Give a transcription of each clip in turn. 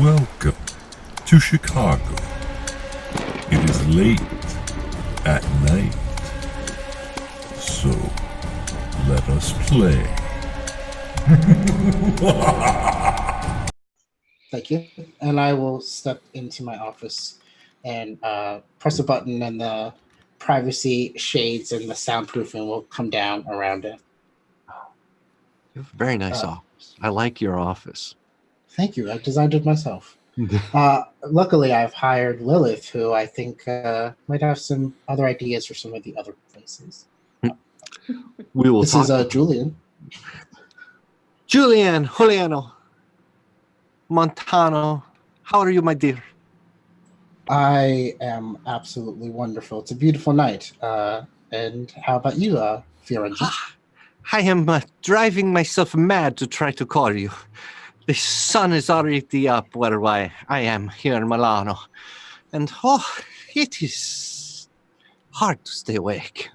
Welcome to Chicago. It is late at night, so let us play. Thank you. And I will step into my office and press a button, and the privacy shades and the soundproofing will come down around it. You have a very nice office. I like your office. Thank you. I designed it myself. Luckily, I've hired Lilith, who I think might have some other ideas for some of the other places. We will This talk. is Julian. Juliano, Montano. How are you, my dear? I am absolutely wonderful. It's a beautiful night. And how about you, Fiorenzo? I am driving myself mad to try to call you. The sun is already up where I am here in Milano. And it is hard to stay awake.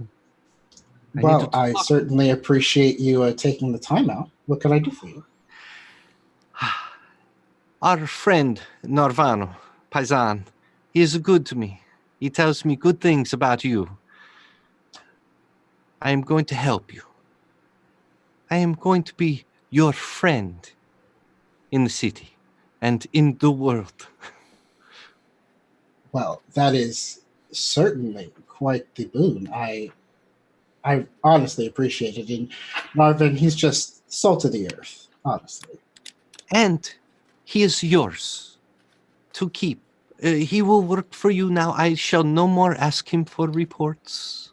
Well, I certainly appreciate you taking the time out. What can I do for you? Our friend, Norvano, Paisan, he is good to me. He tells me good things about you. I am going to help you. I am going to be your friend in the city and in the world. Well, that is certainly quite the boon. I honestly appreciate it. And Marvin, he's just salt of the earth, honestly. And he is yours to keep. He will work for you now. I shall no more ask him for reports.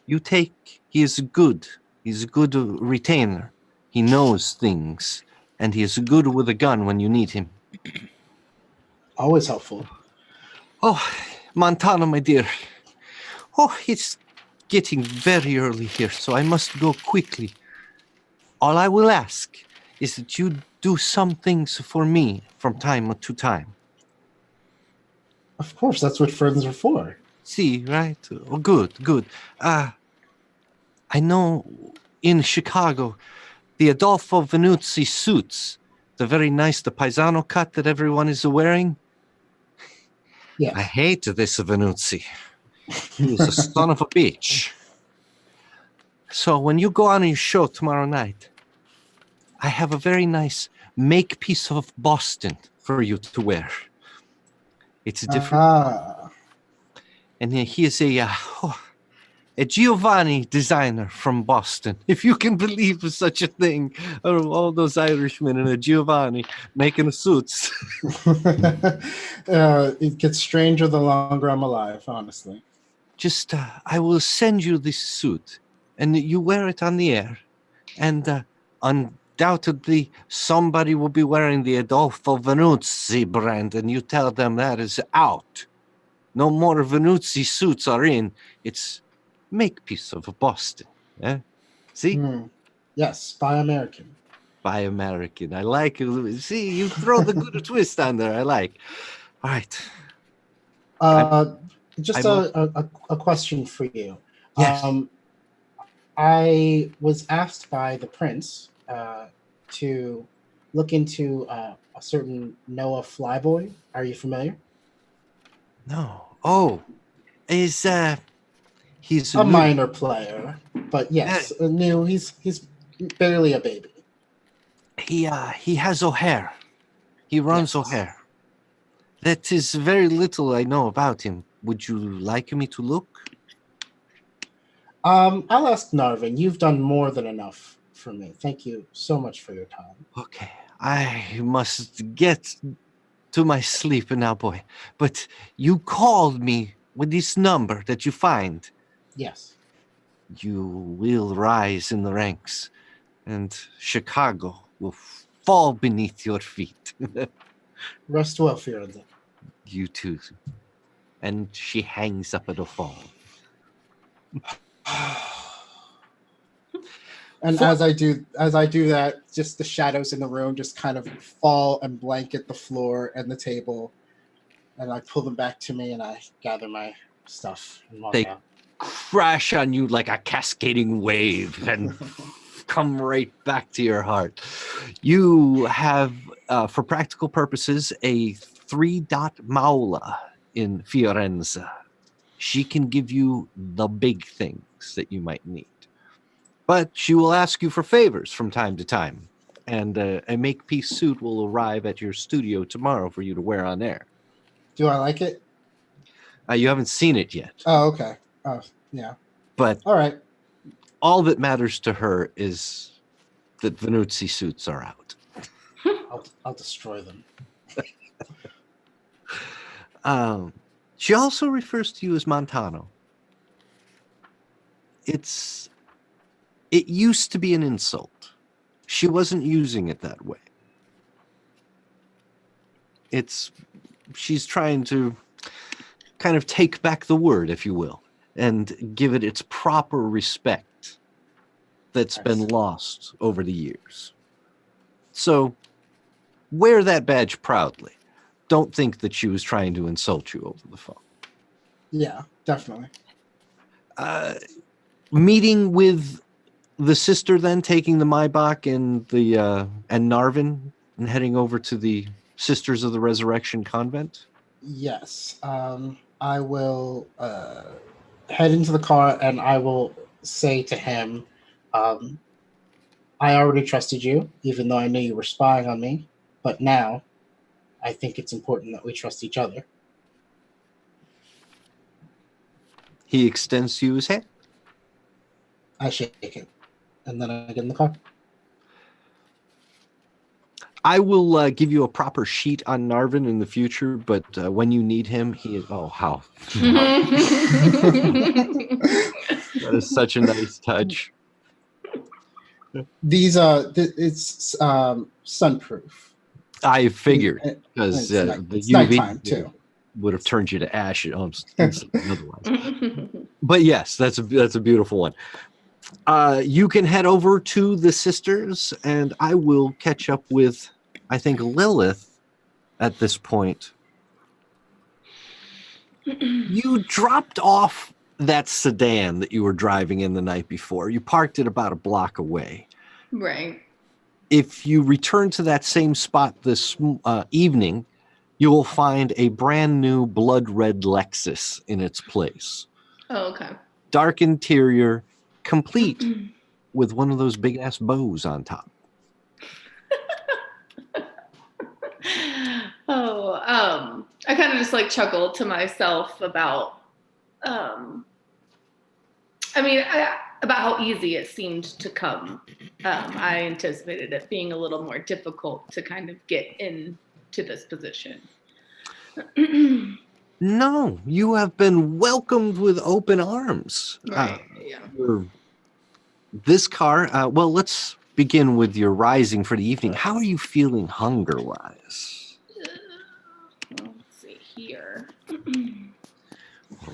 You take. He is good. He's a good retainer. He knows things. And he is good with a gun when you need him. Always helpful. Oh, Montana, my dear. Oh, it's getting very early here, so I must go quickly. All I will ask is that you do some things for me from time to time. Of course, that's what friends are for. See, right? Oh, good. I know in Chicago, the Adolfo Vanuzzi suits, the very nice, the Paisano cut that everyone is wearing. Yes. I hate this Vanuzzi. He is a son of a bitch. So when you go on your show tomorrow night, I have a very nice make piece of Boston for you to wear. It's different. And he is a Giovanni designer from Boston. If you can believe such a thing, all those Irishmen and a Giovanni making suits. It gets stranger the longer I'm alive, honestly. Just, I will send you this suit, and you wear it on the air. And undoubtedly, somebody will be wearing the Adolfo Vanuzzi brand, and you tell them that is out. No more Vanuzzi suits are in. It's make-piece of Boston. Eh? See? Yes, Buy American. Buy American. I like it. See, you throw the good twist on there. I like. All right. Just a question for you. Yes. I was asked by the prince to look into a certain Noah Flyboy. Are you familiar? No. Oh, he's a minor player, but yes, new. He's barely a baby. He has O'Hare. He runs O'Hare. That is very little I know about him. Would you like me to look? I'll ask Narvin. You've done more than enough for me. Thank you so much for your time. Okay, I must get to my sleep now, boy. But you called me with this number that you find. Yes. You will rise in the ranks, and Chicago will fall beneath your feet. Rest well, Fiorenzo. You too. And she hangs up at the phone. And as I do that, just the shadows in the room just kind of fall and blanket the floor and the table, and I pull them back to me and I gather my stuff and walk out. Crash on you like a cascading wave and come right back to your heart. You have, for practical purposes, a 3-dot Maula in Fiorenza. She can give you the big things that you might need. But she will ask you for favors from time to time. And a make-piece suit will arrive at your studio tomorrow for you to wear on air. Do I like it? You haven't seen it yet. Oh, okay. Oh, yeah. But All right. all that matters to her is that Vanuzzi suits are out. I'll destroy them. She also refers to you as Montano. It used to be an insult. She wasn't using it that way. She's trying to kind of take back the word, if you will, and give it its proper respect that's been lost over the years. So wear that badge proudly. Don't think that she was trying to insult you over the phone. Yeah, definitely. Meeting with the sister, then taking the Maybach and and Narvin and heading over to the Sisters of the Resurrection Convent. Yes. I will head into the car and I will say to him, I already trusted you, even though I knew you were spying on me. But now I think it's important that we trust each other. He extends to you his hand. I shake it. And then I get in the car. I will give you a proper sheet on Narvin in the future, but when you need him, he is... Oh, how... That is such a nice touch. These it's sunproof. I figured, because the it's UV nighttime too. would have turned you to ash otherwise. But yes, that's a beautiful one. You can head over to the sisters, and I will catch up with, I think, Lilith at this point. You dropped off that sedan that you were driving in the night before. You parked it about a block away. Right. If you return to that same spot this evening, you will find a brand new blood red Lexus in its place. Oh, okay. Dark interior, complete with one of those big ass bows on top. I kind of just like chuckled to myself about, about how easy it seemed to come. I anticipated it being a little more difficult to kind of get into this position. No, you have been welcomed with open arms. Right, yeah. This car, well, let's begin with your rising for the evening. How are you feeling hunger-wise? Let's see here.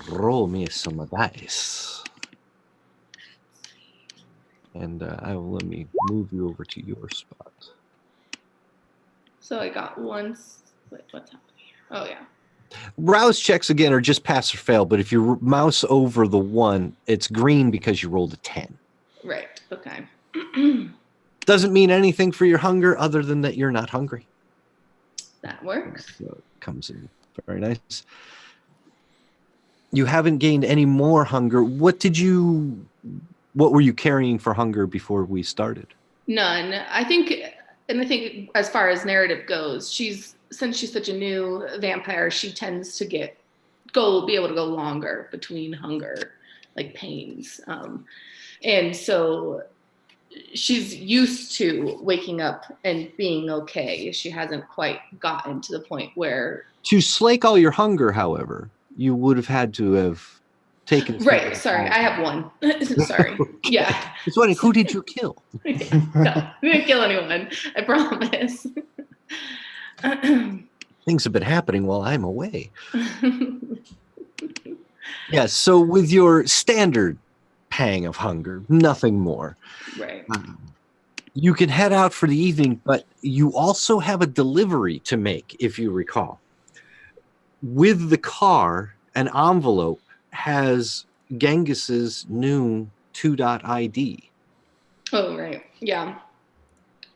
Roll me some dice. And let me move you over to your spot. So I got one. Wait, what's happening here? Oh, yeah. Rouse checks again are just pass or fail, but if you mouse over the 1, it's green because you rolled a 10. Right, okay. Doesn't mean anything for your hunger other than that you're not hungry. That works. So it comes in very nice. You haven't gained any more hunger. What were you carrying for hunger before we started? None. I think as far as narrative goes, since she's such a new vampire, she tends to be able to go longer between hunger, like pains. And so she's used to waking up and being okay. She hasn't quite gotten to the point where... To slake all your hunger, however, you would have had to have taken... Right, sorry, I have one. Sorry, okay. Yeah. It's wondering, who did you kill? No, I didn't kill anyone, I promise. Things have been happening while I'm away. Yeah, so with your standard pang of hunger, nothing more. Right. You can head out for the evening, but you also have a delivery to make, if you recall. With the car, an envelope has Genghis's new 2-dot ID. Oh, right. Yeah.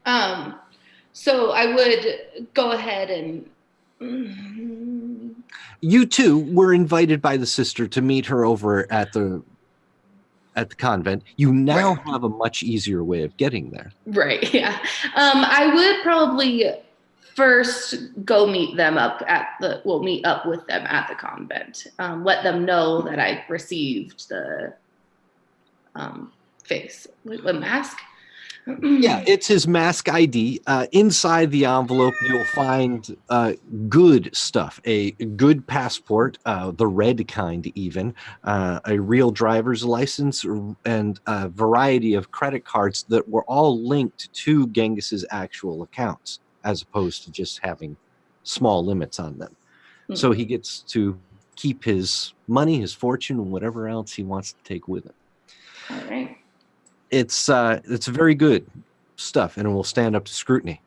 So I would go ahead and. You two were invited by the sister to meet her over at the convent. You now have a much easier way of getting there. Right. Yeah. I would probably first go meet them up meet up with them at the convent. Let them know that I received the the mask. Yeah, it's his mask ID. Inside the envelope, you'll find good stuff, a good passport, the red kind even, a real driver's license, and a variety of credit cards that were all linked to Genghis's actual accounts, as opposed to just having small limits on them. So he gets to keep his money, his fortune, and whatever else he wants to take with him. All right. It's very good stuff, and it will stand up to scrutiny.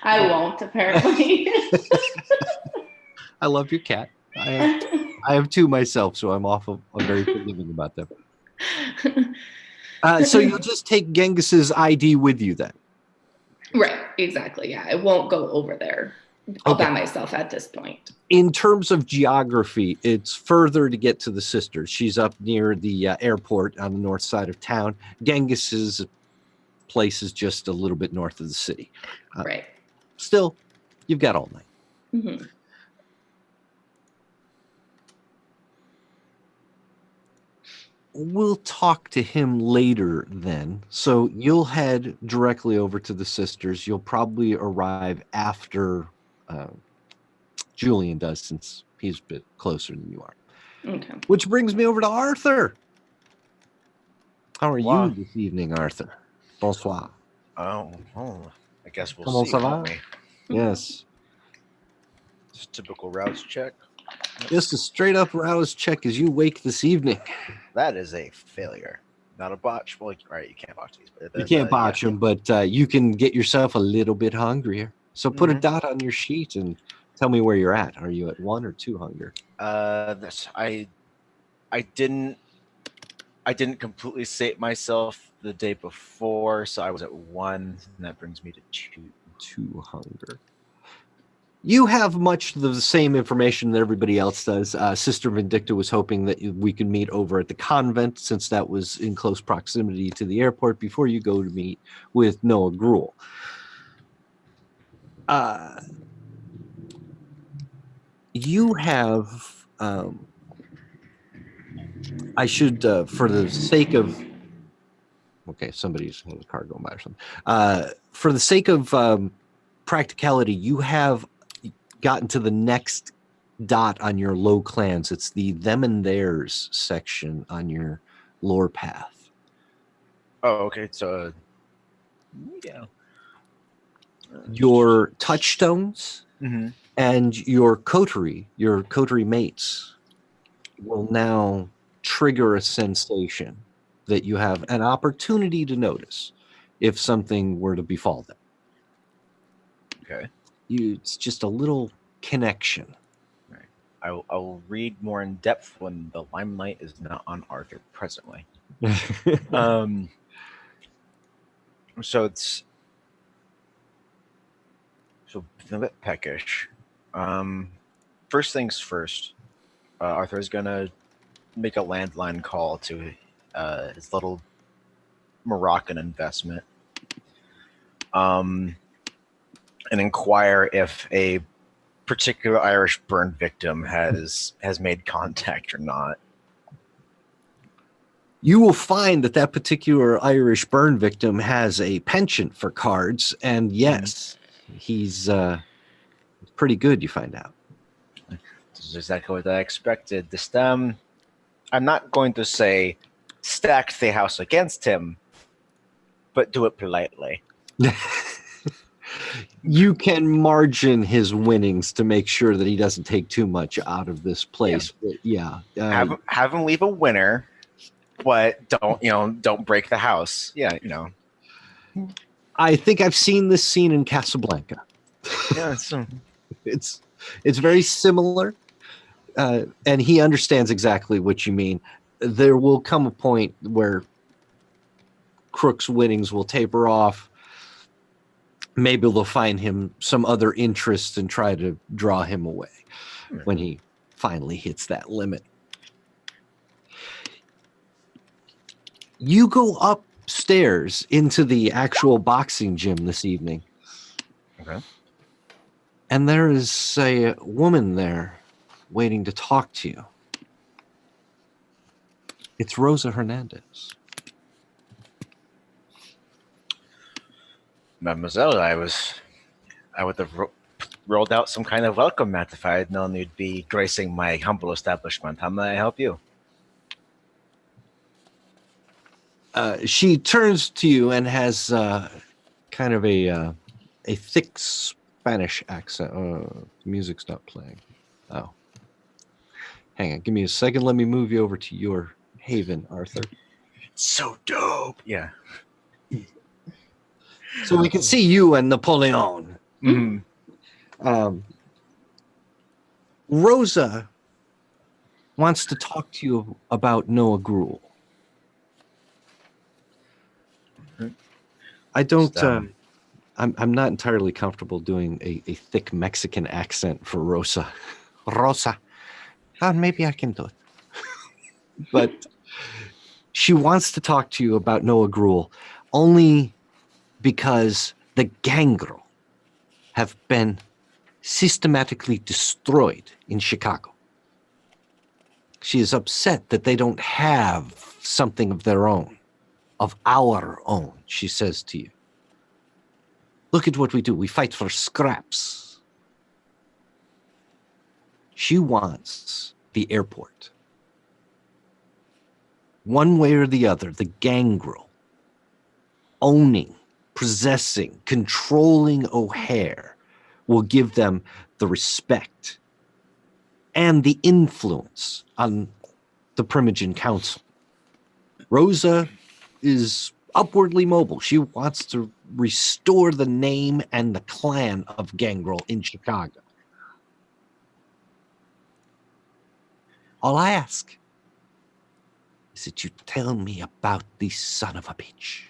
I won't, apparently. I love your cat. I have two myself, so I'm very forgiving about them. So you'll just take Genghis's ID with you then? Right, exactly. Yeah, I won't go over there all by myself at this point. In terms of geography, it's further to get to the sister. She's up near the airport on the north side of town. Genghis's place is just a little bit north of the city. Right. Still, you've got all night. Mm-hmm. We'll talk to him later then. So you'll head directly over to the sisters. You'll probably arrive after Julian does, since he's a bit closer than you are. Okay. Which brings me over to Arthur. How are you this evening, Arthur? Bonsoir. Oh, I guess we'll Comment see, ça va? won't we? Yes. Just typical rouse check. Just a straight up rouse check as you wake this evening. That is a failure, not a botch. Well, right, you can't botch these. But You can't botch them, but you can get yourself a little bit hungrier. So put a dot on your sheet and tell me where you're at. Are you at 1 or 2 hunger? I didn't completely sate myself the day before, so I was at 1, and that brings me to 2. 2 hunger. You have much the same information that everybody else does. Sister Vindicta was hoping that we could meet over at the convent, since that was in close proximity to the airport, before you go to meet with Noah Gruel. You have, I should, for the sake of, okay, somebody's in the car going by or something. For the sake of practicality, you have gotten to the next dot on your low clans. It's the them and theirs section on your lore path. Oh, okay. So, yeah. Your touchstones Mm-hmm. and your coterie mates will now trigger a sensation that you have an opportunity to notice if something were to befall them. Okay. It's just a little connection. Right. I'll read more in depth when the limelight is not on Arthur presently. So it's a bit peckish. First things first, Arthur is gonna make a landline call to his little Moroccan investment, and inquire if a particular Irish burn victim has made contact or not. You will find that particular Irish burn victim has a penchant for cards, and yes, he's pretty good, you find out. This is exactly what I expected. I'm not going to say stack the house against him, but do it politely. You can margin his winnings to make sure that he doesn't take too much out of this place. Yeah. Have him leave a winner, but don't break the house. Yeah, I think I've seen this scene in Casablanca. Yeah, it's very similar, and he understands exactly what you mean. There will come a point where Crook's winnings will taper off. Maybe they'll find him some other interest and try to draw him away when he finally hits that limit. You go upstairs into the actual boxing gym this evening. Okay. And there is a woman there waiting to talk to you. It's Rosa Hernandez. Mademoiselle, I would have rolled out some kind of welcome mat if I had known you'd be gracing my humble establishment. How may I help you? She turns to you and has kind of a thick Spanish accent. The music's not playing. Oh. Hang on. Give me a second. Let me move you over to your haven, Arthur. So dope. Yeah. So we can see you and Napoleon. Mm-hmm. Rosa wants to talk to you about Noah Gruel. I don't. I'm not entirely comfortable doing a thick Mexican accent for Rosa. Rosa. Maybe I can do it. But she wants to talk to you about Noah Gruel only because the gangrel have been systematically destroyed in Chicago. She is upset that they don't have something of their own, of our own, she says to you. Look at what we do. We fight for scraps. She wants the airport. One way or the other, the gangrel owning, possessing, controlling O'Hare will give them the respect and the influence on the Primogen Council. Rosa is upwardly mobile. She wants to restore the name and the clan of Gangrel in Chicago. All I ask is that you tell me about this son of a bitch.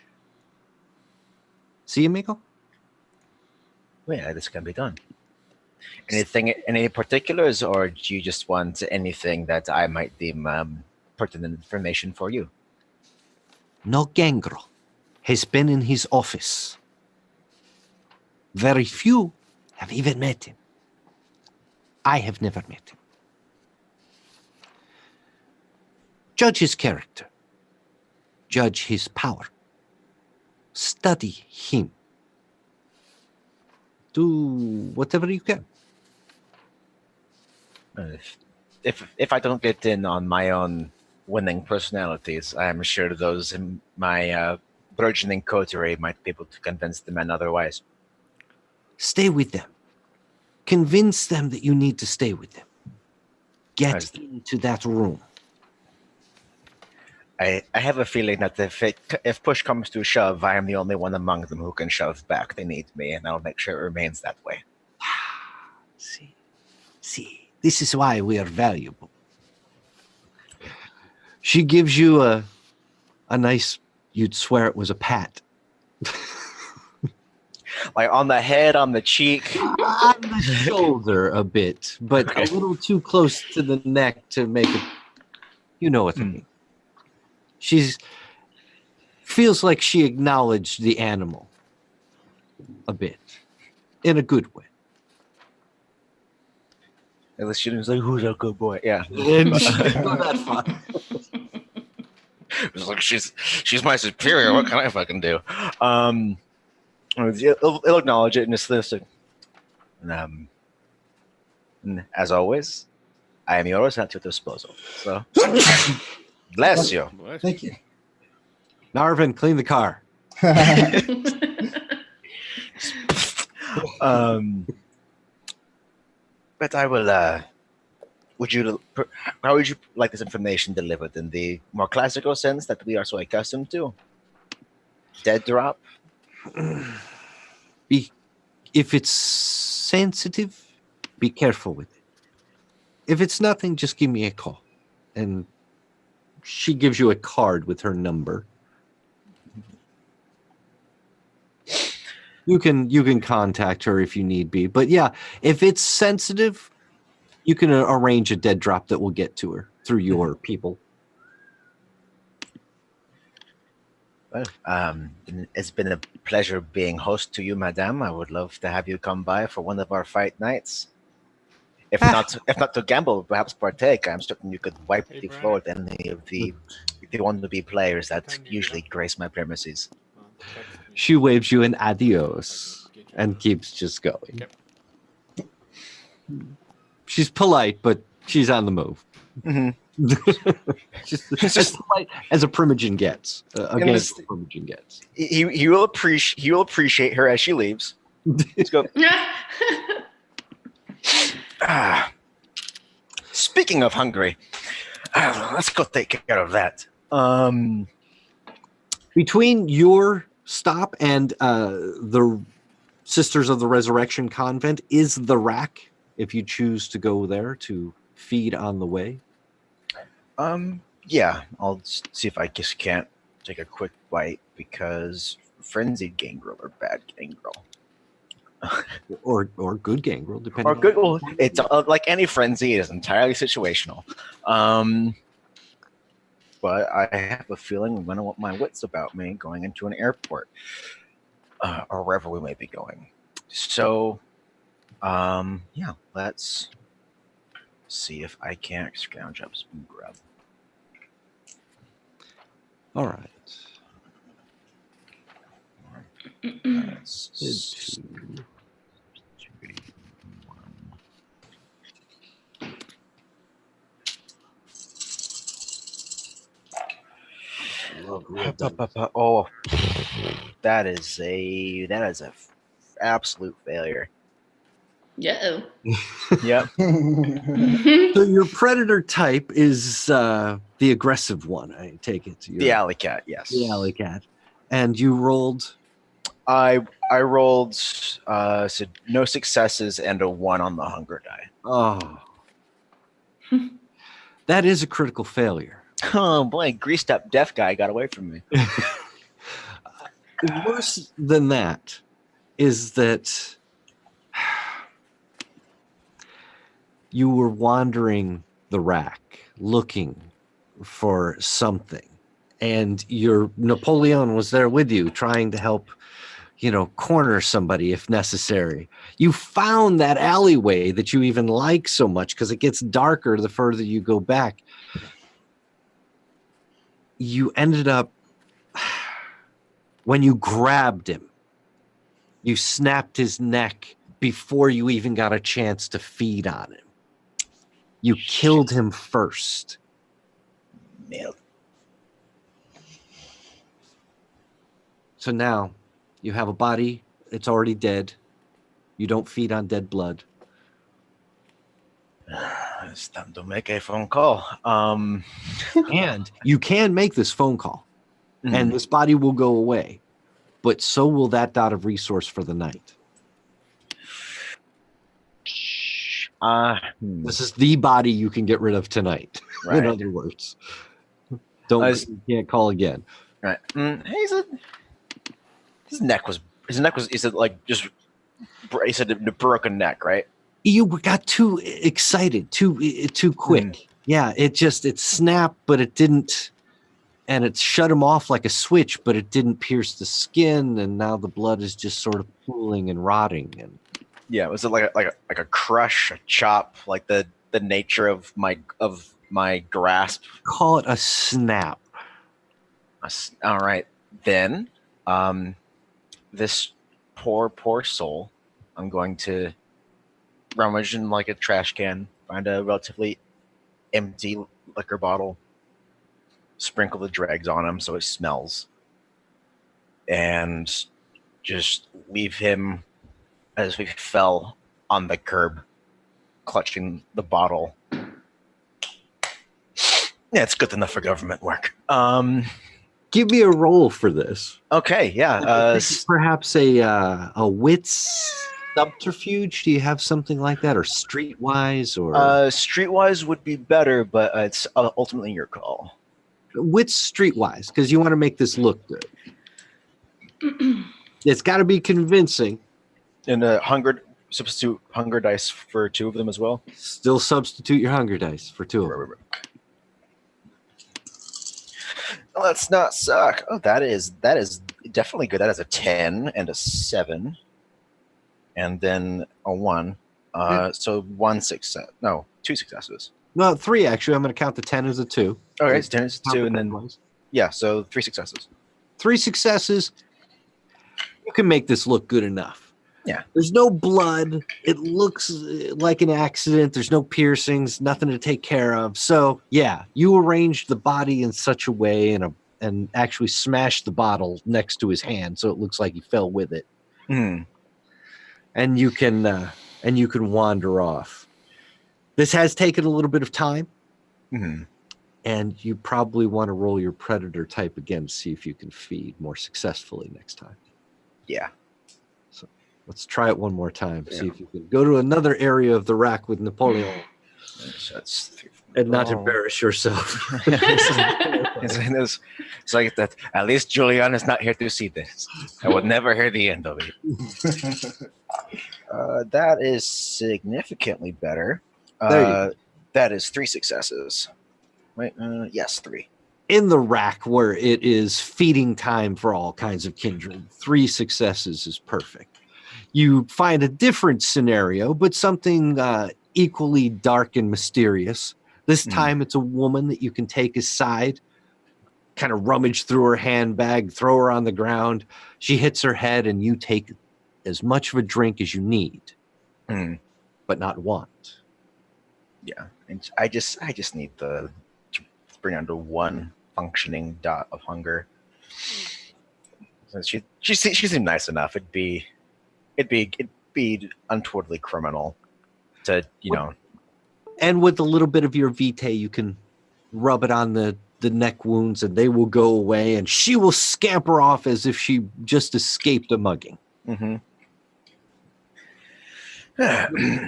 See, amigo? Yeah, this can be done. Anything, any particulars, or do you just want anything that I might deem pertinent information for you? No gangrel has been in his office. Very few have even met him. I have never met him. Judge his character. Judge his power. Study him. Do whatever you can. If I don't get in on my own winning personalities, I am sure those in my burgeoning coterie might be able to convince the men otherwise. Stay with them. Convince them that you need to stay with them. Get into that room. I have a feeling that if push comes to shove, I am the only one among them who can shove back. They need me, and I'll make sure it remains that way. See, this is why we are valuable. She gives you a nice, you'd swear it was a pat. Like on the head, on the cheek. On the shoulder a bit, but a little too close to the neck to make it, you know what I mean. Feels like she acknowledged the animal a bit, in a good way. At least she was like, "Who's a good boy?" Yeah. And she didn't go that far. It's like she's my superior. What can I fucking do? It'll acknowledge it and just listen. And as always, I am yours at your disposal. So, bless you. Thank you. Narvin, clean the car. But I will. How would you like this information delivered in the more classical sense that we are so accustomed to? Dead drop. If it's sensitive, be careful with it. If it's nothing, just give me a call. And she gives you a card with her number. You can contact her if you need be. But yeah, if it's sensitive, you can arrange a dead drop that will get to her through your people. Well, it's been a pleasure being host to you, madame. I would love to have you come by for one of our fight nights. If not to gamble, perhaps partake. I'm certain you could wipe the floor with any of the wannabe players that usually grace my premises. She waves you an adios and keeps just going. She's polite, but she's on the move. Mm-hmm. She's as polite as a primogen gets. A primogen gets. He will appreciate her as she leaves. Let's go. Speaking of hungry, let's go take care of that. Between your stop and the Sisters of the Resurrection Convent is the rack, if you choose to go there to feed on the way. Yeah, I'll see if I just can't take a quick bite because frenzied gangrel or bad gangrel. or good gangrel, depending. Or good. Well, it's like any frenzy, it is entirely situational. But I have a feeling I'm going to want my wits about me going into an airport or wherever we may be going. So, yeah, let's see if I can't scrounge up some grub. All right. Oh, that is a absolute failure. Yeah. Yep. So your predator type is the aggressive one. I take it. The alley cat, yes. The alley cat, and you rolled. I rolled so no successes and a 1 on the hunger die. Oh, that is a critical failure. Oh boy, greased up deaf guy got away from me. Worse than that is that you were wandering the rack looking for something, and your Napoleon was there with you trying to help, corner somebody if necessary. You found that alleyway that you even like so much because it gets darker the further you go back. You ended up, when you grabbed him, you snapped his neck before you even got a chance to feed on him. You killed him first. Nailed. So now you have a body. It's already dead. You don't feed on dead blood. It's time to make a phone call. And you can make this phone call, and this body will go away, but so will that dot of resource for the night. This is the body you can get rid of tonight. Right. In other words, you can't call again. Right. His neck was. He said like just. He said a broken neck, right? You got too excited, too quick. Yeah, it snapped, but it didn't, and it shut him off like a switch, but it didn't pierce the skin, and now the blood is just sort of pooling and rotting. And yeah, was it like a crush, a chop, like the nature of my grasp? Call it a snap. All right, then, this poor soul, I'm going to rummage in like a trash can, find a relatively empty liquor bottle, sprinkle the dregs on him so it smells, and just leave him as we fell on the curb, clutching the bottle. Yeah, it's good enough for government work. Give me a roll for this. Okay, yeah. Perhaps a wits subterfuge. Do you have something like that, or streetwise, or streetwise would be better, but it's ultimately your call. Wits streetwise, because you want to make this look good. It's got to be convincing. And substitute hunger dice for 2 of them as well. Still substitute your hunger dice for 2 of them. Well, let's not suck. Oh, that is definitely good. That is a 10 and a 7, and then a 1. So 1 success. No, 2 successes. Well, 3 actually. I'm going to count the 10 as a 2. Okay, so 10 is 2, and then yeah, so 3 successes. 3 successes. You can make this look good enough. Yeah. There's no blood. It looks like an accident. There's no piercings, nothing to take care of. So, yeah, you arranged the body in such a way and actually smashed the bottle next to his hand so it looks like he fell with it. Mm. And you can wander off. This has taken a little bit of time. Mm-hmm. And you probably want to roll your predator type again to see if you can feed more successfully next time. Yeah. Let's try it one more time. Yeah. See if you can go to another area of the rack with Napoleon. That's and not embarrass yourself. It's like that. At least Julian is not here to see this. I would never hear the end of it. That is significantly better. That is 3 successes. Wait, yes, 3. In the rack where it is feeding time for all kinds of kindred, 3 successes is perfect. You find a different scenario, but something equally dark and mysterious. This time it's a woman that you can take aside, kind of rummage through her handbag, throw her on the ground. She hits her head and you take as much of a drink as you need, but not want. Yeah, and I just need to bring down to 1 functioning dot of hunger. She seemed nice enough. It'd be untowardly criminal to, And with a little bit of your vitae, you can rub it on the neck wounds and they will go away and she will scamper off as if she just escaped a mugging. Mm-hmm.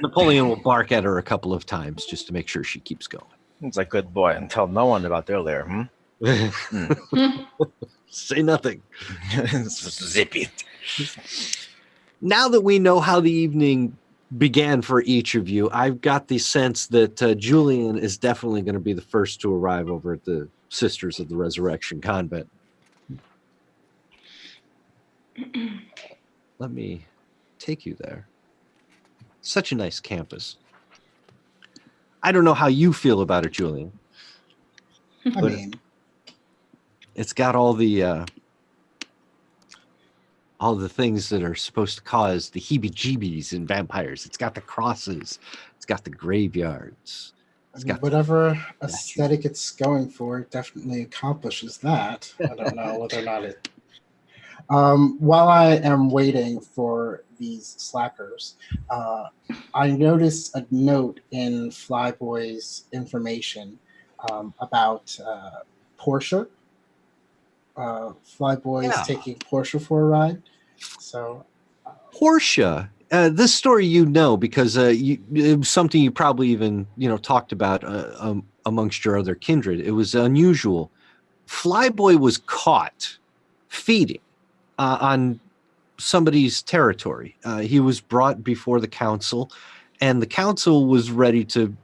Napoleon will bark at her a couple of times just to make sure she keeps going. It's a good boy and tell no one about their lair. Say nothing. Zip it. Now that we know how the evening began for each of you, I've got the sense that Julian is definitely going to be the first to arrive over at the Sisters of the Resurrection Convent. Let me take you there. Such a nice campus. I don't know how you feel about it, Julian. I mean, it's got all the things that are supposed to cause the heebie-jeebies in vampires. It's got the crosses. It's got the graveyards. It's got whatever aesthetic it's going for, it definitely accomplishes that. I don't know whether or not it... while I am waiting for these slackers, I noticed a note in Flyboy's information about Portia. Flyboy is taking Portia for a ride. So, Portia, this story because it was something you probably even talked about amongst your other kindred. It was unusual. Flyboy was caught feeding on somebody's territory. He was brought before the council, and the council was ready to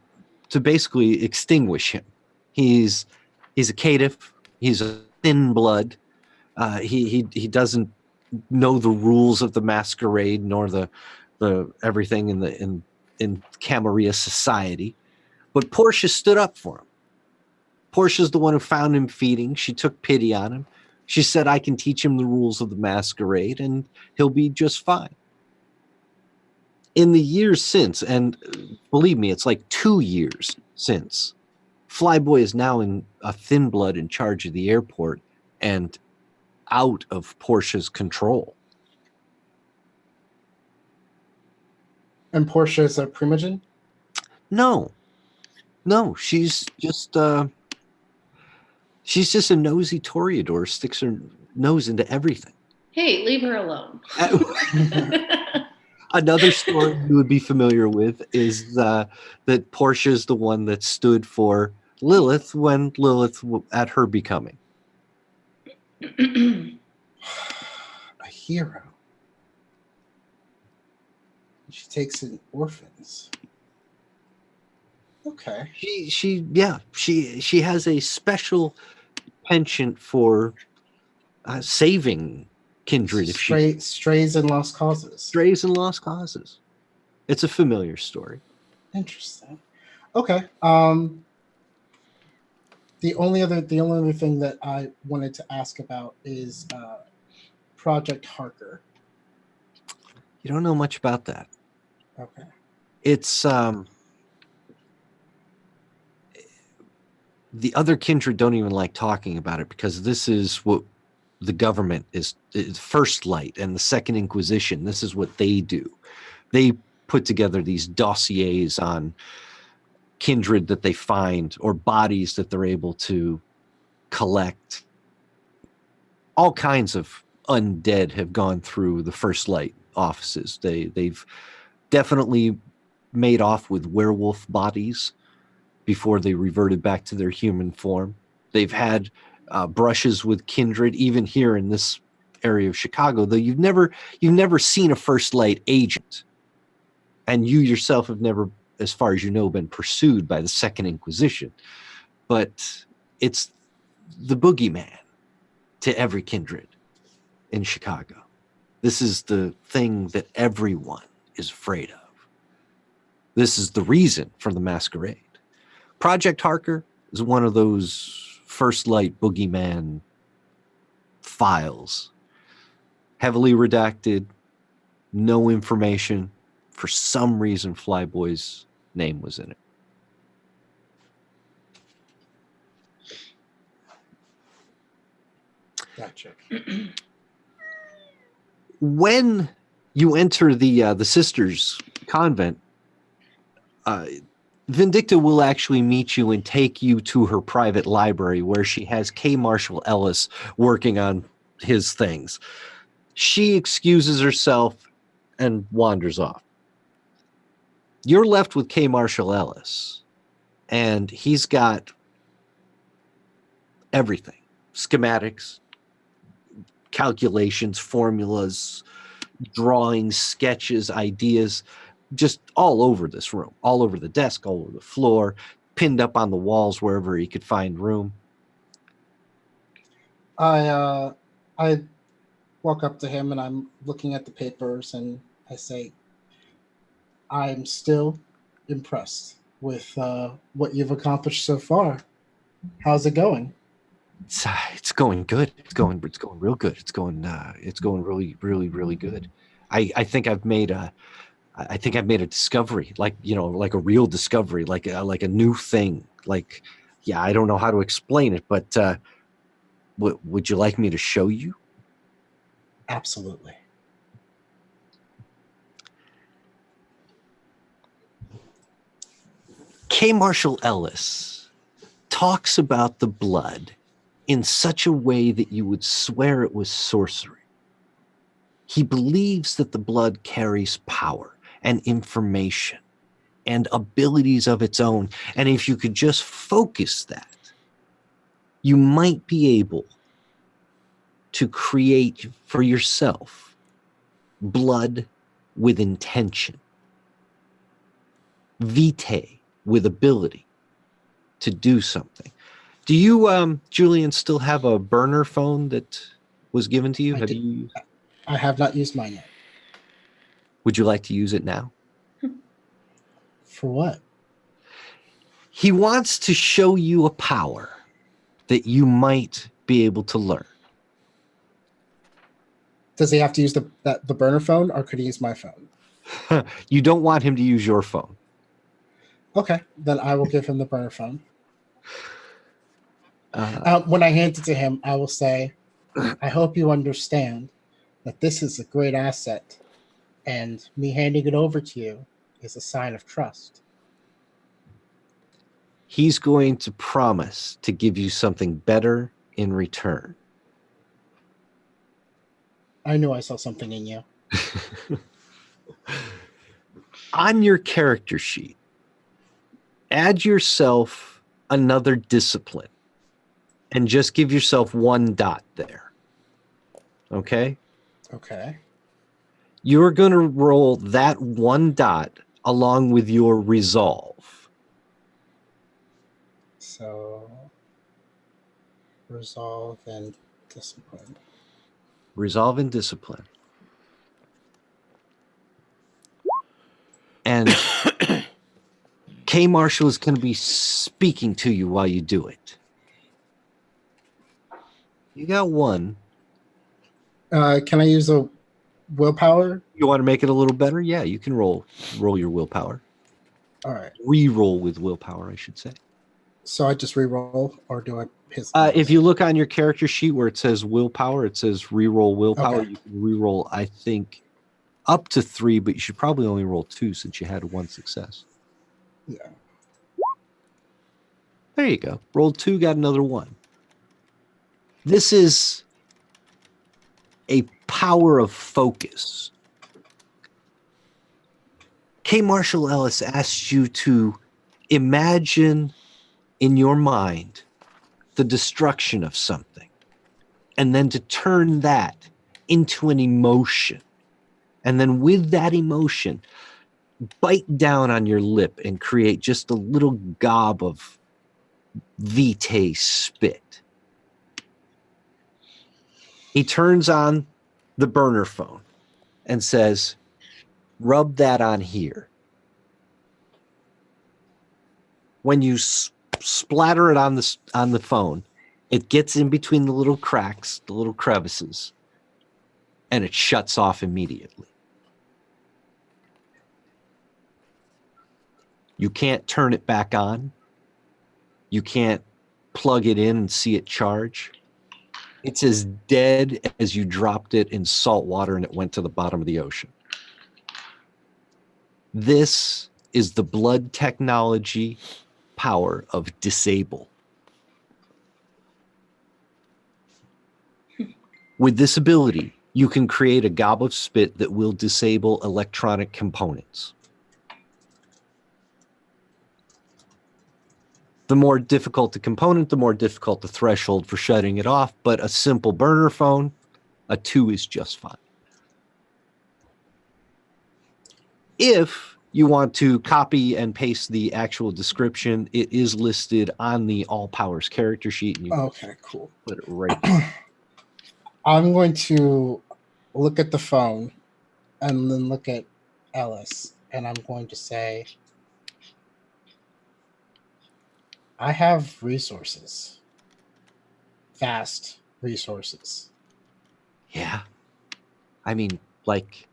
basically extinguish him. He's a caitiff. He's a thin blood. He doesn't know the rules of the masquerade nor the everything in Camarilla society. But Portia stood up for him. Portia's the one who found him feeding. She took pity on him. She said, I can teach him the rules of the masquerade and he'll be just fine. In the years since, and believe me, it's like 2 years since, Flyboy is now in a thin blood in charge of the airport and out of Portia's control. And Portia is a primogen? No, she's just a nosy toreador, sticks her nose into everything. Hey, leave her alone. Another story you would be familiar with is that Portia's the one that stood for Lilith when Lilith at her becoming. A hero. She takes in orphans. Okay. She has a special penchant for saving Kindred if she Strays and lost causes. strays and lost causes. It's a familiar story. Interesting. Okay. The only other thing that I wanted to ask about is Project Harker. You don't know much about that. Okay. It's the other Kindred don't even like talking about it because this is what the government is First Light and the Second Inquisition. This is what they do. They put together these dossiers on Kindred that they find or bodies that they're able to collect. All kinds of undead have gone through the First Light offices. They've definitely made off with werewolf bodies before they reverted back to their human form. They've had brushes with Kindred, even here in this area of Chicago, though you've never seen a First Light agent. And you yourself have never, as far as you know, been pursued by the Second Inquisition. But it's the boogeyman to every Kindred in Chicago. This is the thing that everyone is afraid of. This is the reason for the Masquerade. Project Harker is one of those First Light boogeyman files. Heavily redacted, no information. For some reason, Flyboy's name was in it. Gotcha. When you enter the sisters' convent, Vindicta will actually meet you and take you to her private library where she has K. Marshall Ellis working on his things. She excuses herself and wanders off. You're left with K. Marshall Ellis, and he's got everything: schematics, calculations, formulas, drawings, sketches, ideas, just all over this room, all over the desk, all over the floor, pinned up on the walls wherever he could find room. I walk up to him and I'm looking at the papers and I say, I'm still impressed with what you've accomplished so far. How's it going? It's going good. It's going real good. It's going really, really, really good. I think I've made a discovery, like a real discovery, like a new thing. Like, yeah, I don't know how to explain it, but would you like me to show you? Absolutely. K. Marshall Ellis talks about the blood in such a way that you would swear it was sorcery. He believes that the blood carries power and information and abilities of its own. And if you could just focus that, you might be able to create for yourself blood with intention, vitae with ability to do something. Do you, Julian, still have a burner phone that was given to you? I have not used mine yet. Would you like to use it now? For what? He wants to show you a power that you might be able to learn. Does he have to use the burner phone, or could he use my phone? You don't want him to use your phone. Okay, then I will give him the burner phone. When I hand it to him, I will say, I hope you understand that this is a great asset, and me handing it over to you is a sign of trust. He's going to promise to give you something better in return. I knew I saw something in you. On your character sheet, add yourself another discipline and just give yourself one dot there. Okay? Okay. You're going to roll that 1 dot along with your resolve. So, resolve and discipline. Resolve and discipline. And K. Marshall is going to be speaking to you while you do it. You got 1. Can I use a willpower? You want to make it a little better? Yeah, you can roll your willpower. All right. Re-roll with willpower, I should say. So I just re-roll, or do I? If you look on your character sheet where it says willpower, it says re-roll willpower. Okay. You can re-roll, I think, up to 3, but you should probably only roll 2 since you had 1 success. Yeah. There you go. Rolled 2, got another 1. This is a power of focus. K. Marshall Ellis asks you to imagine in your mind the destruction of something, and then to turn that into an emotion. And then with that emotion, bite down on your lip and create just a little gob of vitae spit. He turns on the burner phone and says, rub that on here. When you splatter it on the phone, it gets in between the little cracks, the little crevices, and it shuts off immediately. You can't turn it back on. You can't plug it in and see it charge. It's as dead as you dropped it in salt water and it went to the bottom of the ocean. This is the blood technology power of disable. With this ability, you can create a gob of spit that will disable electronic components. The more difficult the component, the more difficult the threshold for shutting it off, but a simple burner phone, a 2 is just fine. If you want to copy and paste the actual description, it is listed on the All Powers character sheet. And you Okay, cool. put it right there. I'm going to look at the phone and then look at Ellis, and I'm going to say, I have resources. Vast resources. Yeah. I mean, like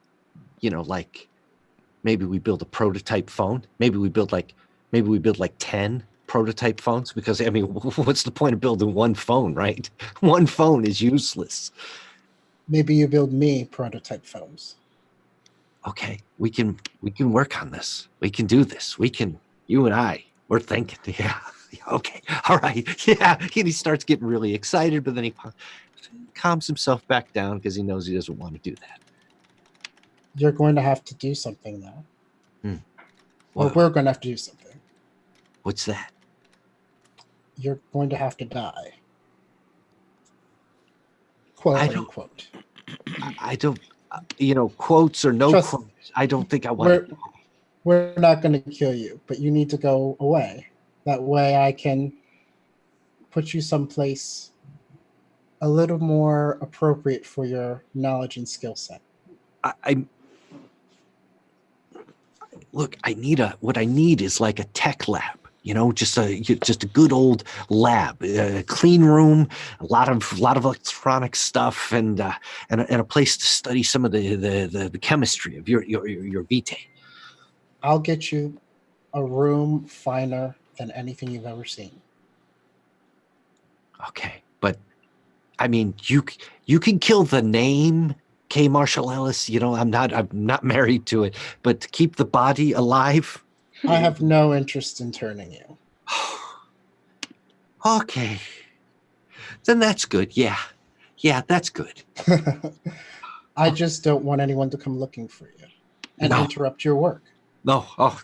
maybe we build a prototype phone. Maybe we build like 10 prototype phones, because I mean, what's the point of building one phone, right? One phone is useless. Maybe you build me prototype phones. Okay, we can work on this. We can do this. You and I, we're thinking. Yeah. Okay. All right. Yeah. And he starts getting really excited, but then he calms himself back down because he knows he doesn't want to do that. You're going to have to do something now. Or Wow. we're going to have to do something. What's that? You're going to have to die. Quote unquote. I don't, quotes or no quotes. I don't think I want to. We're not going to kill you, but you need to go away. That way I can put you someplace a little more appropriate for your knowledge and skill set. Look, what I need is like a tech lab, just a good old lab, a clean room, a lot of electronic stuff, and a place to study some of the chemistry of your vitae. I'll get you a room finer than anything you've ever seen. Okay, but I mean, you can kill the name K. Marshall Ellis. I'm not married to it, but to keep the body alive, I have no interest in turning you. Okay, then that's good. Yeah, that's good. I just don't want anyone to come looking for you and interrupt your work. No. Oh,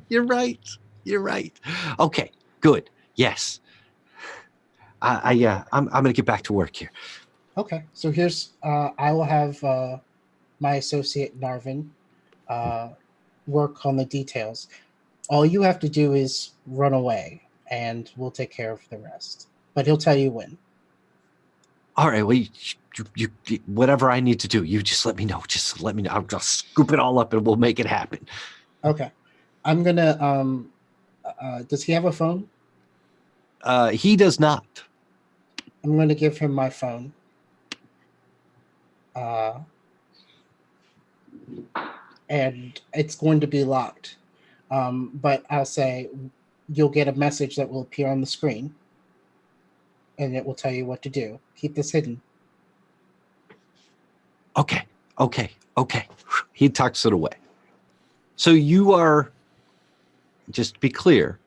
you're right. Okay, good. Yes. I'm going to get back to work here. Okay, so here's I will have my associate Narvin work on the details. All you have to do is run away, and we'll take care of the rest. But he'll tell you when. All right, well, you whatever I need to do, you just let me know. Just let me know. I'll just scoop it all up and we'll make it happen. Okay. I'm gonna. Does he have a phone? He does not. I'm gonna give him my phone. And it's going to be locked. But I'll say you'll get a message that will appear on the screen, and it will tell you what to do. Keep this hidden. Okay. He tucks it away. So you are, just to be clear,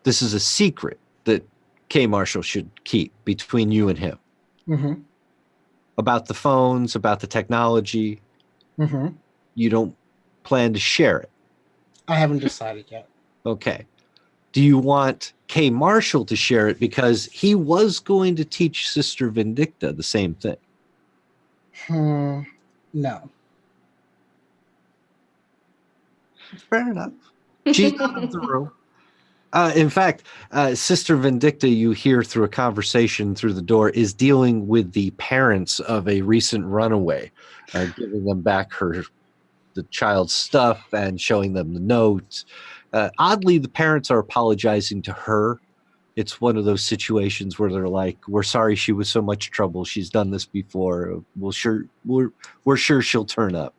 this is a secret that K. Marshall should keep between you and him. Mm-hmm. About the phones, about the technology. Mm-hmm. You don't plan to share it. I haven't decided yet. Okay. Do you want K. Marshall to share it because he was going to teach Sister Vindicta the same thing? No. Fair enough. She's out of the room. In fact, Sister Vindicta, you hear through a conversation through the door, is dealing with the parents of a recent runaway, giving them back the child's stuff and showing them the notes. Oddly, the parents are apologizing to her. It's one of those situations where they're like, "We're sorry she was so much trouble. She's done this before. We're sure she'll turn up."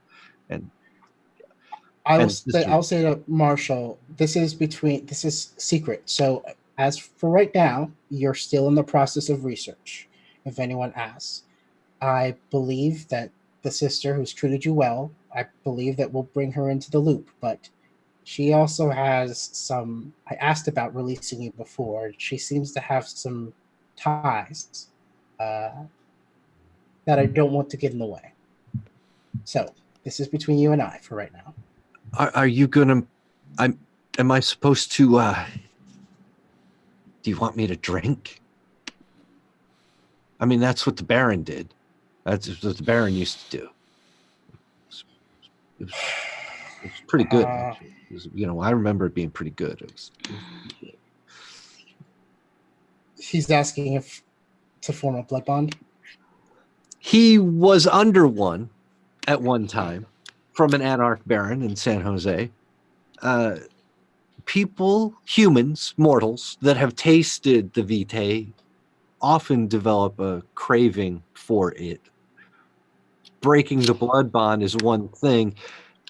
I'll say to Marshall, this is secret. So as for right now, you're still in the process of research. If anyone asks, I believe that the sister who's treated you well, I believe that we'll bring her into the loop, but she also has some. I asked about releasing you before. She seems to have some ties that I don't want to get in the way. So this is between you and I for right now. Are you gonna? Am I supposed to? Do you want me to drink? I mean, that's what the Baron did. That's what the Baron used to do. It was pretty good. I remember it being pretty good. It was good. He's asking if to form a blood bond. He was under one at one time from an Anarch Baron in San Jose. People, humans, mortals that have tasted the vitae often develop a craving for it. Breaking the blood bond is one thing.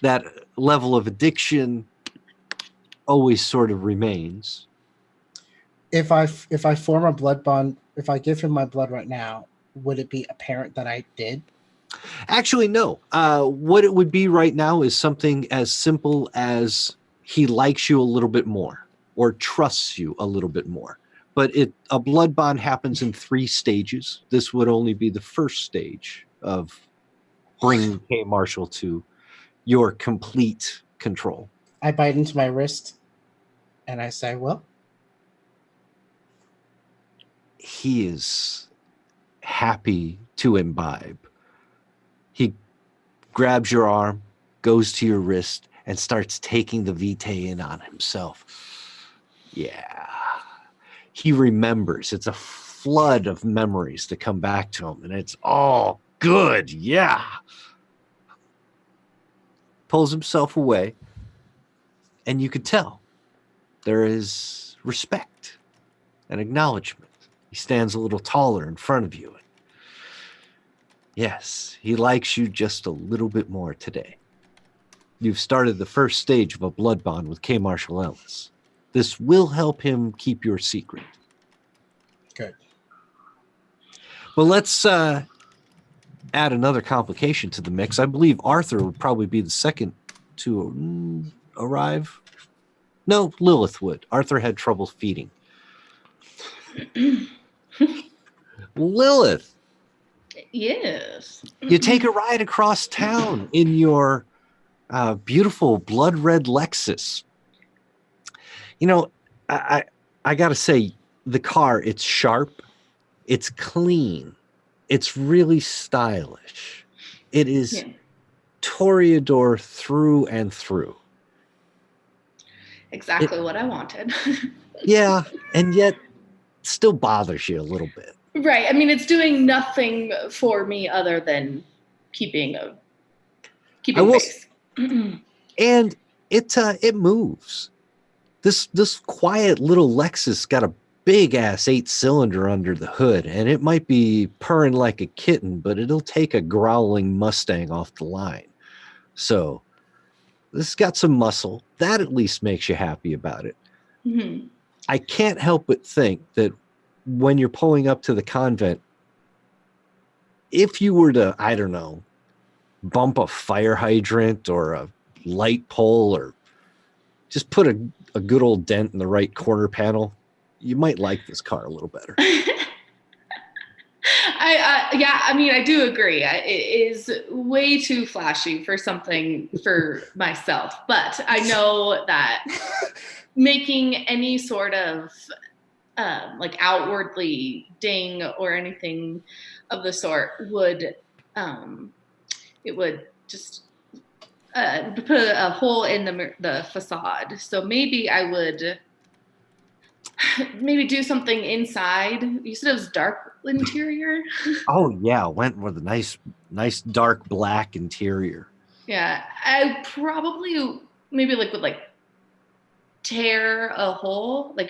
That level of addiction always sort of remains. If I form a blood bond, if I give him my blood right now, would it be apparent that I did? Actually, no. What it would be right now is something as simple as he likes you a little bit more or trusts you a little bit more. But a blood bond happens in 3 stages. This would only be the first stage of bringing K. Marshall to your complete control. I bite into my wrist and I say, well, he is happy to imbibe. He grabs your arm, goes to your wrist, and starts taking the vitae in on himself. Yeah. He remembers. It's a flood of memories that come back to him, and it's all good. Yeah. Pulls himself away, and you could tell there is respect and acknowledgement. He stands a little taller in front of you. Yes, he likes you just a little bit more today. You've started the first stage of a blood bond with K. Marshall Ellis. This will help him keep your secret. Good. Well, let's add another complication to the mix. I believe Arthur would probably be the second to arrive. No, Lilith would. Arthur had trouble feeding. Lilith. Yes. You take a ride across town in your beautiful blood red Lexus. You know, I got to say, the car, it's sharp, it's clean, it's really stylish. It is Toreador through and through. Exactly what I wanted. Yeah, and yet still bothers you a little bit. Right. I mean, it's doing nothing for me other than keeping pace. And it moves. This quiet little Lexus got a big ass 8-cylinder under the hood, and it might be purring like a kitten, but it'll take a growling Mustang off the line. So this has got some muscle. That at least makes you happy about it. Mm-hmm. I can't help but think that when you're pulling up to the convent, if you were to, I don't know, bump a fire hydrant or a light pole or just put a good old dent in the right corner panel, you might like this car a little better. I mean, I do agree. It is way too flashy for something for myself, but I know that making any sort of like outwardly ding or anything of the sort would just put a hole in the facade. So maybe I would maybe do something inside. You said it was dark interior. Oh yeah, went with a nice dark black interior. Yeah, I probably maybe would tear a hole, well,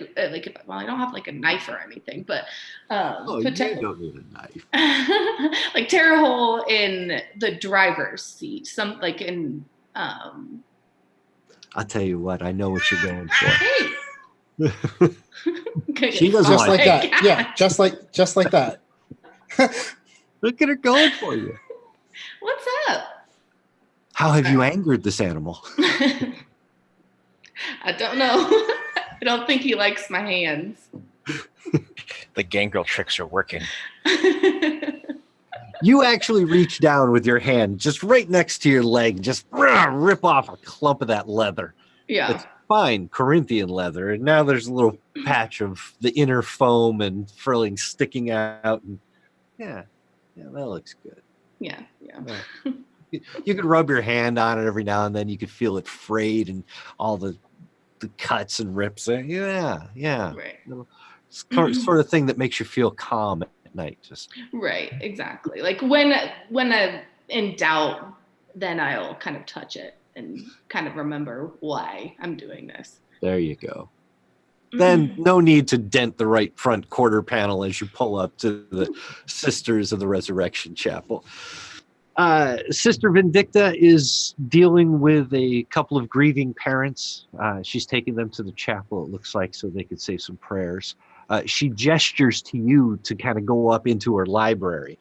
I don't have like a knife or anything, but You don't need a knife. like tear a hole in the driver's seat, I'll tell you what, I know what you're going for. Hey. She doesn't Just like that. Yeah, just like that. Look at her going for you. What's up? How have you angered this animal? I don't know. I don't think he likes my hands. The gangrel tricks are working. You actually reach down with your hand just right next to your leg, just rip off a clump of that leather. Yeah. It's fine Corinthian leather, and now there's a little patch of the inner foam and frilling sticking out. And yeah, that looks good. Yeah. You could rub your hand on it every now and then. You could feel it frayed and all the cuts and rips. Yeah. Right. It's sort of thing that makes you feel calm at night. Just right, exactly. Like when I'm in doubt, then I'll kind of touch it and kind of remember why I'm doing this. There you go. Then no need to dent the right front quarter panel as you pull up to the Sisters of the Resurrection Chapel. Sister Vindicta is dealing with a couple of grieving parents. She's taking them to the chapel, it looks like, so they could say some prayers. She gestures to you to kind of go up into her library.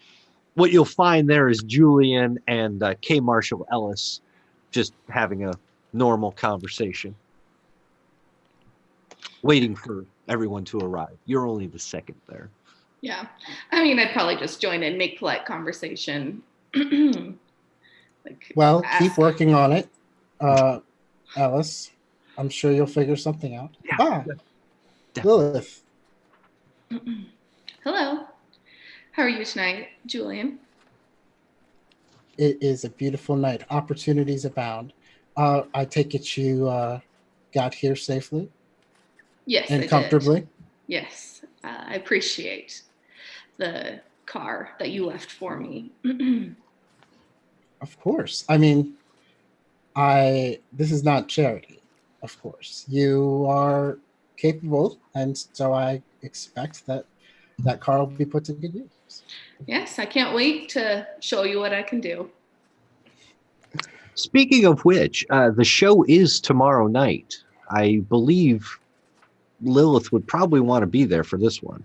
What you'll find there is Julian and K. Marshall Ellis just having a normal conversation, waiting for everyone to arrive. You're only the second there. Yeah. I mean, I'd probably just join in, make polite conversation. Well, keep working on it, Alice. I'm sure you'll figure something out. Yeah, Lilith. Hello. How are you tonight, Julian? It is a beautiful night. Opportunities abound. I take it you got here safely? Yes, and I comfortably? Did. Yes. I appreciate the car that you left for me. Of course. I mean, this is not charity, of course. You are capable, and so I expect that car will be put to good use. Yes, I can't wait to show you what I can do. Speaking of which, the show is tomorrow night. I believe Lilith would probably want to be there for this one,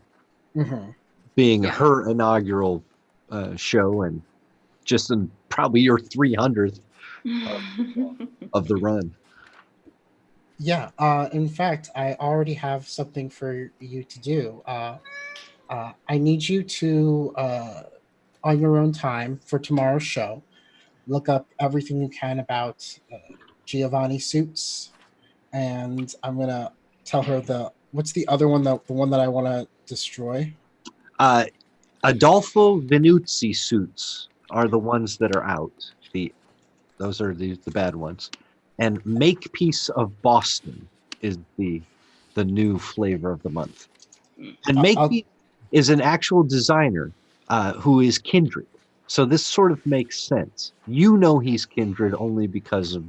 being her inaugural show and just in probably your 300th of the run. Yeah. In fact, I already have something for you to do. I need you to, on your own time for tomorrow's show, look up everything you can about Giovanni suits, and I'm gonna tell her what's the other one, the one that I want to destroy. Adolfo Vinuzzi suits are the ones that are out. The Those are the bad ones. And Makepeace of Boston is the new flavor of the month. And Makepeace is an actual designer who is Kindred. So this sort of makes sense. You know he's Kindred only because of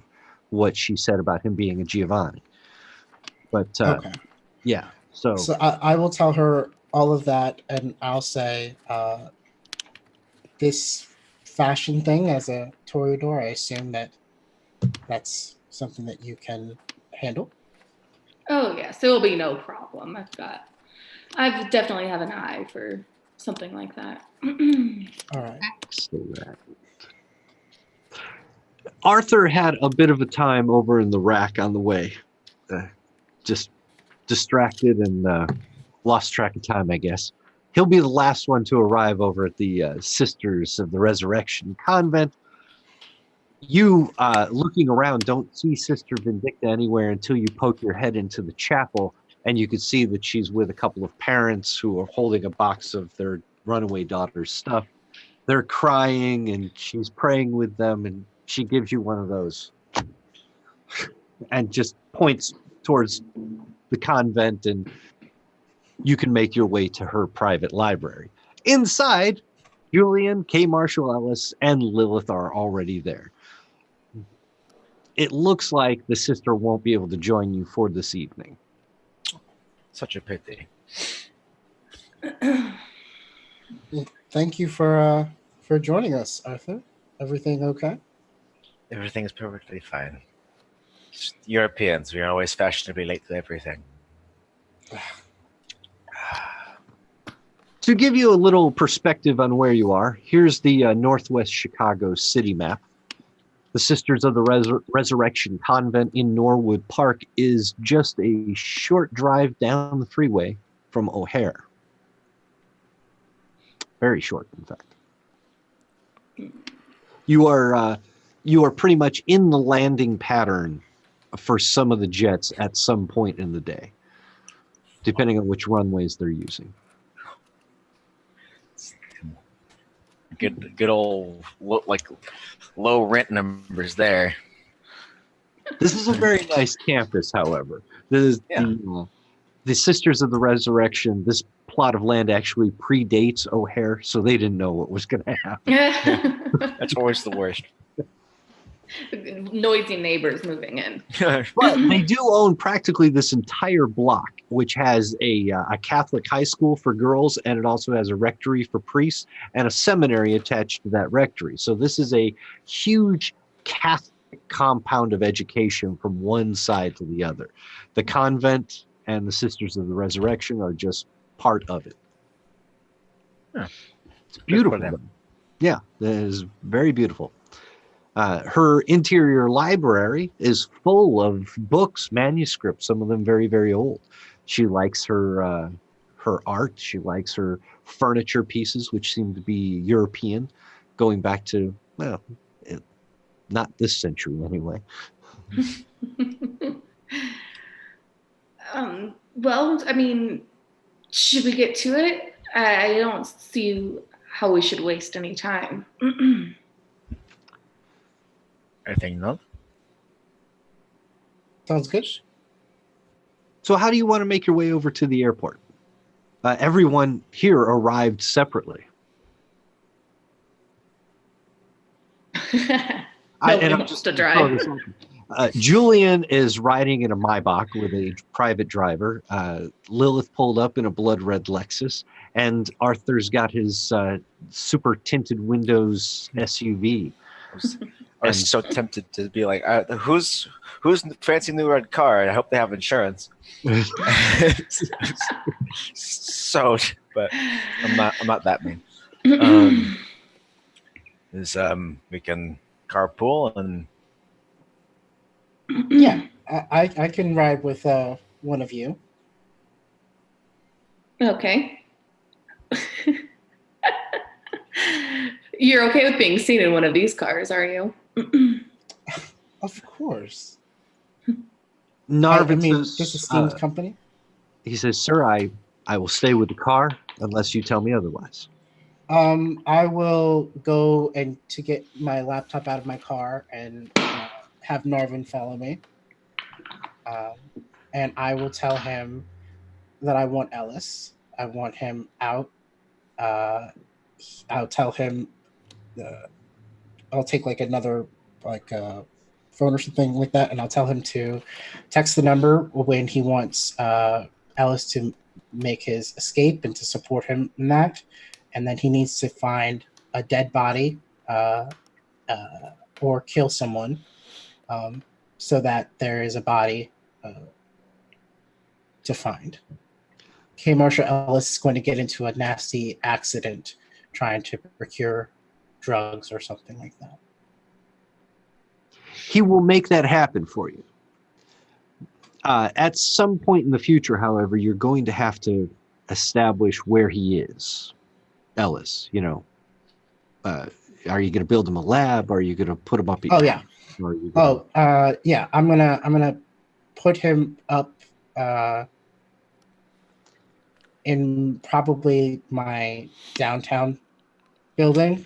what she said about him being a Giovanni. But Okay. yeah, So I will tell her all of that, and I'll say this fashion thing as a toreador, I assume that's something that you can handle. Oh yes, it will be no problem. I've definitely have an eye for something like that. All right. excellent. Arthur had a bit of a time over in the rack on the way. Just distracted and lost track of time, I guess. He'll be the last one to arrive over at the Sisters of the Resurrection Convent. You, looking around, don't see Sister Vindicta anywhere until you poke your head into the chapel, and you can see that she's with a couple of parents who are holding a box of their runaway daughter's stuff. They're crying, and she's praying with them, and she gives you one of those and just points towards the convent, and you can make your way to her private library. Inside, Julian, K. Marshall Ellis, and Lilith are already there. It looks like the sister won't be able to join you for this evening. Such a pity. Thank you for joining us, Arthur. Everything okay? Everything is perfectly fine. Just Europeans, we are always fashionably late to everything. To give you a little perspective on where you are, here's the Northwest Chicago city map. The Sisters of the Resurrection Convent in Norwood Park is just a short drive down the freeway from O'Hare. Very short, in fact. You are pretty much in the landing pattern for some of the jets at some point in the day, depending on which runways they're using. Good old low rent numbers there. This is a very nice campus, however. This is the Sisters of the Resurrection. This plot of land actually predates O'Hare, so they didn't know what was going to happen. That's always the worst. Noisy neighbors moving in. But they do own practically this entire block, which has a Catholic high school for girls, and it also has a rectory for priests and a seminary attached to that rectory. So this is a huge Catholic compound of education from one side to the other. The convent and the Sisters of the Resurrection are just part of it. Yeah. It's beautiful. Yeah, it is very beautiful. Her interior library is full of books, manuscripts, some of them very, very old. She likes her art. She likes her furniture pieces, which seem to be European, going back to, well, not this century anyway. Well, I mean, should we get to it? I don't see how we should waste any time. I think not. Sounds good. So how do you want to make your way over to the airport? Everyone here arrived separately. Nobody wants to drive. Julian is riding in a Maybach with a private driver. Lilith pulled up in a blood red Lexus, and Arthur's got his super tinted windows SUV. I was so tempted to be like, who's fancy new red car? I hope they have insurance. So, but I'm not that mean. We can carpool and Yeah, I can ride with one of you. Okay. You're okay with being seen in one of these cars, are you? Of course. Narvin this esteemed company. He says, "Sir, I will stay with the car unless you tell me otherwise." I will go and to get my laptop out of my car and have Narvin follow me. And I will tell him that I want Ellis. I want him out. Uh, I'll tell him. I'll take like another like phone or something like that, and I'll tell him to text the number when he wants Ellis to make his escape and to support him in that, and then he needs to find a dead body or kill someone, so that there is a body to find. K. Marshall Ellis is going to get into a nasty accident trying to procure drugs or something like that. He will make that happen for you. At some point in the future, however, you're going to have to establish where he is. Ellis, you know, are you going to build him a lab? Are you going to put him up? Oh yeah. Yeah. I'm gonna put him up in probably my downtown building.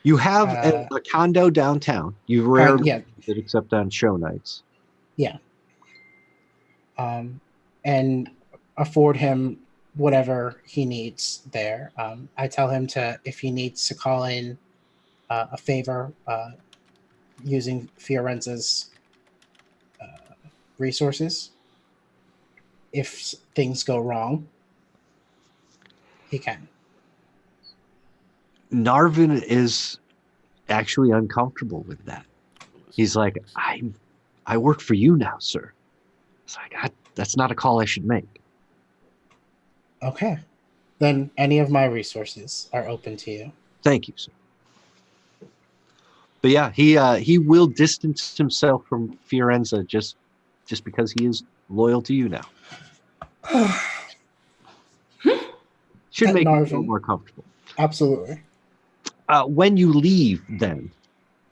You have a condo downtown. You rarely yeah. use it except on show nights. Yeah. And afford him whatever he needs there. I tell him to, if he needs to call in a favor using Fiorenza's resources, if things go wrong, he can. Narvin is actually uncomfortable with that. He's like, I work for you now, sir. It's like, that's not a call I should make. Okay. Then any of my resources are open to you. Thank you, sir. But yeah, he will distance himself from Fiorenza just because he is loyal to you now. Should make you feel more comfortable. Absolutely. When you leave, then,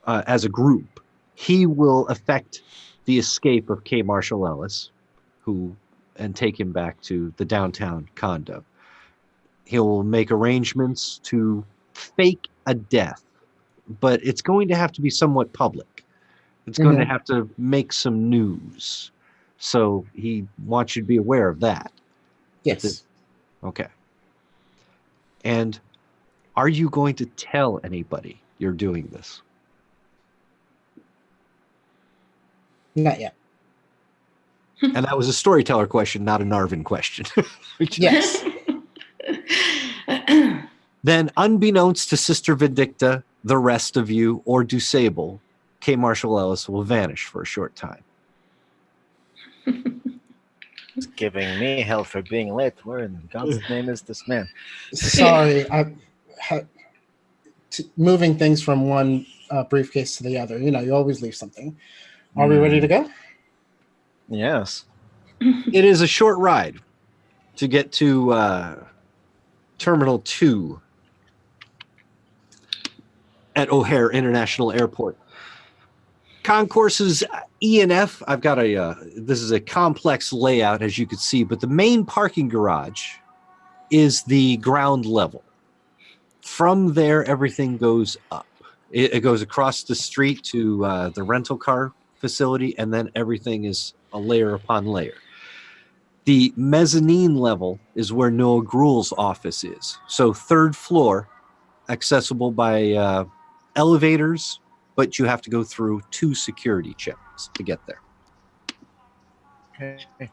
as a group, he will effect the escape of K. Marshall Ellis, and take him back to the downtown condo. He'll make arrangements to fake a death, but it's going to have to be somewhat public. It's going to have to make some news. So he wants you to be aware of that. Yes. Okay. And are you going to tell anybody you're doing this? Not yet. And that was a storyteller question, not a Narvin question. Yes. Then, unbeknownst to Sister Vindicta, the rest of you, or Dusable, K. Marshall Ellis will vanish for a short time. It's giving me hell for being late. Where in God's name is this man? Sorry, moving things from one briefcase to the other. You know, you always leave something. Are we ready to go? Yes. It is a short ride to get to Terminal 2 at O'Hare International Airport. Concourses E and F, I've got this is a complex layout, as you can see, but the main parking garage is the ground level. From there, everything goes up. It goes across the street to the rental car facility, and then everything is a layer upon layer. The mezzanine level is where Noah Gruel's office is. So third floor, accessible by elevators, but you have to go through 2 security checks to get there. Okay.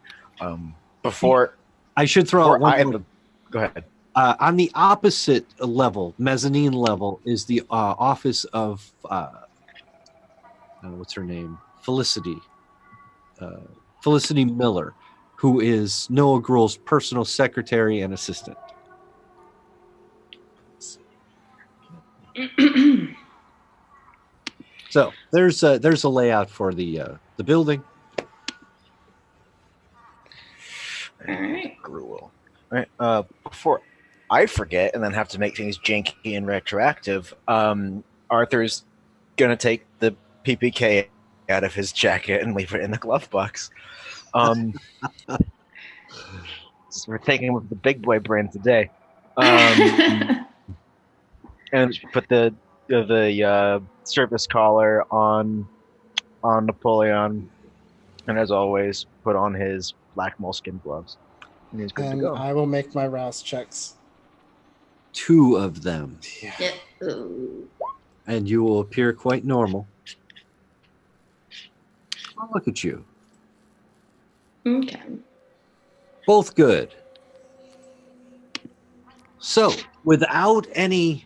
Before I should throw out one more. Go ahead. On the opposite level, mezzanine level, is the office of what's her name? Felicity Miller, who is Noah Gruel's personal secretary and assistant. So there's a layout for the building. All right. Gruel. All right. Before I forget and then have to make things janky and retroactive, Arthur's gonna take the PPK out of his jacket and leave it in the glove box. So we're taking him with the big boy brain today. And put the service collar on Napoleon, and as always, put on his black moleskin gloves, and he's good to And go. I will make my rouse checks. 2 of them, Yeah. Yeah. Ooh. and you will appear quite normal. Oh, look at you. Okay. Both good. So, without any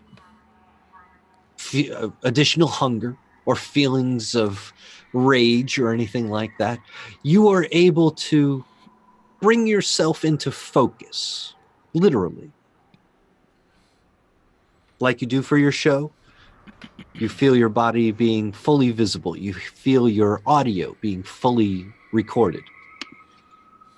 additional hunger or feelings of rage or anything like that, you are able to bring yourself into focus, literally. Like you do for your show, you feel your body being fully visible. You feel your audio being fully recorded.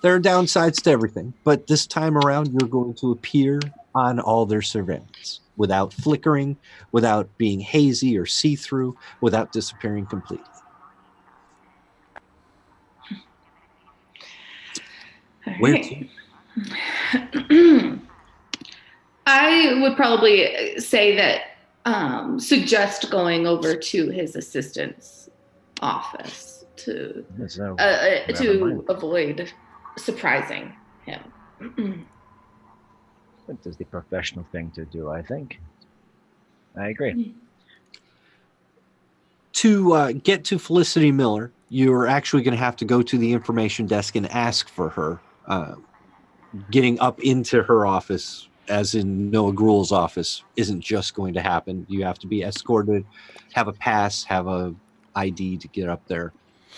There are downsides to everything, but this time around, you're going to appear on all their surveillance without flickering, without being hazy or see-through, without disappearing completely. All Where right. I would probably say that suggest going over to his assistant's office to There's no never mind. avoid surprising him. It is the professional thing to do, I think. I agree. To get to Felicity Miller, you're actually going to have to go to the information desk and ask for her. Getting up into her office, as in Noah Gruel's office, isn't just going to happen. You have to be escorted, have a pass, have a ID to get up there,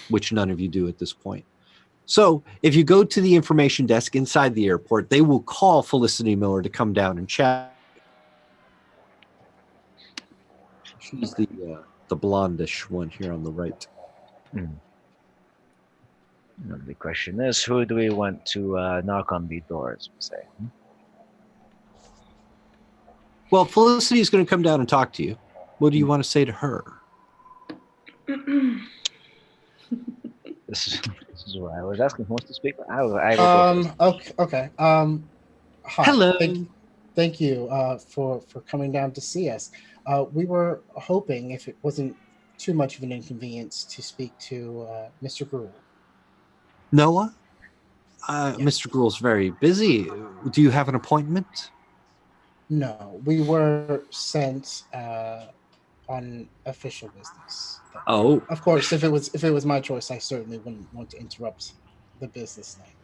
which none of you do at this point. So if you go to the information desk inside the airport, they will call Felicity Miller to come down and chat. She's the blondish one here on the right. Now the question is, who do we want to knock on the doors? Say. Well, Felicity is going to come down and talk to you. What do you want to say to her? This is what I was asking. Who wants to speak? I will go first. Okay. Hi. Hello. Thank you for coming down to see us. We were hoping, if it wasn't too much of an inconvenience, to speak to Mr. Gruel. Noah? Yes. Mr. Gruel's very busy. Do you have an appointment? No, we were sent on official business. Oh, Of course, if it was my choice, I certainly wouldn't want to interrupt the business night.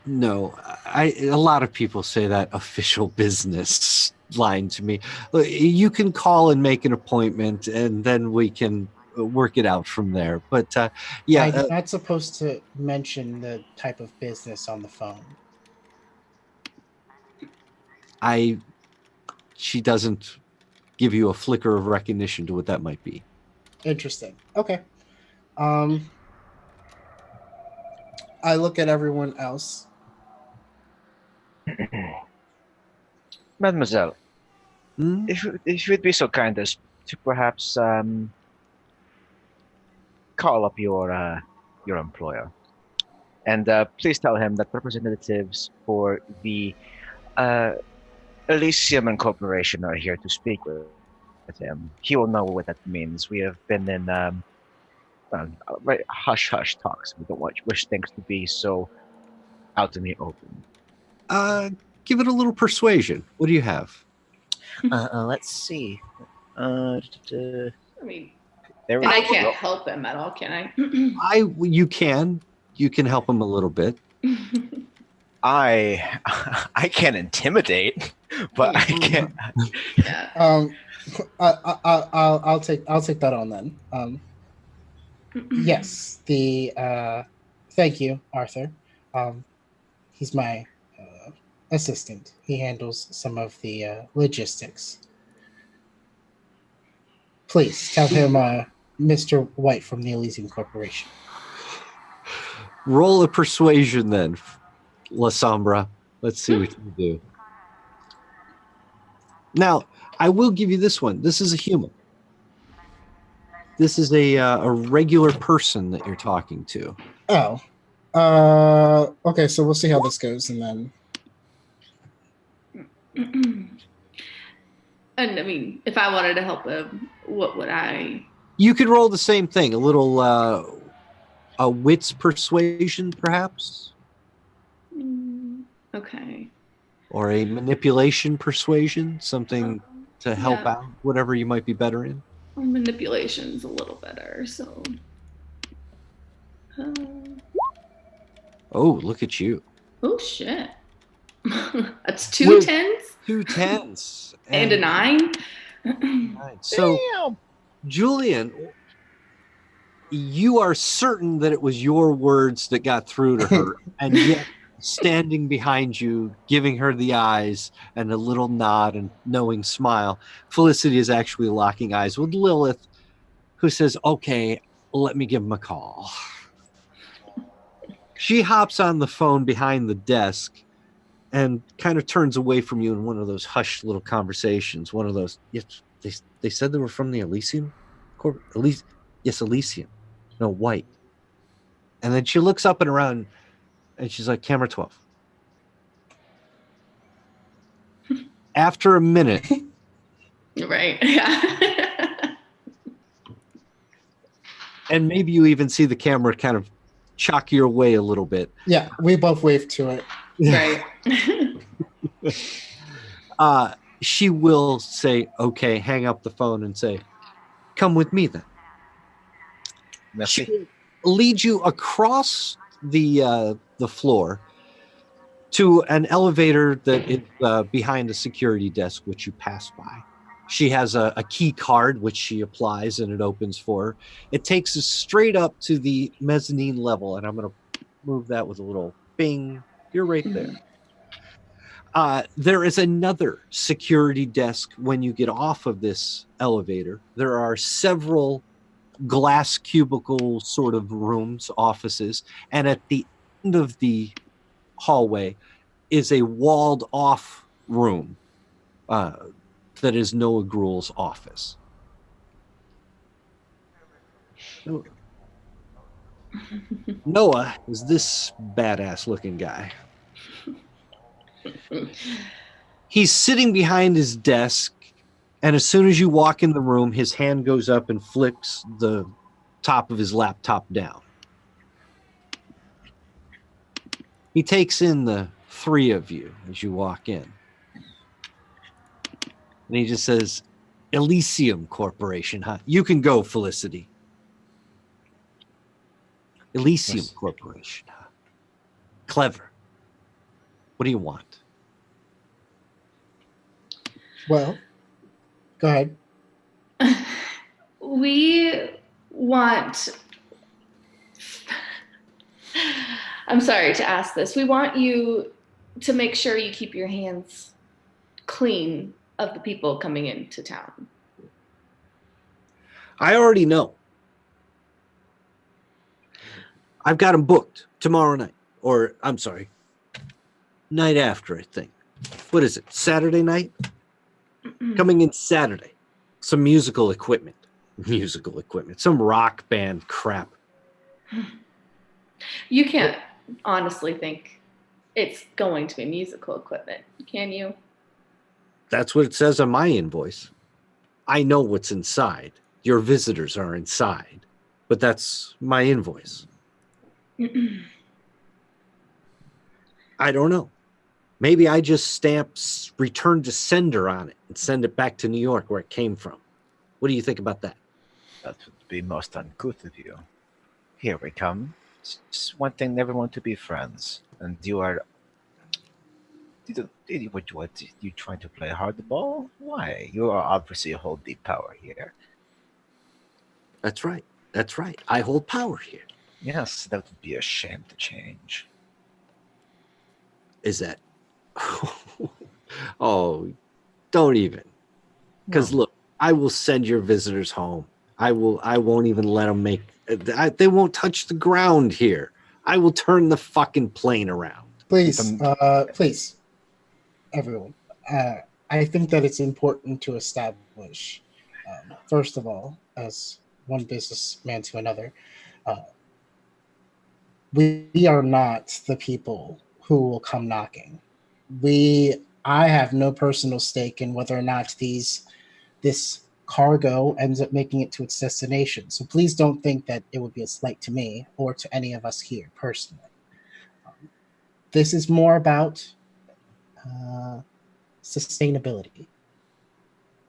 no. A lot of people say that official business line to me. You can call and make an appointment, and then we can work it out from there. But yeah, I'm not supposed to mention the type of business on the phone. she doesn't give you a flicker of recognition to what that might be. Interesting. Okay. I look at everyone else. Mademoiselle, Hmm? if you'd be so kind as to perhaps call up your employer, and please tell him that representatives for the Elysium Incorporation are here to speak with him. He will know what that means. We have been in hush talks. We don't wish things to be so out in the open. Give it a little persuasion. What do you have? Let's see. I mean, There we and I go. can't help him at all, can I? You can help him a little bit. I can't intimidate, but I can. Yeah. I'll take that on then. Yes, thank you, Arthur. He's my assistant. He handles some of the logistics. Please tell him Mr. White from the Elysium Corporation. Roll a persuasion then, La Sombra. Let's see what you do. Now, I will give you this one. This is a human. This is a regular person that you're talking to. Oh. Okay, so we'll see how this goes, and then And I mean, if I wanted to help him, what would I? You could roll the same thing, a little a wits persuasion, perhaps, Okay. or a manipulation persuasion, something to help Yeah. out, whatever you might be better in. Well, manipulation's a little better. So. Oh, look at you. Oh shit. That's two With tens 2 10s and a 9. So, Damn. Julian, you are certain that it was your words that got through to her, and yet standing behind you, giving her the eyes and a little nod and knowing smile, Felicity is actually locking eyes with Lilith, who says, "Okay, let me give him a call." She hops on the phone behind the desk and kind of turns away from you in one of those hushed little conversations. One of those, yes, they said they were from the Elysium Corp. Yes, Elysium. No, white. And then she looks up and around and she's like, camera 12. After a minute, Right. Yeah. and maybe you even see the camera kind of chalk your way a little bit. Yeah, we both waved to it. Right. She will say, okay, hang up the phone and say, come with me then. Merci. She will lead you across the floor to an elevator that is behind a security desk, which you pass by. She has a key card, which she applies, and it opens for her. It takes us straight up to the mezzanine level, and I'm going to move that with a little bing. You're right there. There is another security desk when you get off of this elevator. There are several glass cubicle sort of rooms, offices, and at the end of the hallway is a walled off room that is Noah Gruel's office. Noah is this badass looking guy. He's sitting behind his desk, and as soon as you walk in the room, his hand goes up and flicks the top of his laptop down. He takes in the three of you as you walk in. And he just says, Elysium Corporation, huh? You can go, Felicity. Elysium Yes. Corporation, huh? Clever. What do you want? Well, go ahead. We want. I'm sorry to ask this. We want you to make sure you keep your hands clean of the people coming into town. I already know. I've got them booked tomorrow night. Or, I'm sorry, night after, I think. What is it, Saturday night? Coming in Saturday. Some musical equipment. Some rock band crap. You can't honestly think it's going to be musical equipment, can you? That's what it says on my invoice. I know what's inside. Your visitors are inside. But that's my invoice. I don't know. Maybe I just stamp return to sender on it and send it back to New York where it came from. What do you think about that? That would be most uncouth of you. Here we come. Just wanting everyone to be friends. And you are... What, you trying to play hardball? Why? You are obviously hold deep power here. That's right. That's right. I hold power here. Yes, that would be a shame to change. Is that? Oh, don't even. Because look, I will send your visitors home. I won't even let them make. They won't touch the ground here. I will turn the fucking plane around. Please, please, everyone. I think that it's important to establish, first of all, as one businessman to another, we are not the people who will come knocking. I have no personal stake in whether or not these this cargo ends up making it to its destination. So please don't think that it would be a slight to me or to any of us here personally. This is more about sustainability.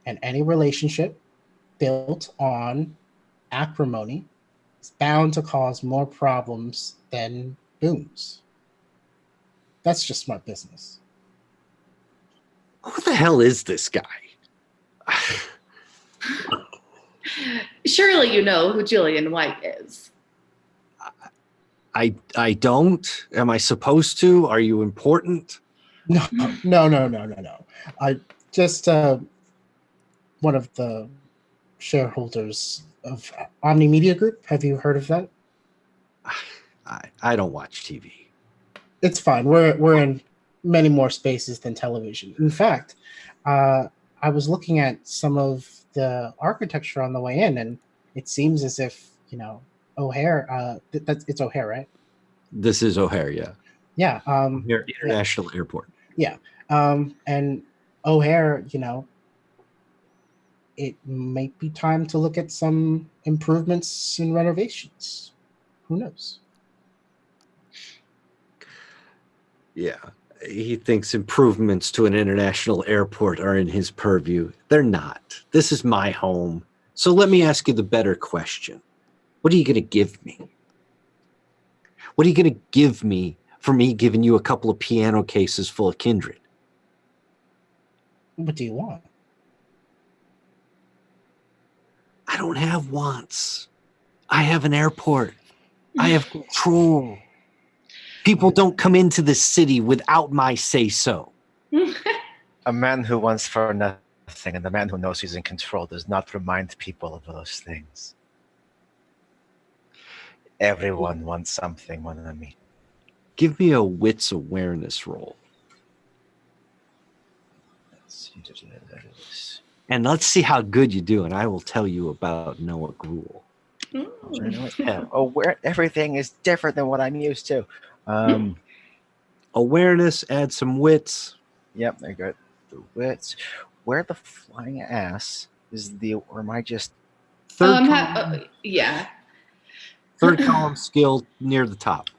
And any relationship built on acrimony is bound to cause more problems than boons. That's just smart business. Who the hell is this guy? Surely you know who Jillian White is. I don't. Am I supposed to? Are you important? No. I just one of the shareholders of Omni Media Group. Have you heard of that? I don't watch TV. It's fine. We're in many more spaces than television. In fact, I was looking at some of the architecture on the way in, and it seems as if O'Hare. It's O'Hare, right? This is O'Hare, yeah. Yeah. O'Hare International Airport. Yeah. And O'Hare, it might be time to look at some improvements and renovations. Who knows? Yeah. He thinks improvements to an international airport are in his purview. They're not. This is my home. So let me ask you the better question. What are you going to give me? What are you going to give me for me giving you a couple of piano cases full of Kindred? What do you want? I don't have wants. I have an airport. I have control. People don't come into this city without my say-so. A man who wants for nothing and the man who knows he's in control does not remind people of those things. Everyone wants something, mon ami. Give me a wits awareness roll. And let's see how good you do, and I will tell you about Noah Gruel. Where everything is different than what I'm used to. Awareness, add some wits. Yep, I got the wits. Where the flying ass is or am I just Third column, yeah. third column skill near the top.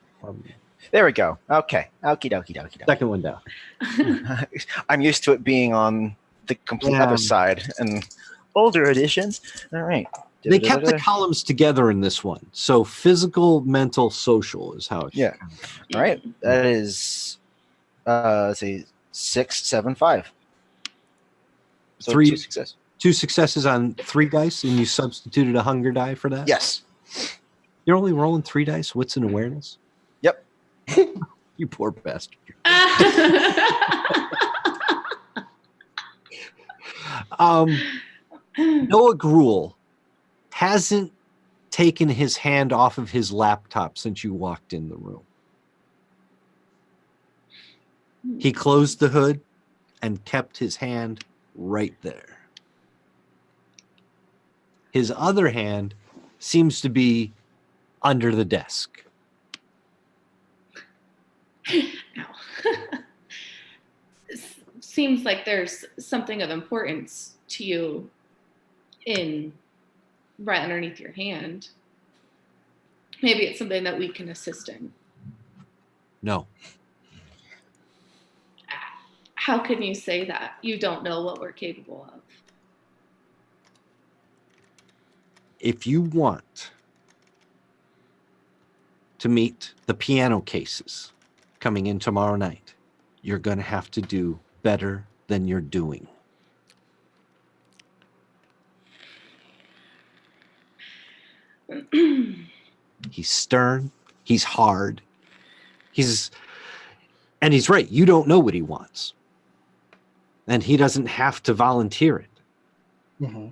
There we go. Okay. Okie dokie. Second one down. I'm used to it being on the complete other side and older editions. All right. They kept the columns together in this one. So physical, mental, social is how it's. Yeah. All right. That is, let's see, 6, 7, 5. So 3 2 success. 2 successes on 3 dice, and you substituted a hunger die for that? Yes. You're only rolling 3 dice? What's an awareness? Yep. You poor bastard. Noah Gruel hasn't taken his hand off of his laptop since you walked in the room. He closed the hood and kept his hand right there. His other hand seems to be under the desk. Seems like there's something of importance to you in right underneath your hand. Maybe it's something that we can assist in. No. How can you say that? You don't know what we're capable of. If you want to meet the piano cases coming in tomorrow night, you're going to have to do better than you're doing. He's stern. He's hard. He's right. You don't know what he wants. And he doesn't have to volunteer it. Mm-hmm.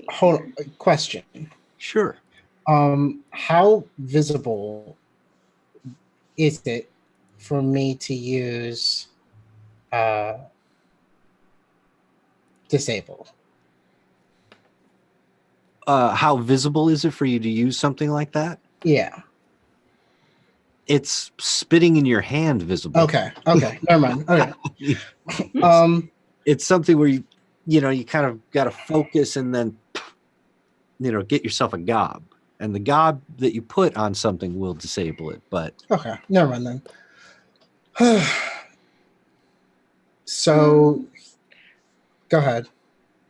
Hold on. Question. Sure. How visible is it for me to use disable? How visible is it for you to use something like that? Yeah. It's spitting in your hand visible. Okay. Never mind. Okay. It's something where you kind of got to focus and then get yourself a gob, and the gob that you put on something will disable it. But Okay. Never mind then. So, go ahead.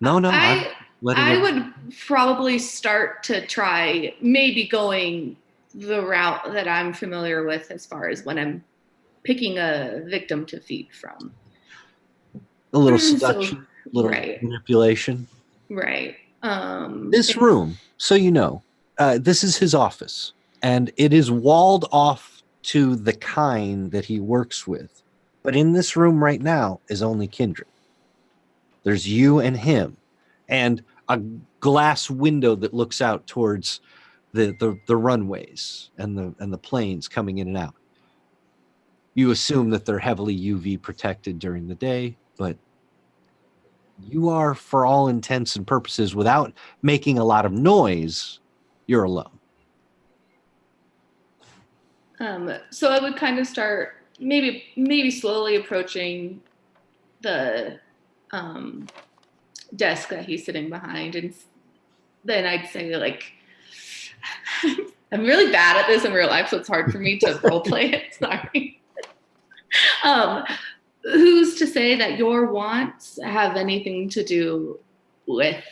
no, I'm I letting I it. would probably start to try maybe going the route that I'm familiar with as far as when I'm picking a victim to feed from. A little So, seduction, little right. manipulation. Right. This room, so this is his office, and it is walled off to the kind that he works with. But in this room right now is only Kindred. There's you and him, and a glass window that looks out towards the runways and the planes coming in and out. You assume that they're heavily UV protected during the day, but you are, for all intents and purposes, without making a lot of noise, you're alone. So I would kind of start maybe slowly approaching the desk that he's sitting behind, and then I'd say like, I'm really bad at this in real life, so it's hard for me to role play it. Sorry. Who's to say that your wants have anything to do with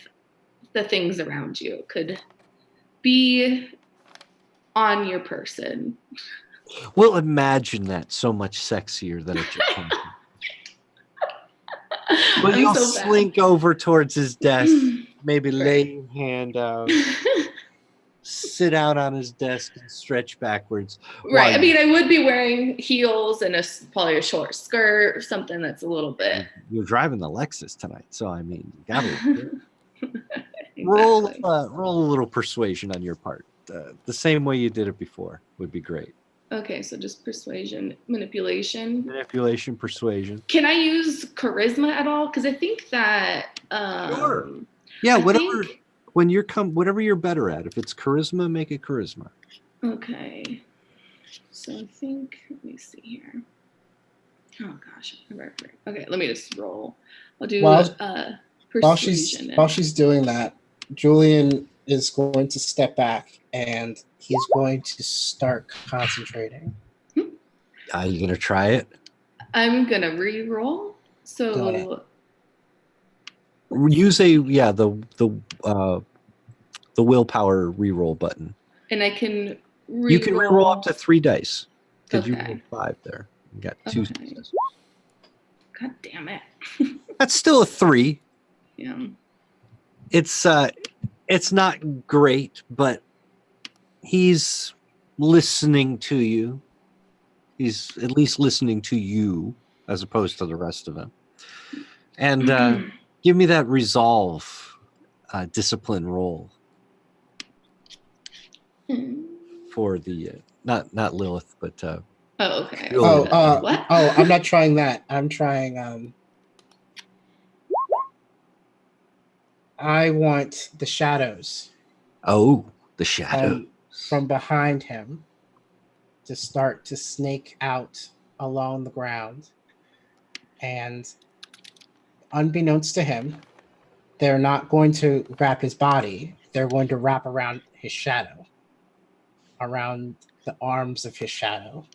the things around you? It could be on your person. We'll imagine that so much sexier than it just comes. But you'll so slink over towards his desk, maybe Right. lay your hand out, sit out on his desk and stretch backwards. Right. I mean, I would be wearing heels and probably a short skirt or something that's a little bit. You're driving the Lexus tonight, so I mean, you gotta Exactly. roll a little persuasion on your part. The same way you did it before would be great. Okay, so just persuasion, manipulation. Manipulation, persuasion. Can I use charisma at all? Because I think that Sure. Yeah, whatever you're better at. If it's charisma, make it charisma. Okay. So I think, let me see here. Oh gosh. Okay, let me just roll. I'll do persuasion. While she's doing that, Julian is going to step back and he's going to start concentrating. Are you gonna try it? I'm gonna re-roll. So use the willpower re-roll button. And I can re-roll. You can re-roll up to 3 dice. Because you rolled 5 there. You got 2 successes. God damn it. That's still a 3. Yeah. It's not great, but he's listening to you. He's at least listening to you as opposed to the rest of him. And give me that resolve discipline roll for the not Lilith, but okay. What? I'm not trying that. I'm trying I want the shadows. Oh, the shadows from behind him to start to snake out along the ground. And unbeknownst to him, they're not going to wrap his body. They're going to wrap around his shadow, around the arms of his shadow.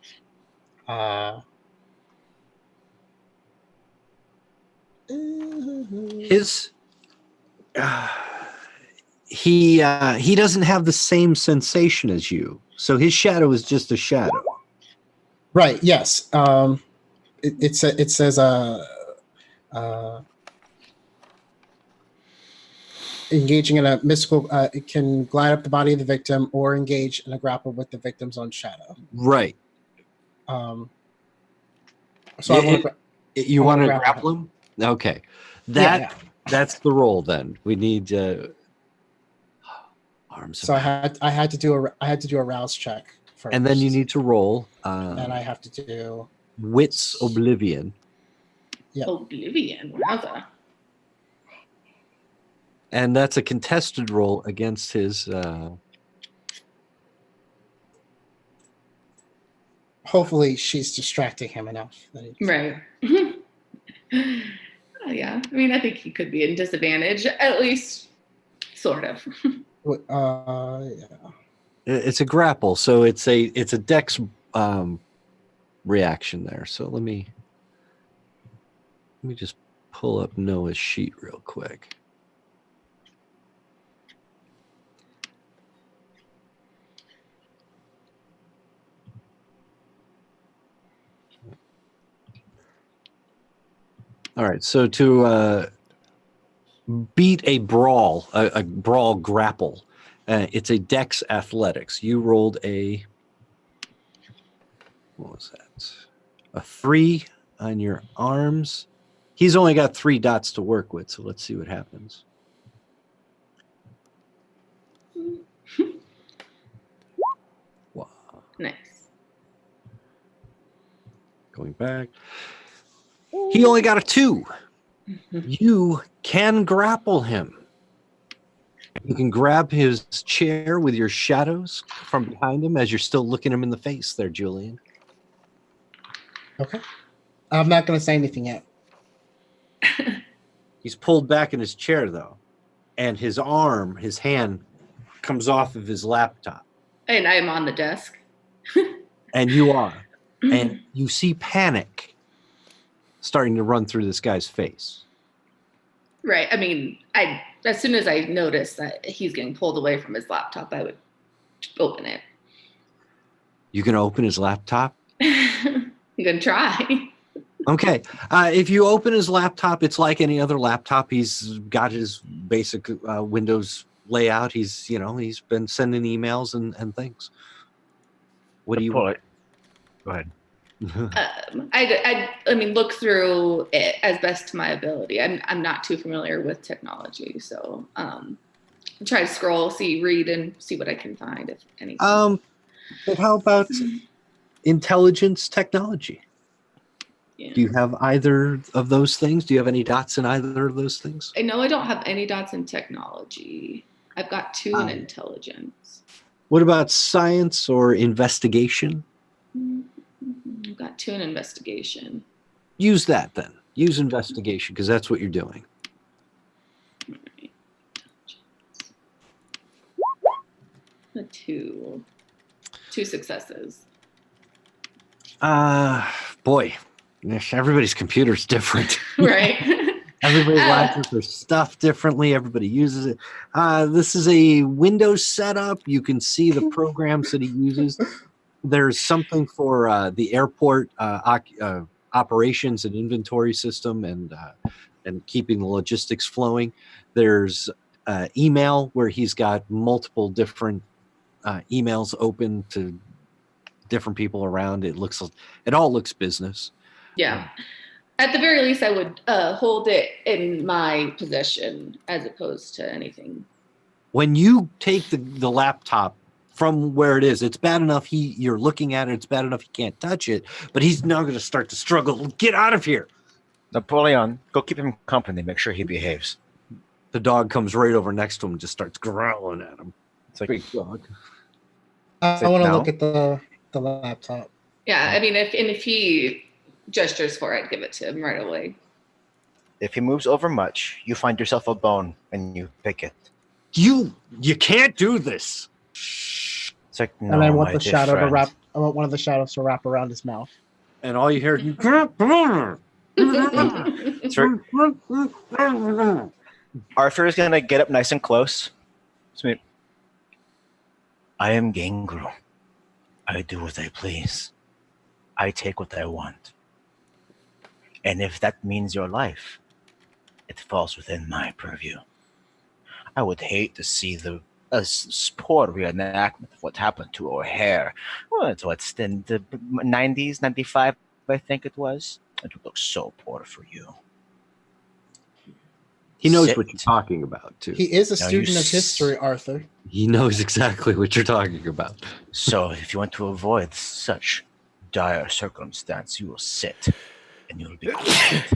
He doesn't have the same sensation as you, so his shadow is just a shadow. Right. Yes. It says engaging in a mystical, it can glide up the body of the victim or engage in a grapple with the victim's own shadow. Right. So you want to grapple him? Okay. That's the roll then. We need arms. So I had to do a rouse check first. And then you need to roll. And I have to do Wits Oblivion. Yep. Oblivion. Wowza. And that's a contested roll against his hopefully she's distracting him enough. Right. Yeah. I mean, I think he could be in disadvantage, at least sort of. Yeah. It's a grapple, so it's a dex reaction there. So let me just pull up Noah's sheet real quick. All right, so to beat a brawl, a brawl grapple, it's a dex athletics. You rolled what was that? A 3 on your arms. He's only got 3 dots to work with, so let's see what happens. Wow. Nice. Going back. He only got a 2. You can grapple him. You can grab his chair with your shadows from behind him as you're still looking him in the face there, Julian. Okay. I'm not going to say anything yet. He's pulled back in his chair, though, and his hand, comes off of his laptop. And I am on the desk. And you are. And you see panic starting to run through this guy's face. Right. I mean, as soon as I notice that he's getting pulled away from his laptop, I would open it. You can open his laptop? I'm going to try. Okay. If you open his laptop, it's like any other laptop. He's got his basic Windows layout. He's been sending emails and things. What do you want? Go ahead. I mean, look through it as best to my ability. I'm not too familiar with technology, so try to scroll, read, and see what I can find, if anything. But how about intelligence technology? Yeah. Do you have either of those things? Do you have any dots in either of those things? I know I don't have any dots in technology. I've got 2 in intelligence. What about science or investigation? I've got 2 in investigation. Use that then. Use investigation because that's what you're doing. Right. A 2 successes. Boy, everybody's computer's different. Right. Everybody latches their stuff differently. Everybody uses it. This is a Windows setup. You can see the programs that he uses. There's something for the airport operations and inventory system and keeping the logistics flowing. There's email where he's got multiple different emails open to different people around. It all looks business. Yeah. At the very least, I would hold it in my possession as opposed to anything. When you take the laptop from where it is, it's bad enough you're looking at it. It's bad enough he can't touch it, but he's now going to start to struggle. Get out of here. Napoleon, go keep him company. Make sure he behaves. The dog comes right over next to him and just starts growling at him. It's like, big dog. I want to look at the laptop. Yeah, I mean, if he gestures for it, give it to him right away. if he moves over much, you find yourself a bone and you pick it. You can't do this. It's like, no, And I want my the dear shadow to friend. wrap. I want one of the shadows to wrap around his mouth. And all you hear is It's very- Arthur is gonna get up nice and close. Sweet. I am Gangrel. I do what I please. I take what I want. And if that means your life, it falls within my purview. I would hate to see the poor reenactment of what happened to O'Hare. What's in the 90s, 95, I think it was. It would look so poor for you. he knows Sit. what you're talking about, too. He is a Now student you of history, Arthur. He knows exactly what you're talking about. So if you want to avoid such dire circumstance, you will sit and you'll be quiet.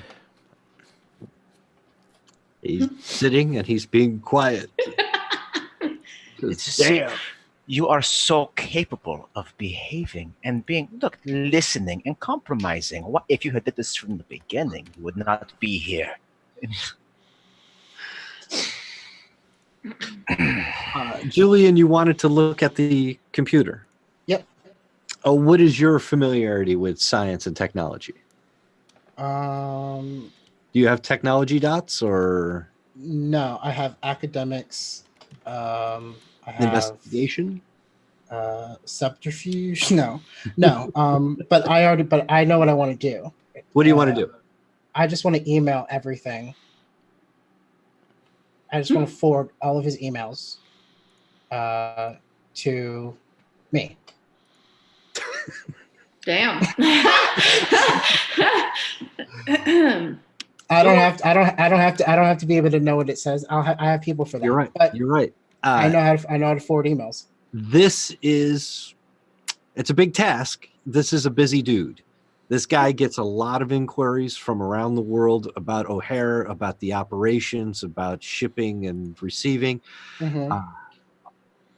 He's sitting and he's being quiet. It's just- Damn. You are so capable of behaving and listening and compromising. What if you had did this from the beginning? You would not be here. Julian, you wanted to look at the computer. Yep. Oh, what is your familiarity with science and technology? Um, Do you have technology dots or no, I have academics. I have investigation? subterfuge. No. But I know what I want to do. What do you want to do? I just want to email everything. I just want to forward all of his emails to me. Damn. I don't have to be able to know what it says. I have people for that. You're right. But You're right. I know how to forward emails. It's a big task. This is a busy dude. This guy gets a lot of inquiries from around the world about O'Hare, about the operations, about shipping and receiving. Mm-hmm.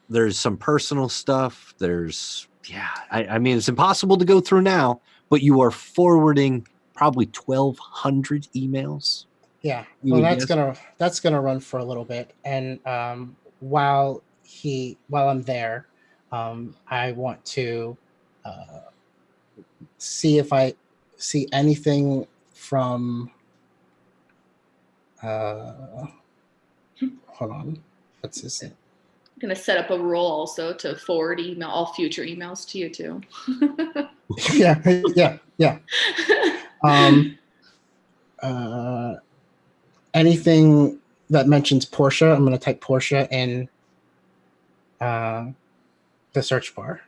There's some personal stuff. I mean, it's impossible to go through now, but you are forwarding probably 1,200 emails. Yeah. Well, that's gonna run for a little bit, and while I'm there, I want to see if I see anything from. Hold on. What's this? I'm gonna set up a role also to forward all future emails to you too. Yeah. Anything that mentions Portia, I'm going to type Portia in the search bar.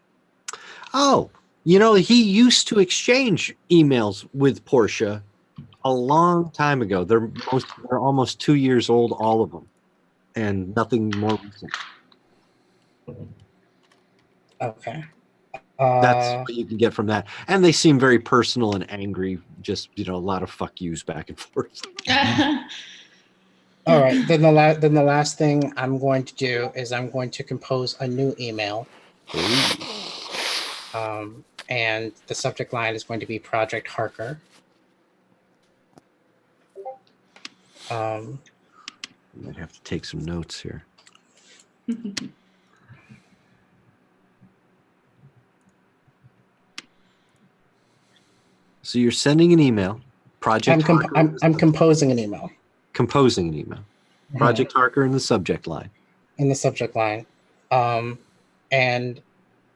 Oh, he used to exchange emails with Portia a long time ago. They're almost 2 years old, all of them, and nothing more recent. Okay. That's what you can get from that. And they seem very personal and angry. Just, a lot of fuck yous back and forth. All right. Then the last thing I'm going to do is I'm going to compose a new email. And the subject line is going to be Project Harker. I might have to take some notes here. So you're sending an email. Project Harker. I'm composing an email. Composing an email. Project Harker in the subject line. In the subject line. And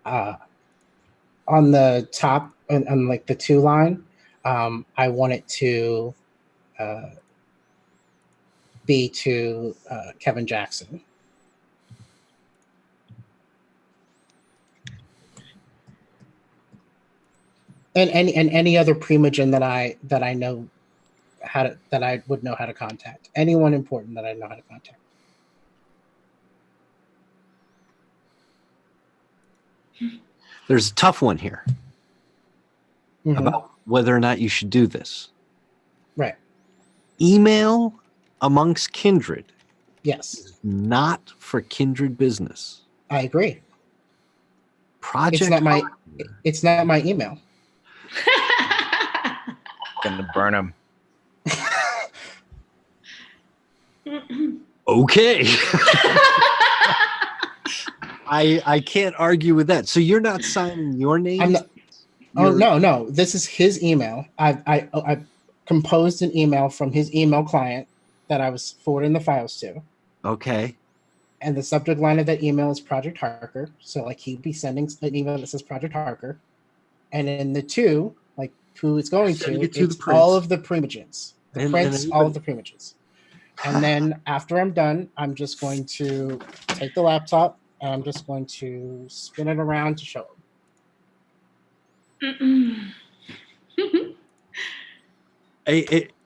on the top, on like the to line, I want it to be to Kevin Jackson. And any other primogen that I know that I would know how to contact. Anyone important that I know how to contact. There's a tough one here about whether or not you should do this. Right. Email amongst kindred. Yes. Not for kindred business. I agree. Project. It's not my email. Gonna burn him. Okay. I can't argue with that. So you're not signing your name? I'm not. No. This is his email. I composed an email from his email client that I was forwarding the files to. Okay. And the subject line of that email is Project Harker. So like he'd be sending an email that says Project Harker. And in the two, like who it's going to, it's all of the primogens. The prince, all of the primogens. And then after I'm done, I'm just going to take the laptop and I'm just going to spin it around to show him.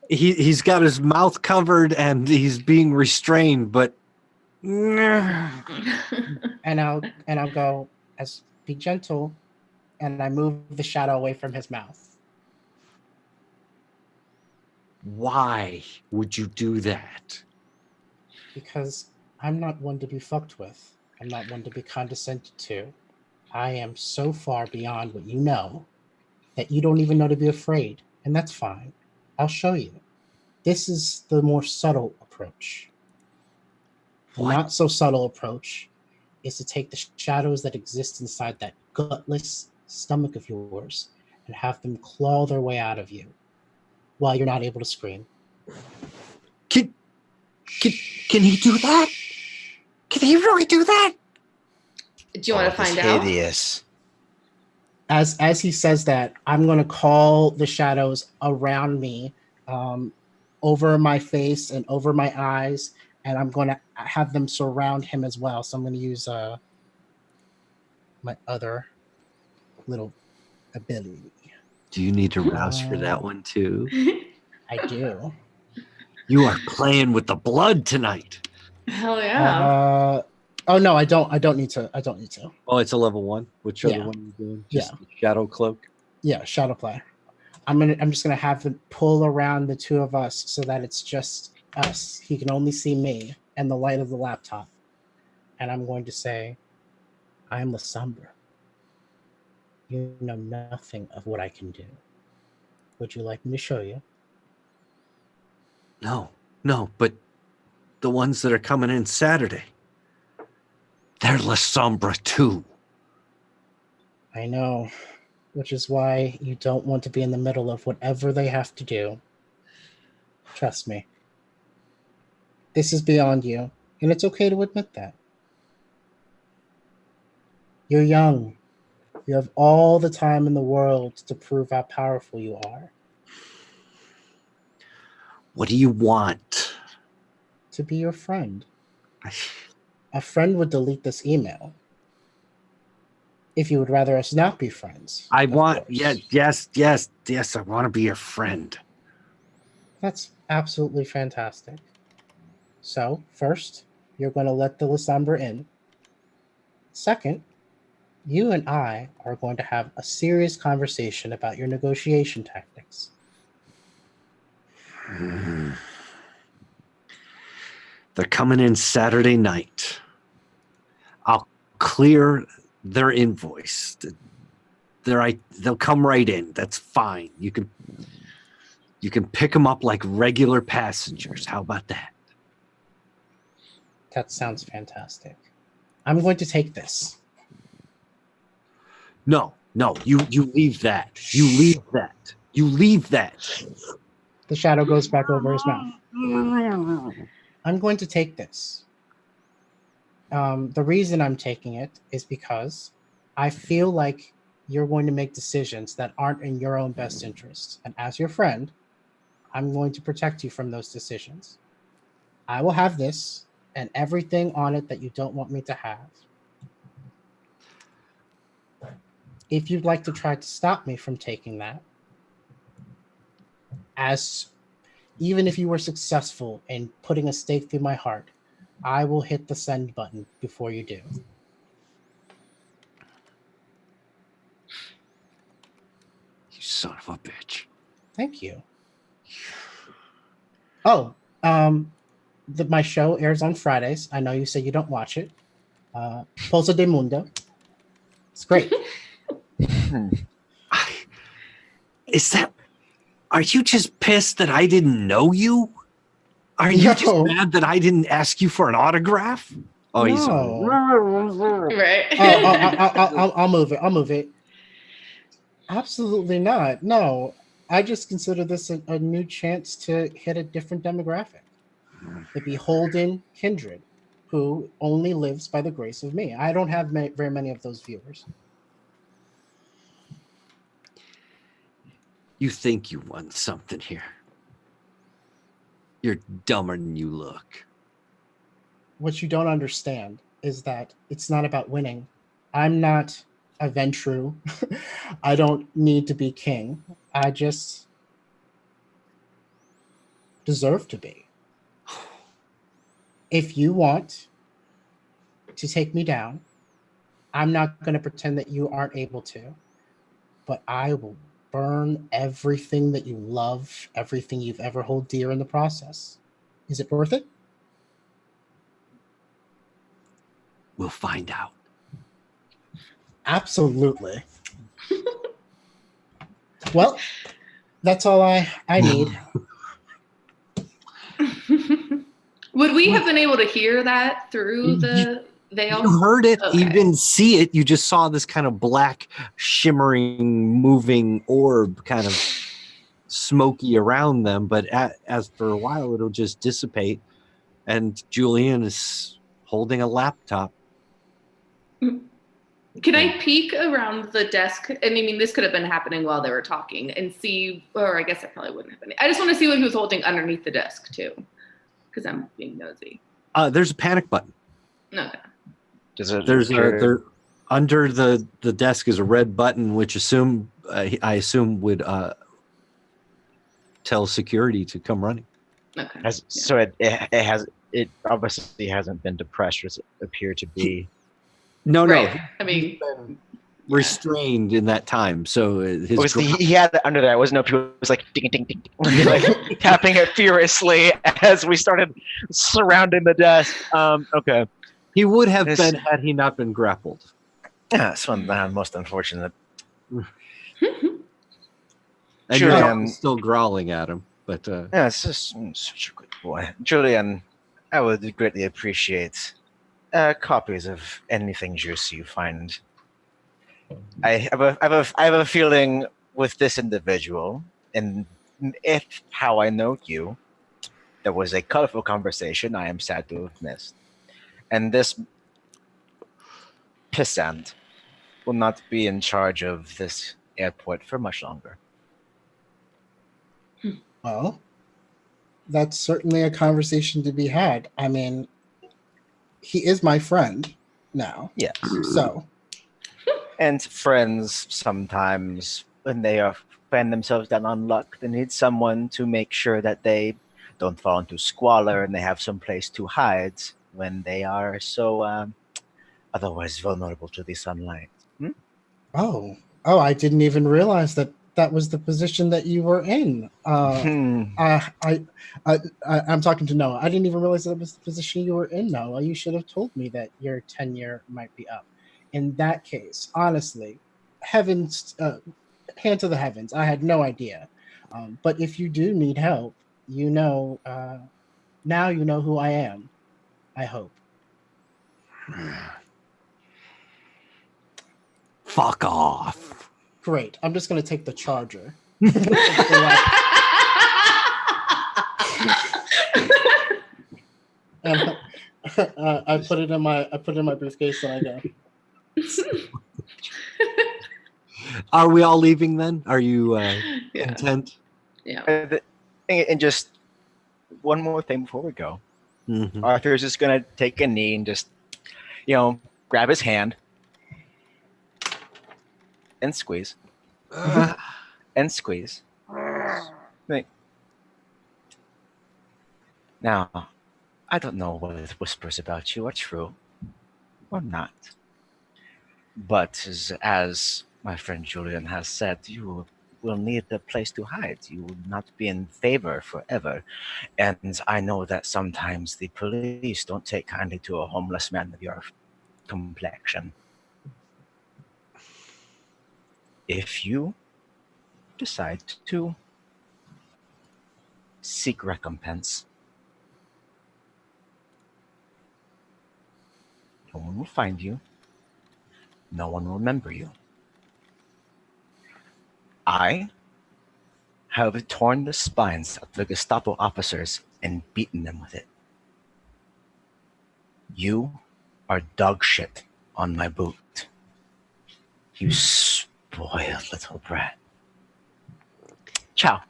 He's got his mouth covered and he's being restrained, but and I'll go be gentle, and I move the shadow away from his mouth. Why would you do that? Because I'm not one to be fucked with. I'm not one to be condescended to. I am so far beyond what you know that you don't even know to be afraid, and that's fine. I'll show you. This is the more subtle approach. The What? not so subtle approach is to take the shadows that exist inside that gutless stomach of yours and have them claw their way out of you while you're not able to scream. Can, can he do that? Can he really do that? Do you want to find out? Hideous. As he says that, I'm going to call the shadows around me, over my face and over my eyes, and I'm going to have them surround him as well. So I'm going to use my other little ability. Do you need to rouse for that one too? I do. You are playing with the blood tonight. Hell yeah. Oh no, I don't need to. Oh, it's a level 1. Which other Yeah. one are you doing? Yeah. Just Shadow Cloak. Yeah, shadow play. I'm just gonna have them pull around the two of us so that it's just us. He can only see me and the light of the laptop. And I'm going to say, I am Lasombra. You know nothing of what I can do. Would you like me to show you? No, but the ones that are coming in Saturday, they're La Sombra too. I know, which is why you don't want to be in the middle of whatever they have to do. Trust me. This is beyond you, and it's okay to admit that. You're young. You have all the time in the world to prove how powerful you are. What do you want? To be your friend. A friend would delete this email. If you would rather us not be friends. I of want, course. yes, I want to be your friend. That's absolutely fantastic. So, first, you're going to let the Lasombra in. Second, you and I are going to have a serious conversation about your negotiation tactics. They're coming in Saturday night. I'll clear their invoice. They'll come right in. That's fine. You can pick them up like regular passengers. How about that? That sounds fantastic. I'm going to take this. No, you leave that. You leave that. You leave that. The shadow goes back over his mouth. I'm going to take this. The reason I'm taking it is because I feel like you're going to make decisions that aren't in your own best interest. And as your friend, I'm going to protect you from those decisions. I will have this and everything on it that you don't want me to have. If you'd like to try to stop me from taking that, even if you were successful in putting a stake through my heart, I will hit the send button before you do. You son of a bitch. Thank you. Oh, my show airs on Fridays. I know you say you don't watch it. Pulso de Mundo. It's great. Are you just pissed that I didn't know you? Are you just mad that I didn't ask you for an autograph? Oh, he's Right. I'll move it. Absolutely not. No, I just consider this a new chance to hit a different demographic. The beholden kindred, who only lives by the grace of me. I don't have very many of those viewers. You think you won something here. You're dumber than you look. What you don't understand is that it's not about winning. I'm not a Ventru. I don't need to be king. I just deserve to be. If you want to take me down, I'm not going to pretend that you aren't able to, but I will burn everything that you love, everything you've ever held dear in the process. Is it worth it? we'll find out. Absolutely. Well, that's all I need. Would we have been able to hear that through the veil? You heard it. Okay. You didn't see it. You just saw this kind of black, shimmering, moving orb kind of smoky around them. But as for a while, it'll just dissipate. And Julian is holding a laptop. Can I peek around the desk? And I mean, this could have been happening while they were talking and see, or I guess I probably wouldn't have been. I just want to see what he was holding underneath the desk too, because I'm being nosy. There's a panic button. Okay. There under the desk is a red button, which I assume would tell security to come running. Okay. So it obviously hasn't been depressed, or does it appear to be? No. Right. I mean, restrained in that time. So He had it under there. I wasn't know if he was like ding ding ding, ding like tapping it furiously as we started surrounding the desk. Okay. He would have been had he not been grappled. Yeah, that's one most unfortunate. And Julian, you're still growling at him, but yeah, it's just such a good boy, Julian. I would greatly appreciate copies of anything juicy you find. I have a feeling with this individual, and if how I know you, there was a colorful conversation I am sad to have missed. And this pissant will not be in charge of this airport for much longer. Well, that's certainly a conversation to be had. I mean, he is my friend now. Yes. So. And friends sometimes, when they find themselves down on luck, they need someone to make sure that they don't fall into squalor and they have some place to hide when they are so otherwise vulnerable to the sunlight. Oh, I didn't even realize that was the position that you were in. I'm talking to Noah. I didn't even realize that was the position you were in, Noah. You should have told me that your tenure might be up. In that case, honestly, heavens, hand to the heavens. I had no idea. But if you do need help, now you know who I am. I hope. Fuck off. Great. I'm just going to take the charger. And I put it in my briefcase and I go. Are we all leaving then? Are you content? Yeah. And just one more thing before we go. Mm-hmm. Arthur's just going to take a knee and just, grab his hand and squeeze. And squeeze. Like, now, I don't know whether the whispers about you are true or not. But as my friend Julian has said, you will need a place to hide. You will not be in favor forever. And I know that sometimes the police don't take kindly to a homeless man of your complexion. If you decide to seek recompense, no one will find you. No one will remember you. I have torn the spines of the Gestapo officers and beaten them with it. You are dog shit on my boot. You spoiled little brat. Ciao.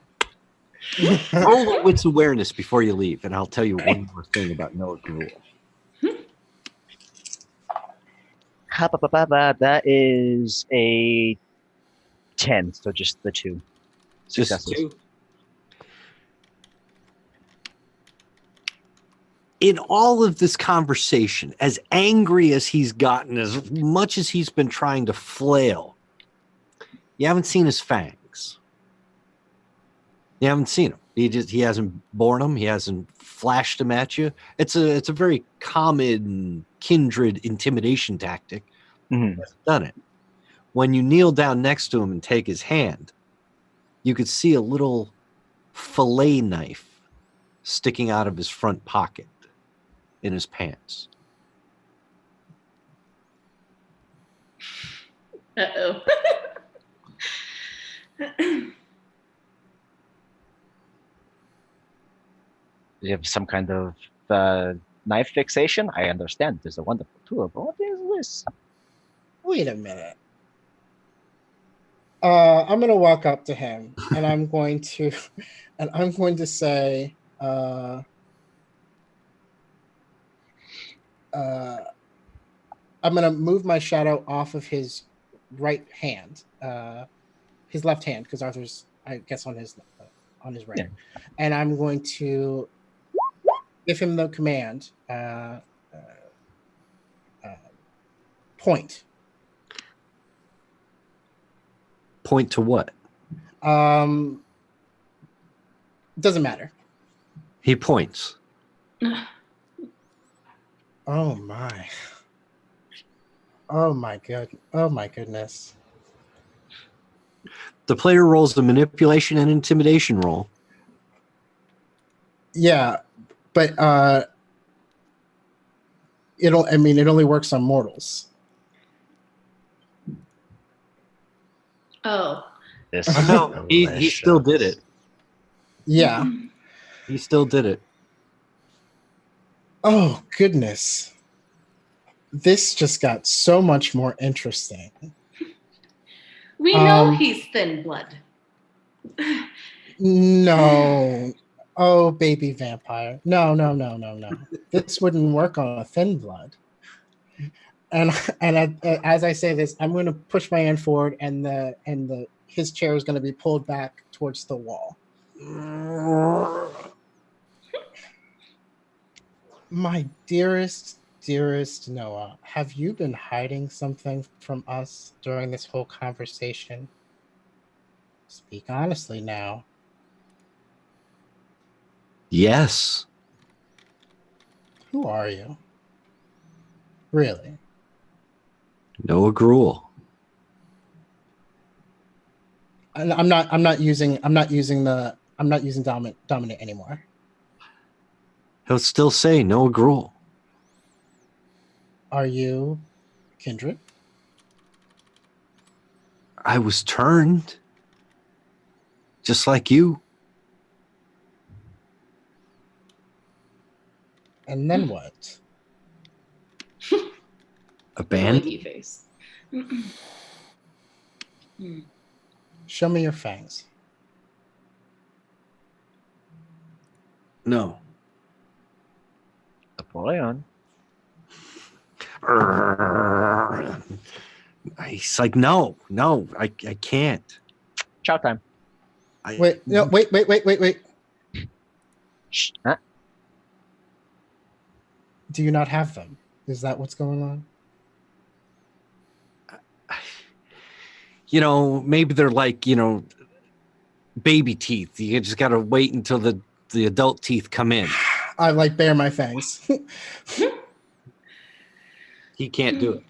Roll a wits awareness before you leave, and I'll tell you one more thing about Noah Gruel. That is a 10, so just the 2 successes. Just 2. In all of this conversation, as angry as he's gotten, as much as he's been trying to flail, you haven't seen his fangs. You haven't seen him. He hasn't borne him. He hasn't flashed him at you. It's a very common Kindred intimidation tactic. Mhm. He hasn't done it. When you kneel down next to him and take his hand, you could see a little fillet knife sticking out of his front pocket in his pants. Uh-oh. Do you have some kind of knife fixation? I understand. There's a wonderful tool, but what is this? Wait a minute. I'm gonna walk up to him and I'm going to say, I'm gonna move my shadow off of his right hand, his left hand, because Arthur's, I guess, on his right, Yeah. and I'm going to give him the command, point. Point to what? Doesn't matter. He points. Oh my. Oh my goodness. The player rolls the manipulation and intimidation roll. Yeah, but it only works on mortals. Oh. This No, he still did it. Yeah. He still did it. Oh goodness. This just got so much more interesting. We know he's thin blood. No. Oh, baby vampire. No. This wouldn't work on a thin blood. And as I say this, I'm going to push my hand forward, and his chair is going to be pulled back towards the wall. My dearest Noah, have you been hiding something from us during this whole conversation? Speak honestly now. Yes. Who are you? Really? Noah Gruel. And I'm not using dominant anymore. He'll still say Noah Gruel. Are you Kindred? I was turned. Just like you. And then what? Abandoned. Wavy face. Show me your fangs. No. Napoleon. He's like, no, I can't. Chow time. Wait. Shh. Huh? Do you not have them? Is that what's going on? Maybe they're like, baby teeth. You just got to wait until the adult teeth come in. I like bare my fangs. He can't do it.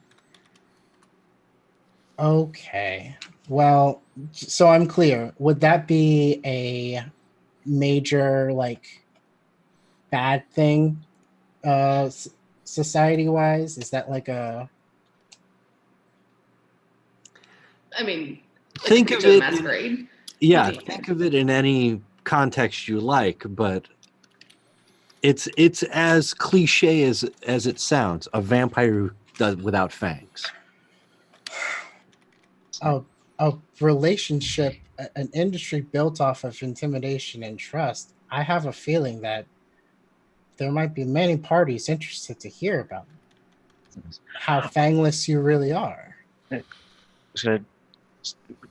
Okay. Well, so I'm clear. Would that be a major, bad thing, society-wise? Is that like a... I mean, Think of creature it. Masquerade. Yeah, think of it in any context you like, but it's as cliche as it sounds. A vampire who does without fangs. A relationship, an industry built off of intimidation and trust. I have a feeling that there might be many parties interested to hear about how fangless you really are.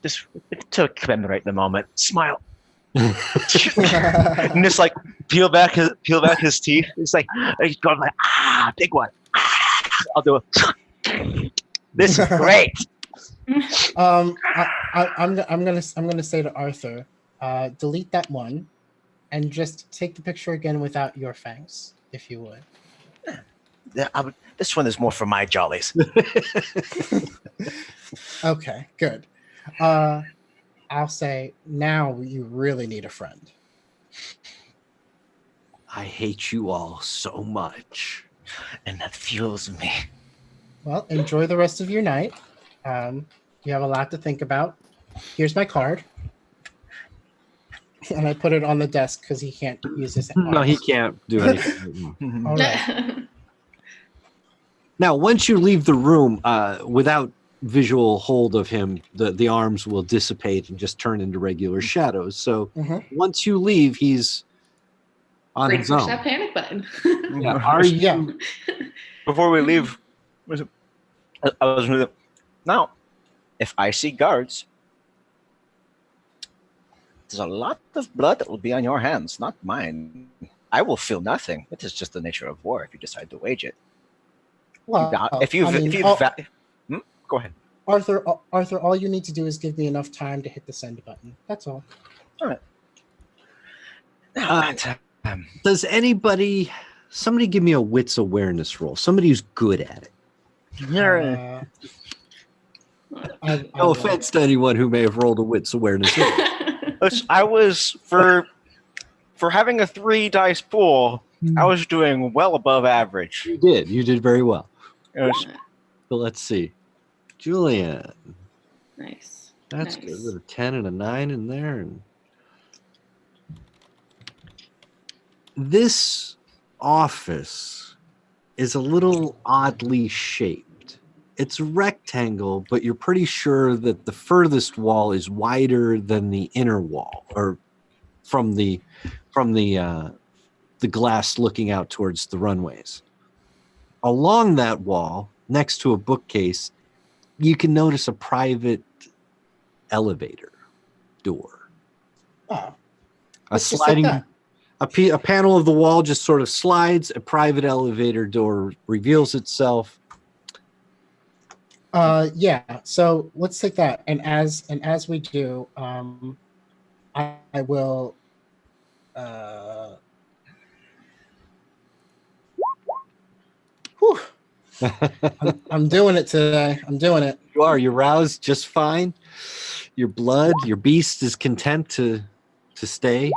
Just to commemorate the moment, smile. And just like peel back his teeth. It's like he's going like big one. I'll do it. This is great. I'm gonna say to Arthur, delete that one and just take the picture again without your fangs, if you would. This one is more for my jollies. Okay, good. I'll say now you really need a friend. I hate you all so much. And that fuels me. Well, enjoy the rest of your night. You have a lot to think about. Here's my card. And I put it on the desk because he can't use his No, he arms. can't do anything. All right. Now, once you leave the room, without visual hold of him, the arms will dissipate and just turn into regular shadows. So once you leave, he's on Great his push own. that panic button. Yeah. Are you? Yeah. Before we leave, I was gonna, now, if I see guards, there's a lot of blood that will be on your hands, not mine. I will feel nothing. It is just the nature of war if you decide to wage it. Well, Go ahead. Arthur, all you need to do is give me enough time to hit the send button. That's all. All right. Does somebody give me a wits awareness roll? Somebody who's good at it. No offense to anyone who may have rolled a wits awareness roll. I was for having a 3 dice pool. I was doing well above average. You did very well. It So let's see. Julian. Nice. That's good. With a 10 and a 9 in there. And this office is a little oddly shaped. It's a rectangle, but you're pretty sure that the furthest wall is wider than the inner wall, or from the glass looking out towards the runways. Along that wall, next to a bookcase, you can notice a private elevator door. Oh, A sliding, a panel of the wall just sort of slides. A private elevator door reveals itself. Yeah. So let's take that, and as we do, I will. Whew. I'm doing it today. I'm doing it. You are. You're roused just fine. Your beast is content to stay.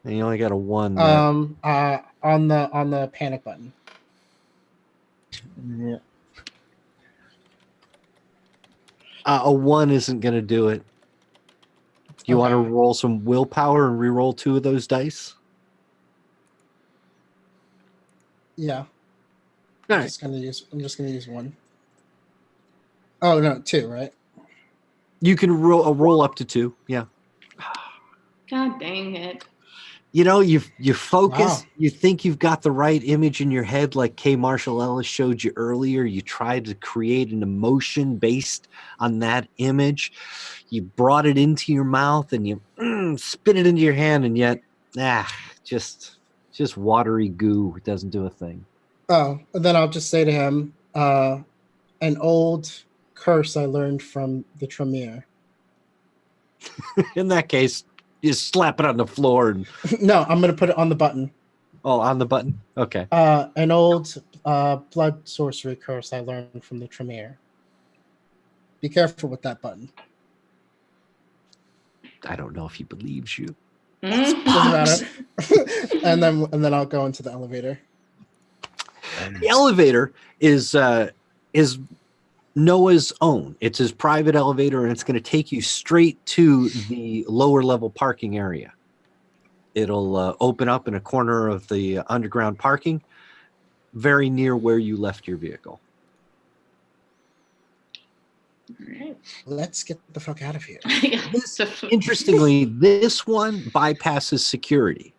And you only got a 1. On the panic button. Yeah. A 1 isn't going to do it. Do you want to roll some willpower and re-roll 2 of those dice? Yeah. All I'm right. just gonna use 1. Oh no, 2, right? You can roll up to 2. Yeah. God dang it. You know, you focus, Wow. you think you've got the right image in your head, like K. Marshall Ellis showed you earlier. You tried to create an emotion based on that image. You brought it into your mouth and you spit it into your hand, and yet, just watery goo. It doesn't do a thing. Oh, and then I'll just say to him, an old curse I learned from the Tremere. In that case, you slap it on the floor and No, I'm gonna put it on the button. on the button. Okay. An old blood sorcery curse I learned from the Tremere. Be careful with that button. I don't know if he believes you. Doesn't matter. and then I'll go into the elevator. The elevator is Noah's own. It's his private elevator, and it's going to take you straight to the lower level parking area. It'll open up in a corner of the underground parking, very near where you left your vehicle. All right. Let's get the fuck out of here. Interestingly, this one bypasses security.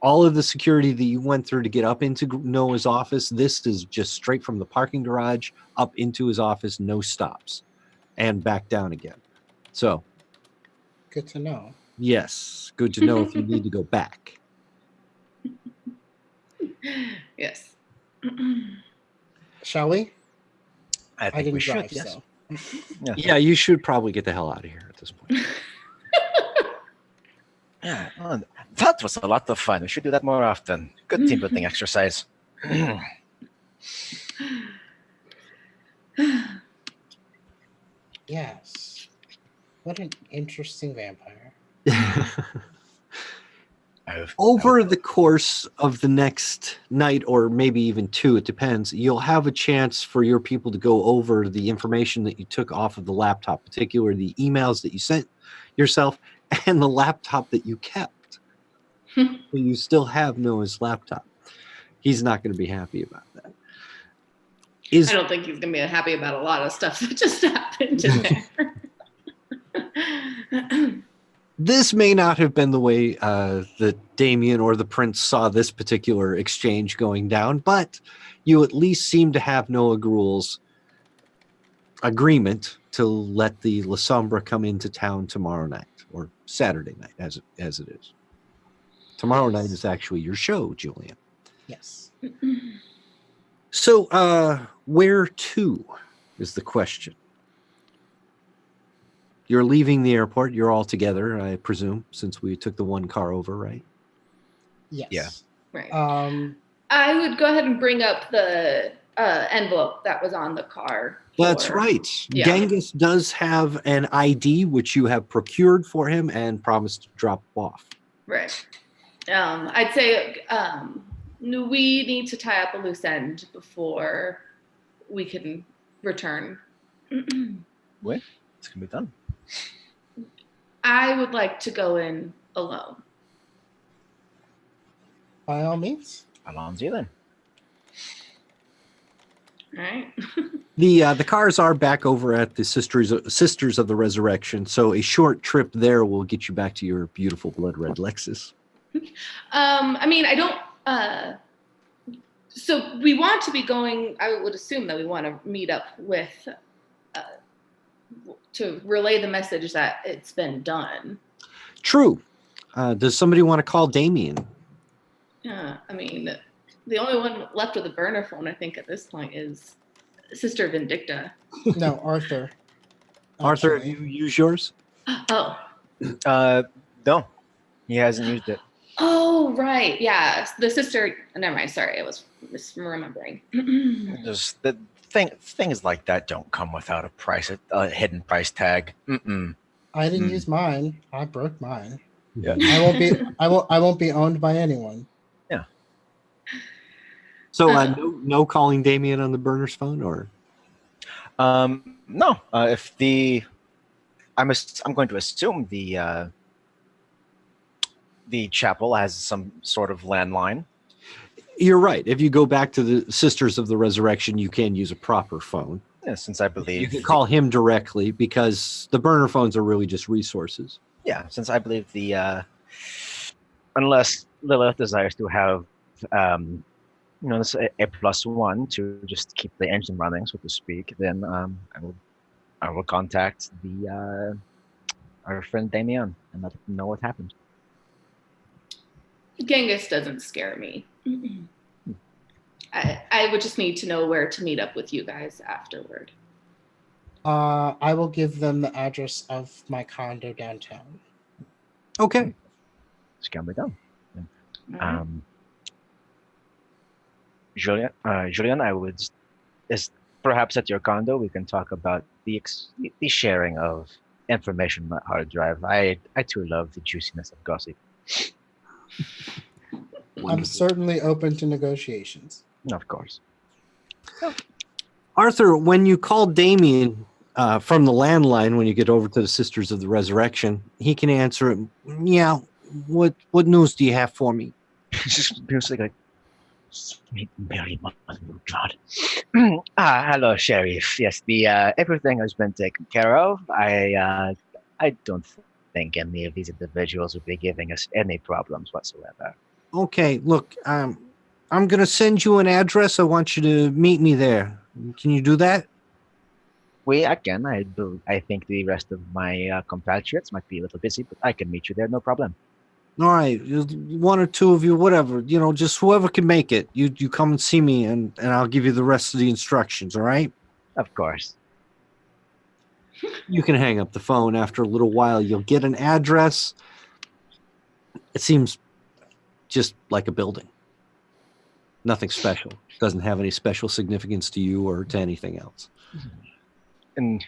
All of the security that you went through to get up into Noah's office, this is just straight from the parking garage up into his office, no stops, and back down again. So, Good to know. yes, good to know if you need to go back. Yes. Shall we? I think didn't we should. drive, Yes. so. Yeah, you should probably get the hell out of here at this point. Yeah, well, that was a lot of fun. We should do that more often. Good team building exercise. Yes. What an interesting vampire. Over the course of the next night, or maybe even two, it depends, you'll have a chance for your people to go over the information that you took off of the laptop, particularly the emails that you sent yourself and the laptop that you kept. You still have Noah's laptop. He's not going to be happy about that. I don't think he's going to be happy about a lot of stuff that just happened in there. This may not have been the way that Damien or the prince saw this particular exchange going down, but you at least seem to have Noah Gruel's agreement to let the La Sombra come into town tomorrow night, or Saturday night, as it is. Tomorrow night is actually your show, Julian. Yes. So, where to is the question. You're leaving the airport. You're all together, I presume, since we took the one car over, right? Yes. Yeah. Right. I would go ahead and bring up the envelope that was on the car. That's right. Yeah. Genghis does have an ID, which you have procured for him and promised to drop off. Right. I'd say we need to tie up a loose end before we can return. What? It's going to be done. I would like to go in alone. By all means. Alon's you then. All right. The cars are back over at the Sisters of the Resurrection, so a short trip there will get you back to your beautiful blood red Lexus. I mean, I don't. So we want to be going. I would assume that we want to meet up with to relay the message that it's been done. True. Does somebody want to call Damien? Yeah, I mean, the only one left with a burner phone, I think, at this point is Sister Vindicta. No, Arthur. Arthur, Actually. you use yours? Oh. No, he hasn't used it. Oh, right. Yeah. The sister. Never mind. Sorry. I was misremembering. Just the things like that don't come without a price, a hidden price tag. I didn't use mine. I broke mine. Yeah. I won't be owned by anyone. Yeah. So no calling Damien on the burner's phone, or? No. If I'm going to assume the chapel has some sort of landline. You're right. If you go back to the Sisters of the Resurrection, you can use a proper phone. Yeah, since I believe you can call him directly, because the burner phones are really just resources. Yeah, since I believe Unless Lilith desires to have, this a +1 to just keep the engine running, so to speak, then I will contact our friend Damien and let him know what happened. Genghis doesn't scare me. I would just need to know where to meet up with you guys afterward. I will give them the address of my condo downtown. Okay. It's gonna be done. Right. Julian, I would, is perhaps at your condo we can talk about the sharing of information on hard drive. I too love the juiciness of gossip. I'm certainly open to negotiations. Of course. Arthur, when you call Damien from the landline, when you get over to the Sisters of the Resurrection, he can answer it. Yeah, what news do you have for me? Just like, sweet Mary, Mother of God. Hello, Sheriff. Yes, the everything has been taken care of. I don't think any of these individuals would be giving us any problems whatsoever. Okay, look, I'm going to send you an address. I want you to meet me there. Can you do that? I think the rest of my compatriots might be a little busy, but I can meet you there, no problem. All right, one or two of you, whatever, just whoever can make it. You come and see me, and I'll give you the rest of the instructions, all right? Of course. You can hang up the phone after a little while. You'll get an address. It seems just like a building. Nothing special. Doesn't have any special significance to you or to anything else. And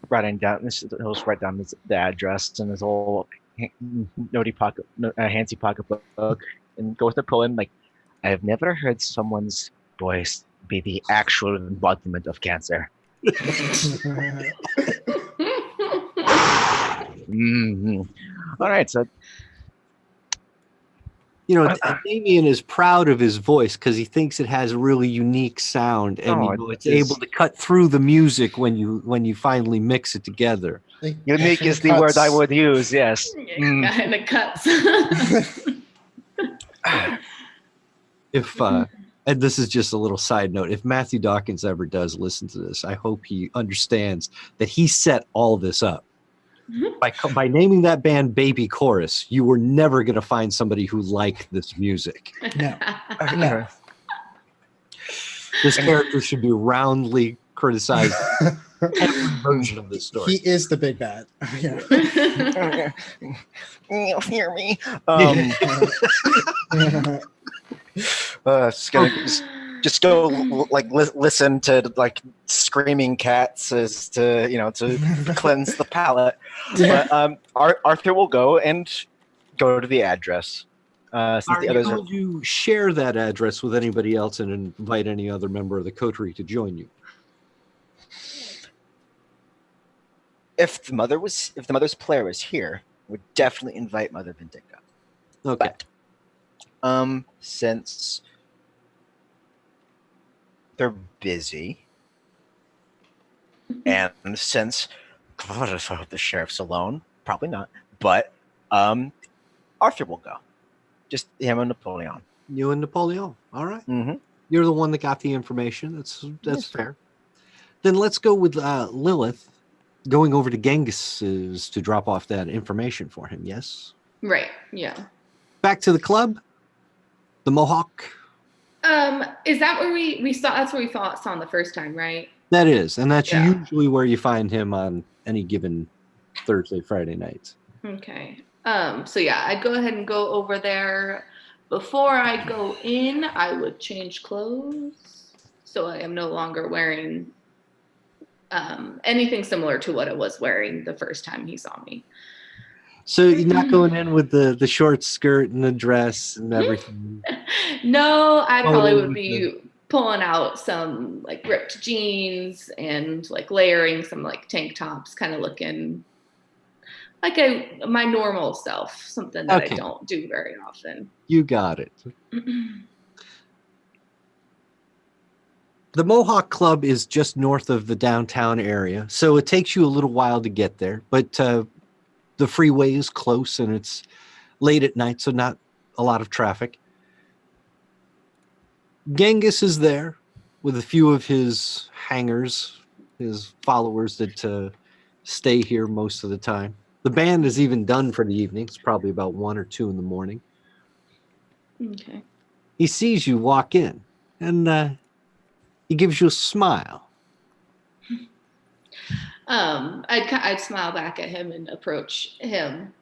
writing down this, he'll just write down the address and his whole handsy pocketbook, and go with the poem like, "I have never heard someone's voice be the actual embodiment of cancer." Mhm. All right, so You know, Damien is proud of his voice because he thinks it has a really unique sound, and Oh, you know, it's it is. able to cut through the music when you finally mix it together. unique is the word I would use. Yes. Mm. Yeah, and it cuts. If and this is just a little side note, if Matthew Dawkins ever does listen to this, I hope he understands that he set all this up. By naming that band Baby Chorus, you were never going to find somebody who liked this music. No. No. This character should be roundly criticized every version of this story. He is the big bad. Yeah. You hear me? Just go like listen to like screaming cats as to to cleanse the palate. But Arthur will go to the address. Since Are the you others going to share that address with anybody else and invite any other member of the coterie to join you? if the mother's player was here, would definitely invite Mother Vindicta. Okay. But since they're busy, and since what if I hope the sheriff's alone? Probably not. But Arthur will go. Just him and Napoleon. You and Napoleon. All right. Mm-hmm. You're the one that got the information. That's fair. Then let's go with Lilith going over to Genghis's to drop off that information for him. Yes. Right. Yeah. Back to the club. The Mohawk. Is that where we saw? That's where we saw him the first time, right? That is, and that's Yeah. usually where you find him on any given Thursday, Friday nights. Okay. So yeah, I'd go ahead and go over there. Before I go in, I would change clothes, so I am no longer wearing anything similar to what I was wearing the first time he saw me. So you're not going in with the short skirt and the dress and everything. No, I probably would with be pulling out some like ripped jeans and like layering some like tank tops, kind of looking like my normal self, something that Okay. I don't do very often. You got it. The Mohawk Club is just north of the downtown area, so it takes you a little while to get there, but the freeway is close and it's late at night, so not a lot of traffic. Genghis is there with a few of his hangers, his followers that stay here most of the time. The band is even done for the evening. It's probably about 1 or 2 in the morning. Okay. He sees you walk in, and he gives you a smile. I'd smile back at him and approach him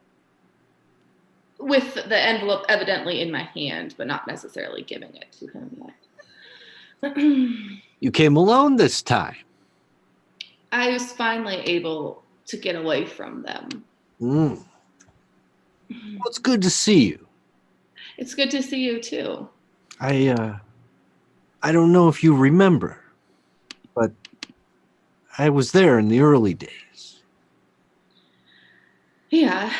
with the envelope evidently in my hand, but not necessarily giving it to him yet. You came alone this time. I was finally able to get away from them. Well, it's good to see you. It's good to see you too. I don't know if you remember, but I was there in the early days. Yeah,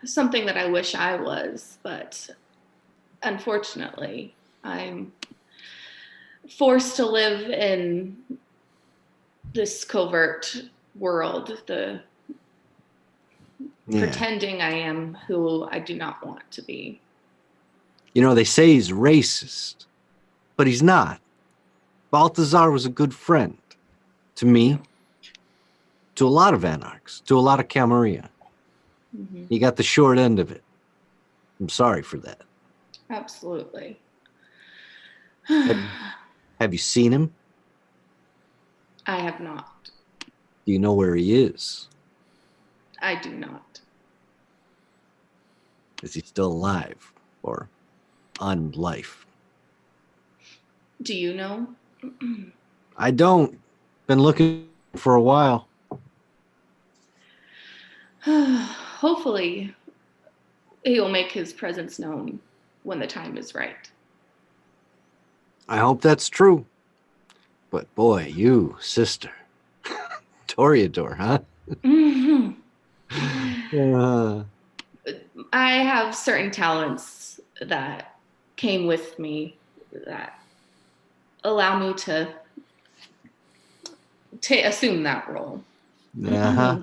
something that I wish I was, but unfortunately, I'm forced to live in this covert world, pretending I am who I do not want to be. You know, they say he's racist, but he's not. Balthazar was a good friend to me, to a lot of anarchs, to a lot of Camarilla. Mm-hmm. He got the short end of it. I'm sorry for that. Absolutely. Have you seen him? I have not. Do Do you know where he is? I do not. Is he still alive or on life? Do you know? I don't. Been looking for a while. Hopefully, he will make his presence known when the time is right. I hope that's true. But boy, you, sister. Toreador, huh? Mhm. Uh, I have certain talents that came with me that allow me to assume that role. uh-huh.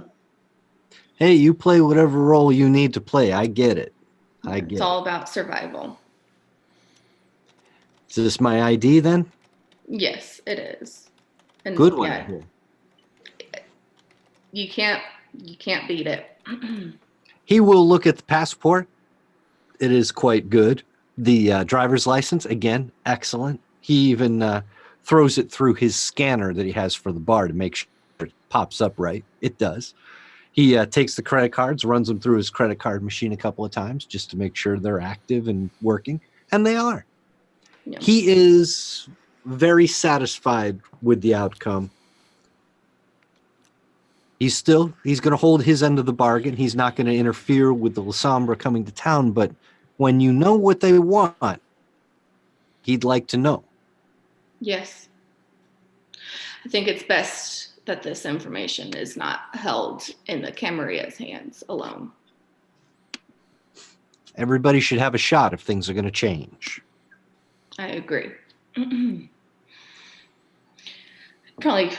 Hey, you play whatever role you need to play. I get it. I It's get all it. about survival. Is this my ID then? Yes, it is. And Good one. yeah, you can't beat it. He will look at the passport. It is quite good. The driver's license, again, excellent. He even throws it through his scanner that he has for the bar to make sure it pops up right. It does. He takes the credit cards, runs them through his credit card machine a couple of times just to make sure they're active and working. And they are. Yeah. He is very satisfied with the outcome. He's going to hold his end of the bargain. He's not going to interfere with the Lasombra coming to town. But when you know what they want, he'd like to know. Yes. I think it's best that this information is not held in the Camaria's hands alone. Everybody should have a shot if things are going to change. I agree. Probably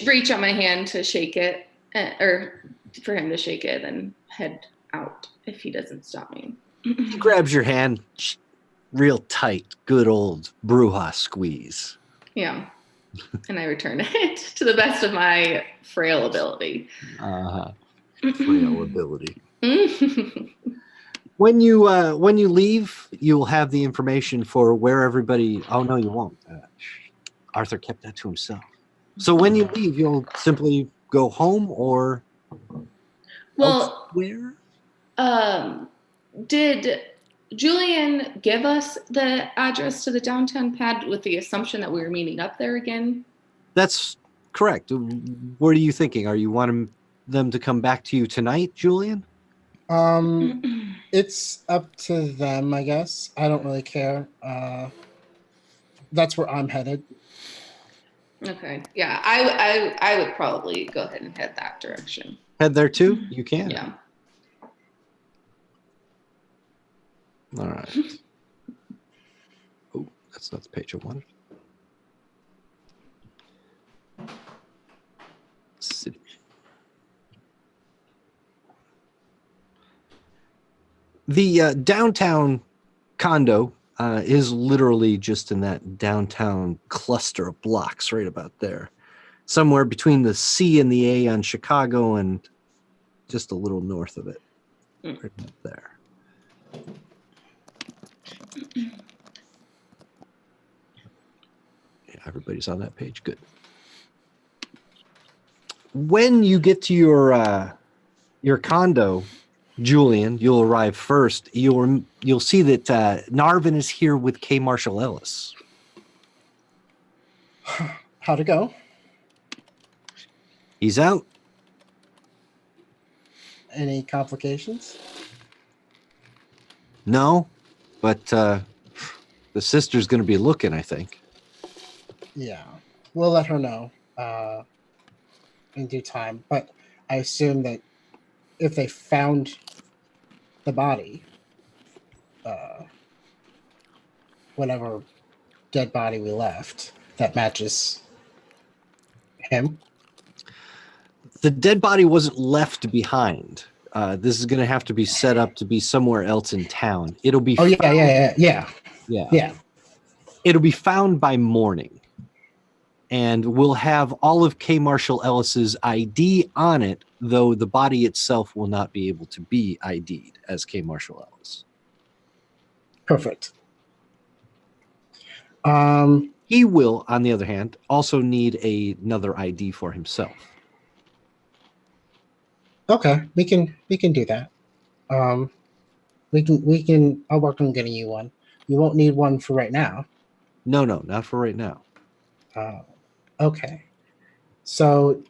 reach out my hand to shake it, or for him to shake it and head out if he doesn't stop me. He grabs your hand, real tight, good old Bruja squeeze. Yeah. And I return it to the best of my frail ability. Frail ability. When you leave, you'll have the information for where everybody. Oh no, you won't. Arthur kept that to himself. So when you leave, you'll simply go home or Well, elsewhere. Did Julian give us the address to the downtown pad with the assumption that we were meeting up there again? That's correct. What are you thinking? Are you wanting them to come back to you tonight, Julian? It's up to them, I guess. I don't really care. That's where I'm headed. Okay. Yeah, I would probably go ahead and head that direction. Head there too? You can. Yeah. All right. Oh, that's not the page I wanted. City. The downtown condo is literally just in that downtown cluster of blocks right about there. Somewhere between the C and the A on Chicago and just a little north of it. Right up there. Yeah, everybody's on that page. Good. When you get to your condo, Julian, you'll arrive first. You'll see that Narvin is here with K. Marshall Ellis. How'd it go? He's out. Any complications? No, but the sister's going to be looking, I think. Yeah, we'll let her know in due time. But I assume that if they found the body, whatever dead body we left, that matches him. The dead body wasn't left behind. This is going to have to be set up to be somewhere else in town. It'll be. Oh yeah. It'll be found by morning, and we'll have all of K. Marshall Ellis's ID on it, though the body itself will not be able to be ID'd as K. Marshall Ellis. Perfect. He will, on the other hand, also need another ID for himself. Okay, we can do that. We can. I'll work on getting you one. You won't need one for right now. No, not for right now. Okay. So,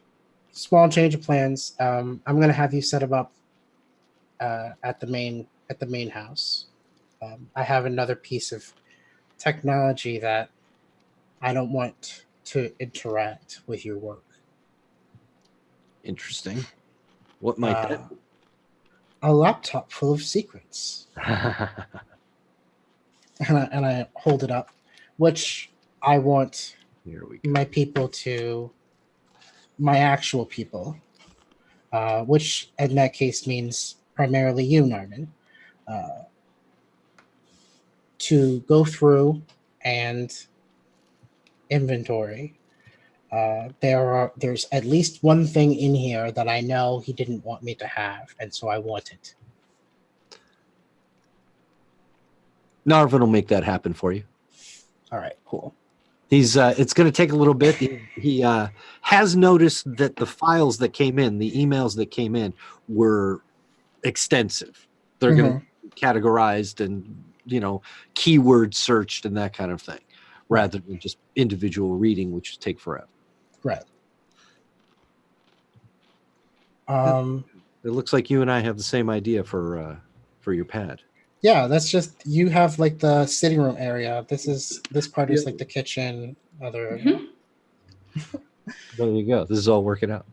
small change of plans. I'm gonna have you set him up at the main house. I have another piece of technology that I don't want to interact with your work. Interesting. What might that be? A laptop full of secrets. And I hold it up, which I want Here we go. my people to, my actual people, which in that case means primarily you, Narman, to go through and inventory. There's at least one thing in here that I know he didn't want me to have, and so I want it. Narvin will make that happen for you. All right, cool. He's it's going to take a little bit. He has noticed that the files that came in, the emails that came in, were extensive. They're going to be categorized and keyword searched and that kind of thing, rather than just individual reading, which would take forever. Right. It looks like you and I have the same idea for your pad. Yeah, that's just, you have like the sitting room area. This part is like the kitchen. Other area. There you go. This is all working out.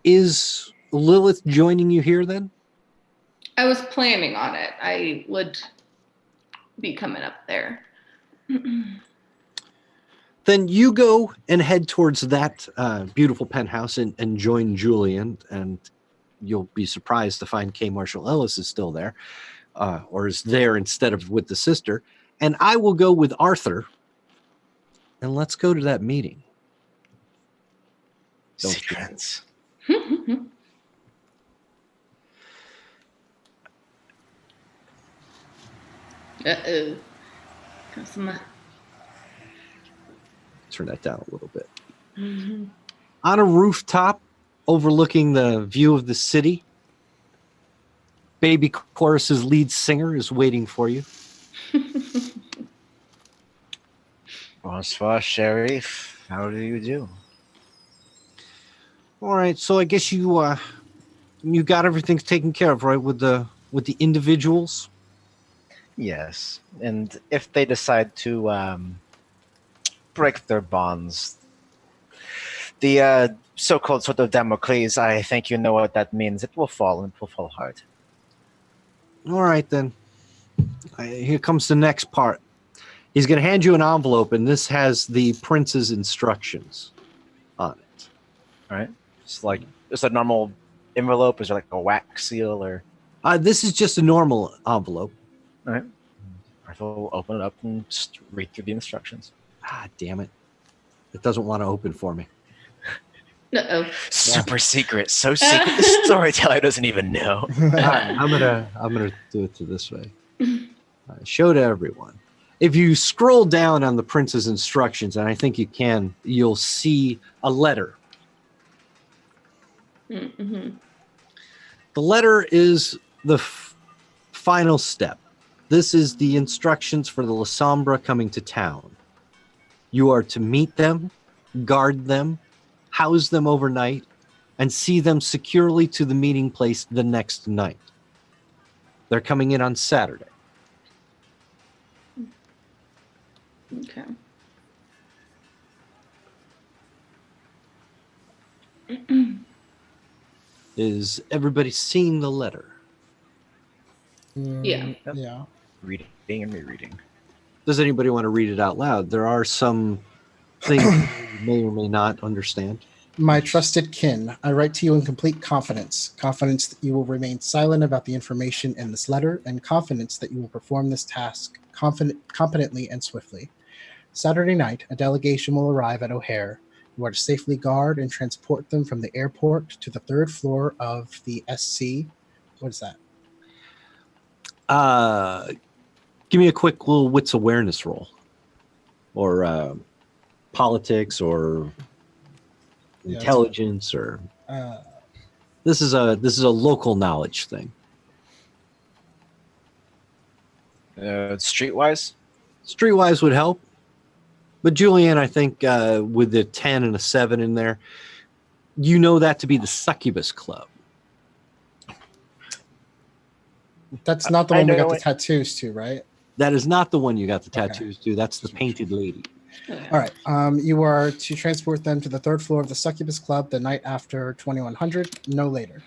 Is Lilith joining you here then? I was planning on it. I would be coming up there. Then you go and head towards that beautiful penthouse and join Julian, and you'll be surprised to find K. Marshall Ellis is still there, or is there instead of with the sister. And I will go with Arthur, and let's go to that meeting. Secrets. Uh-oh. Turn that down a little bit. On a rooftop overlooking the view of the city, Baby Chorus's lead singer is waiting for you. Bonsoir, Sheriff. How do you do? All right, so I guess you got everything taken care of, right, with the individuals? Yes, and if they decide to break their bonds, the so-called sort of Damocles, I think you know what that means. It will fall, and it will fall hard. All right, then. Here comes the next part. He's going to hand you an envelope, and this has the prince's instructions on it. All right. It's like, is that a normal envelope? Is there like a wax seal or? This is just a normal envelope. All right. Arthur will open it up and just read through the instructions. Ah, damn it. It doesn't want to open for me. Uh-oh. Super secret. So secret the storyteller doesn't even know. All right, I'm gonna do it this way. Show to everyone. If you scroll down on the prince's instructions, and I think you can, you'll see a letter. Mm-hmm. The letter is the final step. This is the instructions for the Lasombra coming to town. You are to meet them, guard them, house them overnight, and see them securely to the meeting place the next night. They're coming in on Saturday. Okay. Is everybody seeing the letter? Yeah. Yeah. Reading and rereading. Does anybody want to read it out loud? There are some things you may or may not understand. My trusted kin, I write to you in complete confidence. Confidence that you will remain silent about the information in this letter, and confidence that you will perform this task competently and swiftly. Saturday night, a delegation will arrive at O'Hare. You are to safely guard and transport them from the airport to the third floor of the SC. What is that? Give me a quick little wits awareness roll, or politics, or intelligence, or this is a local knowledge thing. Streetwise? Streetwise would help, but Julian, I think with the 10 and a 7 in there, you know that to be the Succubus Club. That's not the I one we know got the it. tattoos to, right? That is not the one you got the Okay. tattoos to. That's the painted lady. All right. You are to transport them to the 3rd floor of the Succubus Club the night after 2100, no later.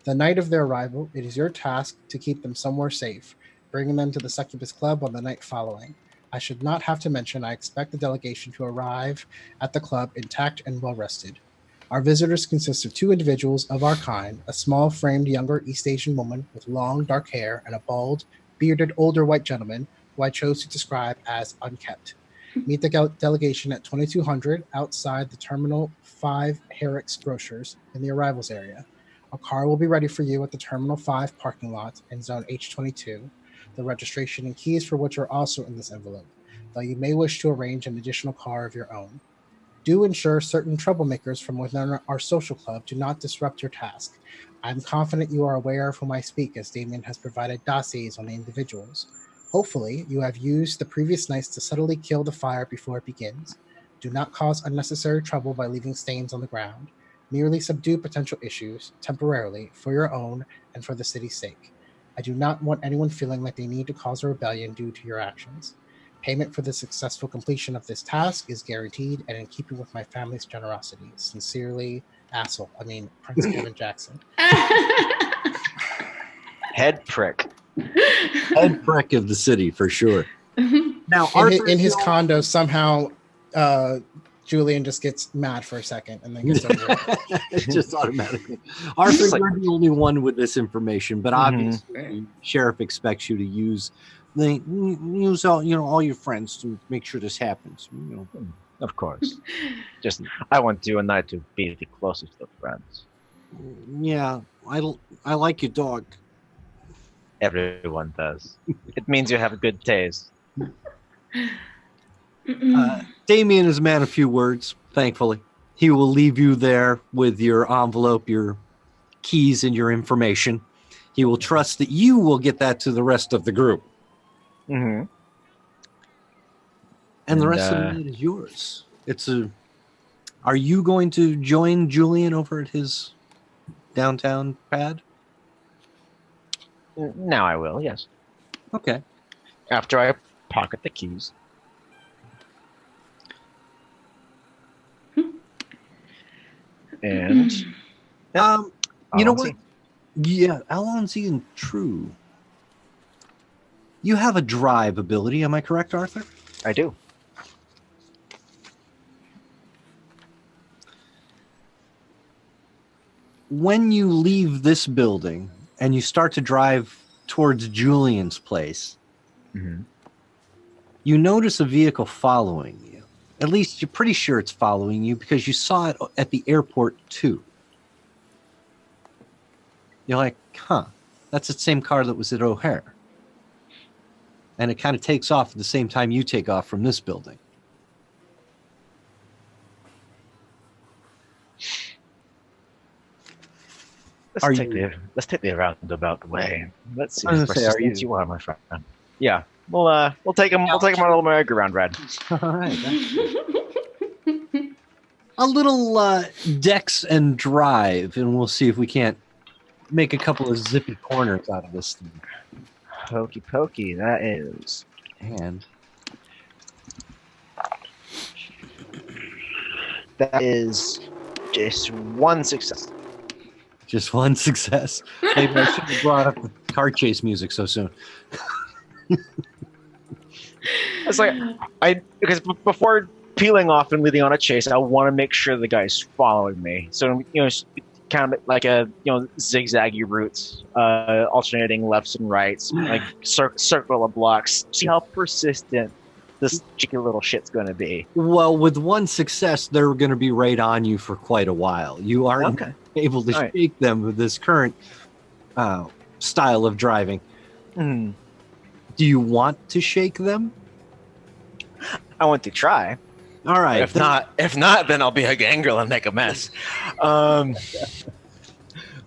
The night of their arrival, it is your task to keep them somewhere safe, bringing them to the Succubus Club on the night following. I should not have to mention I expect the delegation to arrive at the club intact and well rested. Our visitors consist of 2 individuals of our kind, a small framed younger East Asian woman with long dark hair and a bald, bearded older white gentleman who I chose to describe as unkempt. Meet the delegation at 2200 outside the Terminal 5 Herrick's Grocers in the arrivals area. A car will be ready for you at the Terminal 5 parking lot in Zone H22. The registration and keys for which are also in this envelope, though you may wish to arrange an additional car of your own. Do ensure certain troublemakers from within our social club do not disrupt your task. I'm confident you are aware of whom I speak, as Damien has provided dossiers on the individuals. Hopefully, you have used the previous nights to subtly kill the fire before it begins. Do not cause unnecessary trouble by leaving stains on the ground. Merely subdue potential issues, temporarily, for your own and for the city's sake. I do not want anyone feeling like they need to cause a rebellion due to your actions. Payment for the successful completion of this task is guaranteed and in keeping with my family's generosity. Sincerely, Prince Kevin Jackson. Head prick. Head prick of the city for sure. Now, In his condo, somehow Julian just gets mad for a second and then gets over it. just automatically. Arthur, you're the only one with this information, but obviously, the sheriff expects you to use all your friends to make sure this happens. Of course. Just, I want you and I to be the closest of friends. Yeah, I like your dog. Everyone does. It means you have a good taste. Damien is a man of few words, thankfully. He will leave you there with your envelope, your keys, and your information. He will trust that you will get that to the rest of the group. Mm-hmm. And the rest of the night is yours. Are you going to join Julian over at his downtown pad? Now I will, yes. Okay. After I pocket the keys. And you know Alonzi. what? Yeah, Alonzi and True. You have a drive ability, am I correct, Arthur? I do. When you leave this building and you start to drive towards Julian's place, you notice a vehicle following you. At least you're pretty sure it's following you because you saw it at the airport too. You're like, that's the same car that was at O'Hare. And it kind of takes off at the same time you take off from this building. Let's take the roundabout way. Let's see how persistent you are, my friend. Yeah, we'll take him. We'll take him on a little merry-go-round ride. All right. A little dex and drive, and we'll see if we can't make a couple of zippy corners out of this thing. Hokey pokey, that is. And that is just one success. Just one success. Maybe I should have brought up the car chase music so soon. It's like because before peeling off and leading on a chase, I want to make sure the guy's following me. So kind of like a zigzaggy routes, alternating lefts and rights, like circle of blocks. See how persistent this cheeky little shit's going to be. Well, with one success, they're going to be right on you for quite a while. You aren't able to shake them with this current style of driving. Do you want to shake them? I want to try. All right. If not, then I'll be a gangrel and make a mess.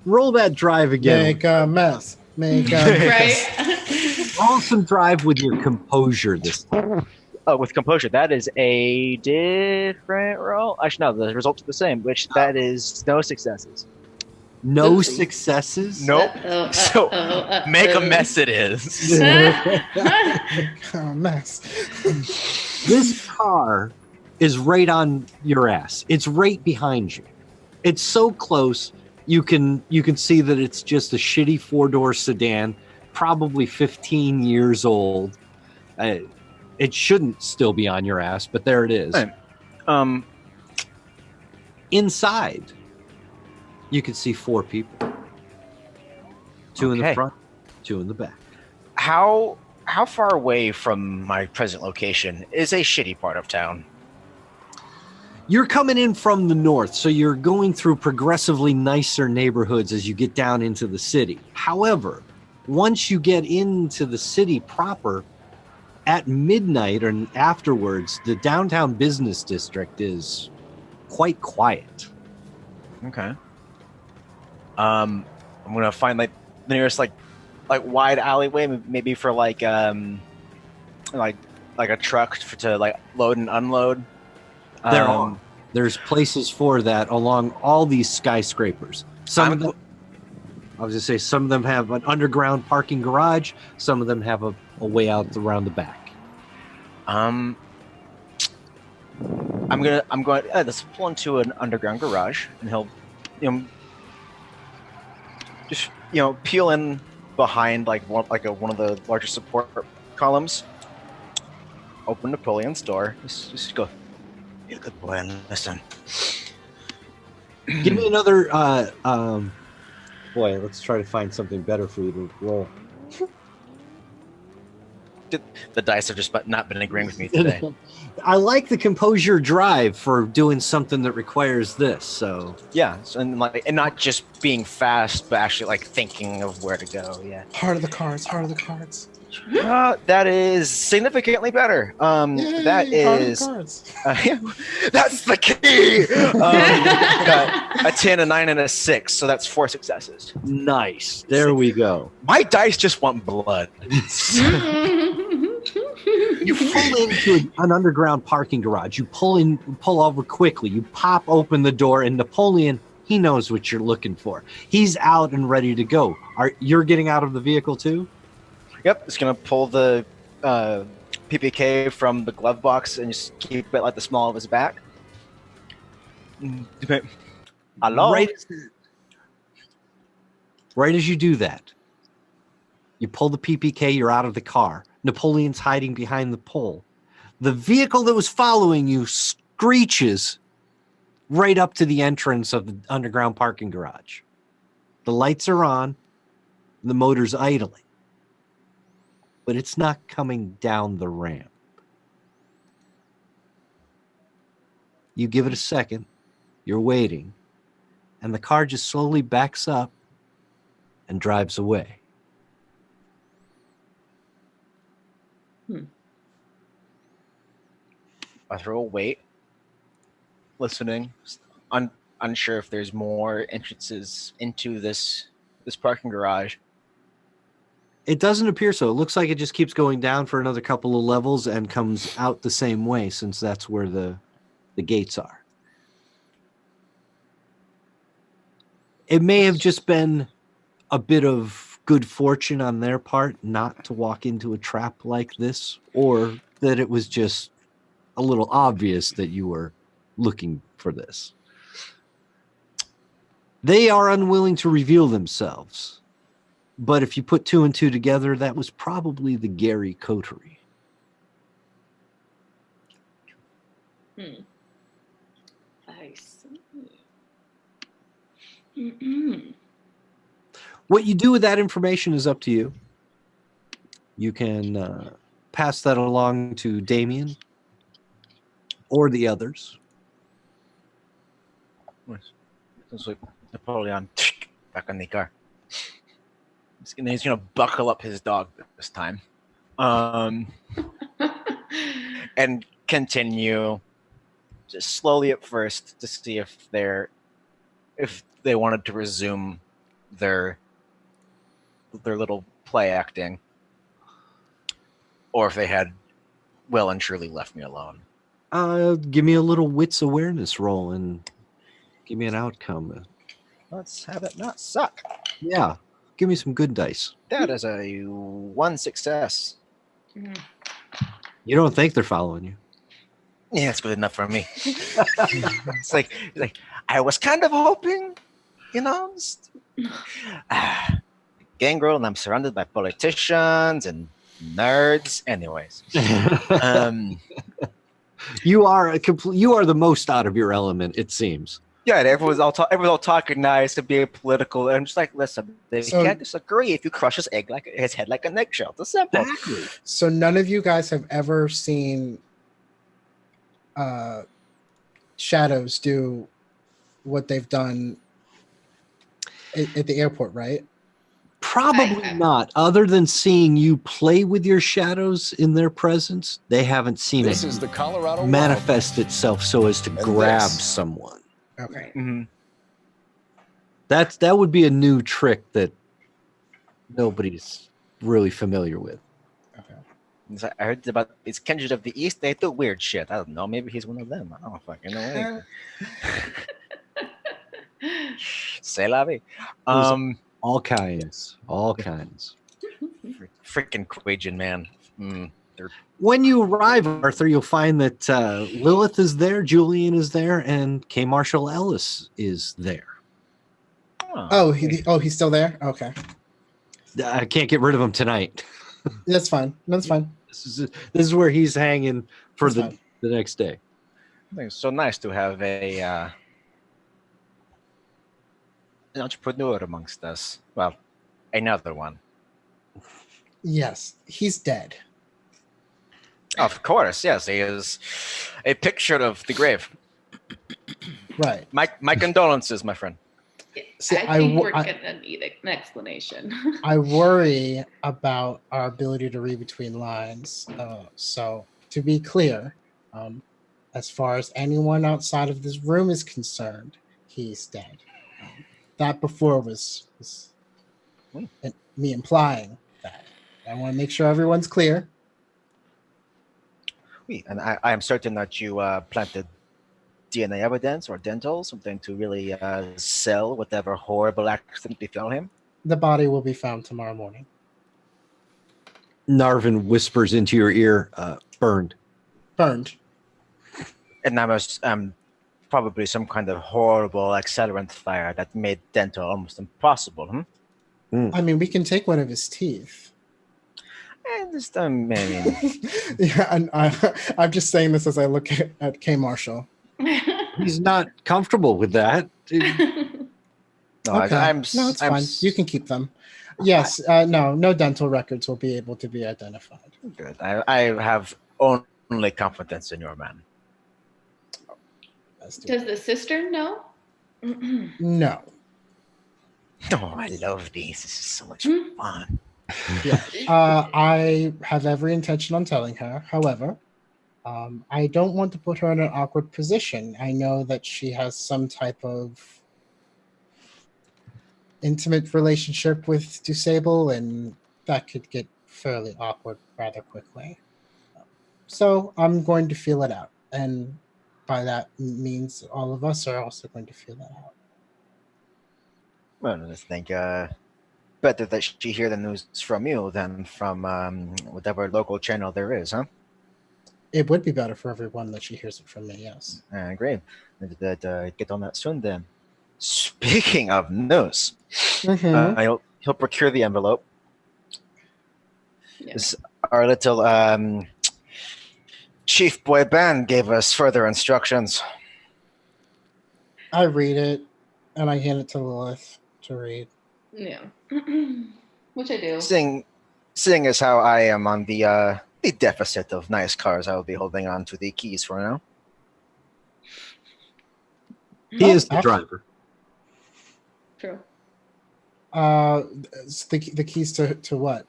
Roll that drive again. Make a mess. Make a mess. Right? Roll some drive with your composure this time. Oh, with composure, that is a different roll. Actually, no, the results are the same, which that is no successes. No Oopsie. successes? Nope. So, make a mess it is. Make a mess. This car is right on your ass. It's right behind you. It's so close you can see that it's just a shitty 4-door sedan, probably 15 years old. It shouldn't still be on your ass, but there it is. Right. Inside, you can see 4 people. 2 in the Okay. front, 2 in the back. How far away from my present location is a shitty part of town? You're coming in from the north, so you're going through progressively nicer neighborhoods as you get down into the city. However, once you get into the city proper, at midnight and afterwards, the downtown business district is quite quiet. Okay. I'm gonna find like the nearest like wide alleyway, maybe for like a truck to like load and unload. There's places for that along all these skyscrapers. Some of them have an underground parking garage. Some of them have a way out around the back. I'm going. Let's pull into an underground garage, and he'll, just peel in behind one of the larger support columns. Open Napoleon's door. Just go. Be a good boy and listen. Give me another. Boy, let's try to find something better for you to roll. The dice have just not been agreeing with me today. I like the composure drive for doing something that requires this. So Yeah, and not just being fast, but actually like thinking of where to go. Yeah. Heart of the cards. Heart of the cards. That is significantly better. Yay, That heart of the is. cards. That's the key. Got a 10, a 9, and a 6, so that's 4 successes. nice. There we go. My dice just want blood. You pull into an underground parking garage. You pull over quickly. You pop open the door, and Napoleon, he knows what you're looking for. He's out and ready to go. You're getting out of the vehicle too? Yep, it's gonna pull the PPK from the glove box and just keep it like the small of his back. Hello. Right as you do that, you pull the PPK. You're out of the car. Napoleon's hiding behind the pole. The vehicle that was following you screeches right up to the entrance of the underground parking garage. The lights are on. The motor's idling. But it's not coming down the ramp. You give it a second. You're waiting. And the car just slowly backs up and drives away. I throw a weight, listening, unsure if there's more entrances into this parking garage. It doesn't appear so. It looks like it just keeps going down for another couple of levels and comes out the same way, since that's where the gates are. It may have just been a bit of good fortune on their part not to walk into a trap like this, or that it was just a little obvious that you were looking for this. They are unwilling to reveal themselves. But if you put 2 and 2 together, that was probably the Gary coterie. I see. What you do with that information is up to you. You can pass that along to Damien or the others. It's like Napoleon back on the car. He's gonna buckle up his dog this time. Um, and continue just slowly at first to see if they wanted to resume their little play acting, or if they had well and truly left me alone. Give me a little wits awareness roll and give me an outcome. Let's have it not suck. Yeah, give me some good dice. That is a 1 success. You don't think they're following you? Yeah, that's good enough for me. it's like I was kind of hoping, Gangrel, and I'm surrounded by politicians and nerds. Anyways, you are the most out of your element, it seems. yeah, and everyone's all talking nice to be political. And I'm just like, listen, they can't disagree if you crush his head like an eggshell. It's simple. Exactly. So none of you guys have ever seen shadows do what they've done at the airport, right? Probably not. Other than seeing you play with your shadows in their presence, they haven't seen This it is the Colorado manifest itself so as to grab this. someone. Okay. Mm-hmm. That would be a new trick that nobody's really familiar with. Okay. I heard about it's Kindred of the East. They do weird shit. I don't know. Maybe he's one of them. I don't fucking know. C'est la vie. All kinds. Freaking Quajan, man. When you arrive, Arthur, you'll find that Lilith is there, Julian is there, and K. Marshall Ellis is there. He's still there? Okay. I can't get rid of him tonight. That's fine. That's fine. This is where he's hanging for That's the next day. It's so nice to have an entrepreneur amongst us. Well, another one. Yes, he's dead. Of course, yes. He is a picture of the grave. Right. My condolences, my friend. See, I think we're going to need an explanation. I worry about our ability to read between lines. So, to be clear, as far as anyone outside of this room is concerned, he's dead. That before was me implying that. I want to make sure everyone's clear. And I am certain that you planted DNA evidence or dental, something to really sell whatever horrible accident befell him. The body will be found tomorrow morning. Narvin whispers into your ear, burned. Burned. And that was probably some kind of horrible accelerant fire that made dental almost impossible. I mean, we can take one of his teeth. And this time, Yeah, and I'm just saying this as I look at K. Marshall. He's not comfortable with that. No, Okay. it's fine. You can keep them. Yes, no dental records will be able to be identified. Good. I have only confidence in your man. Does the sister know? No. Oh, I love these. This is so much fun. Yeah. I have every intention on telling her. However, I don't want to put her in an awkward position. I know that she has some type of intimate relationship with Disable, and that could get fairly awkward rather quickly. So I'm going to feel it out. And by that means all of us are also going to feel that out. Well, I think better that she hear the news from you than from whatever local channel there is, huh? It would be better for everyone that she hears it from me, yes. Great. Get on that soon then. Speaking of news, he'll procure the envelope. Yeah. Our little Chief Boy Band gave us further instructions. I read it, and I hand it to Lilith to read. Yeah. Which I do. Seeing as how I am on the deficit of nice cars, I will be holding on to the keys for now. He is the driver. True. The keys to what?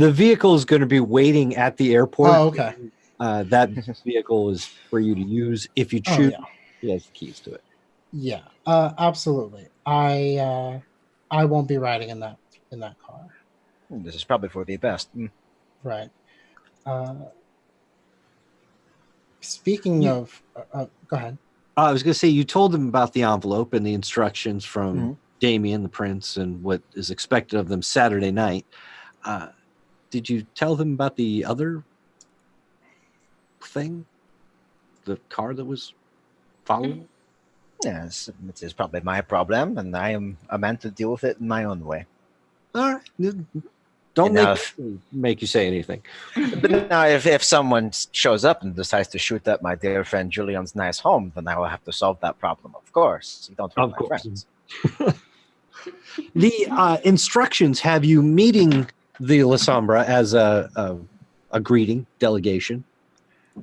The vehicle is going to be waiting at the airport. Oh, okay. That vehicle is for you to use if you Oh, choose. yeah. He has the keys to it. Yeah. Absolutely. I won't be riding in that car. This is probably for the best. Right. Uh, speaking of, go ahead. I was going to say, you told them about the envelope and the instructions from Mhm. Damien, the prince, and what is expected of them Saturday night. Did you tell them about the other thing? The car that was following? Yes, it is probably my problem, and I am a man to deal with it in my own way. All right. Don't Enough. make you say anything. But now, if someone shows up and decides to shoot up my dear friend Julian's nice home, then I will have to solve that problem, of course. You don't hurt Of my course. friends. The instructions have you meeting the La Sombra as a greeting delegation,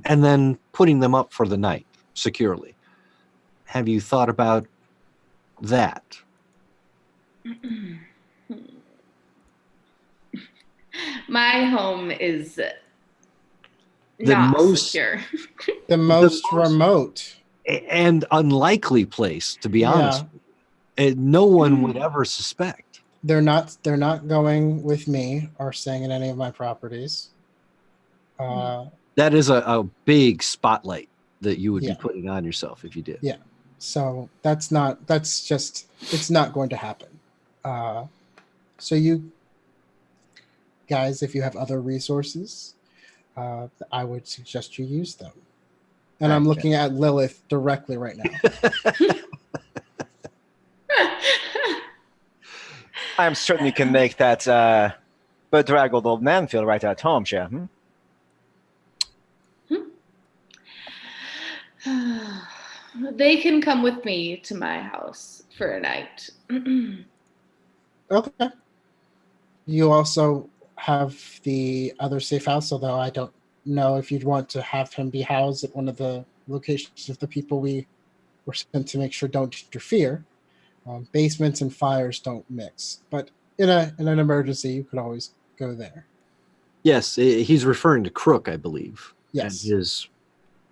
and then putting them up for the night securely. Have you thought about that? My home is The not most- secure. The most most- remote. And unlikely place, to be Yeah. honest. No one would ever suspect. They're not going with me or staying in any of my properties. That is a big spotlight that you would Yeah. be putting on yourself if you did. Yeah. So it's not going to happen. So you guys, if you have other resources, I would suggest you use them. And I'm Okay. looking at Lilith directly right now. I'm certain you can make that bedraggled old man feel right at home, Shah. They can come with me to my house for a night. Okay. You also have the other safe house, although I don't know if you'd want to have him be housed at one of the locations of the people we were sent to make sure don't interfere. Basements and fires don't mix, but in an emergency, you could always go there. Yes, he's referring to Crook, I believe. Yes. And his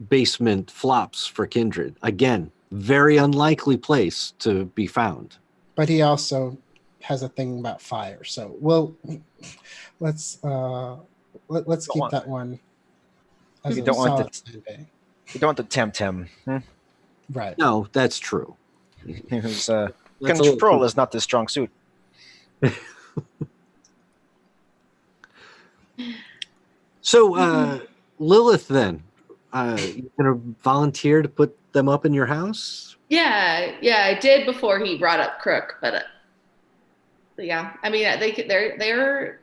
basement flops for Kindred. Again, very unlikely place to be found. But he also has a thing about fire, so let's keep want- that one as You a don't want solid to- plan B. You don't want to tempt him. Right. No, that's true. His That's a little control too- is not his strong suit. So, Lilith, then, you gonna volunteer to put them up in your house? Yeah, I did before he brought up Crook, but yeah, I mean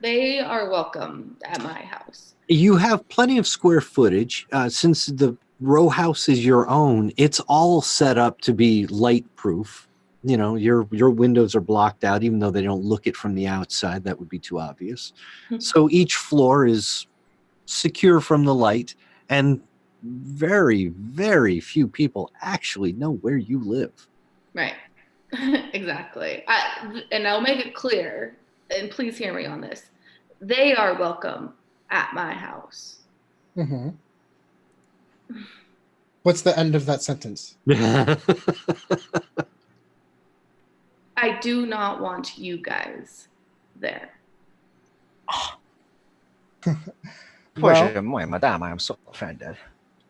they are welcome at my house. You have plenty of square footage. Since the row house is your own, it's all set up to be light proof. You know, your windows are blocked out, even though they don't look it from the outside. That would be too obvious. So each floor is secure from the light, and very, very few people actually know where you live. Right. Exactly. And I'll make it clear, and please hear me on this. They are welcome at my house. Mm-hmm. What's the end of that sentence? I do not want you guys there. Poor madame, I am so offended.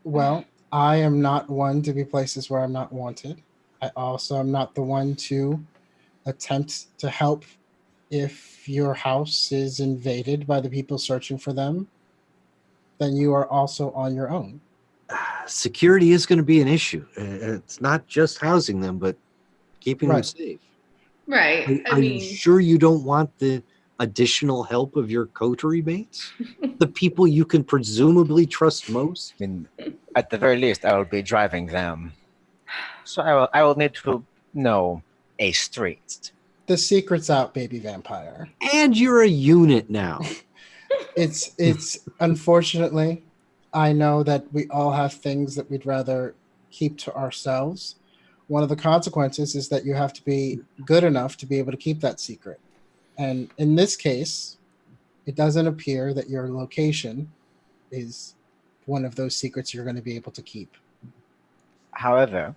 Well, I am not one to be places where I'm not wanted. I also am not the one to attempt to help if your house is invaded by the people searching for them. Then you are also on your own. Security is going to be an issue. It's not just housing them, but keeping them Right. safe. Right. Are you sure you don't want the additional help of your coterie mates? The people you can presumably trust most? I mean, at the very least, I will be driving them. So I will need to know a street. The secret's out, baby vampire. And you're a unit now. It's unfortunately, I know that we all have things that we'd rather keep to ourselves. One of the consequences is that you have to be good enough to be able to keep that secret. And in this case, it doesn't appear that your location is one of those secrets you're going to be able to keep. However,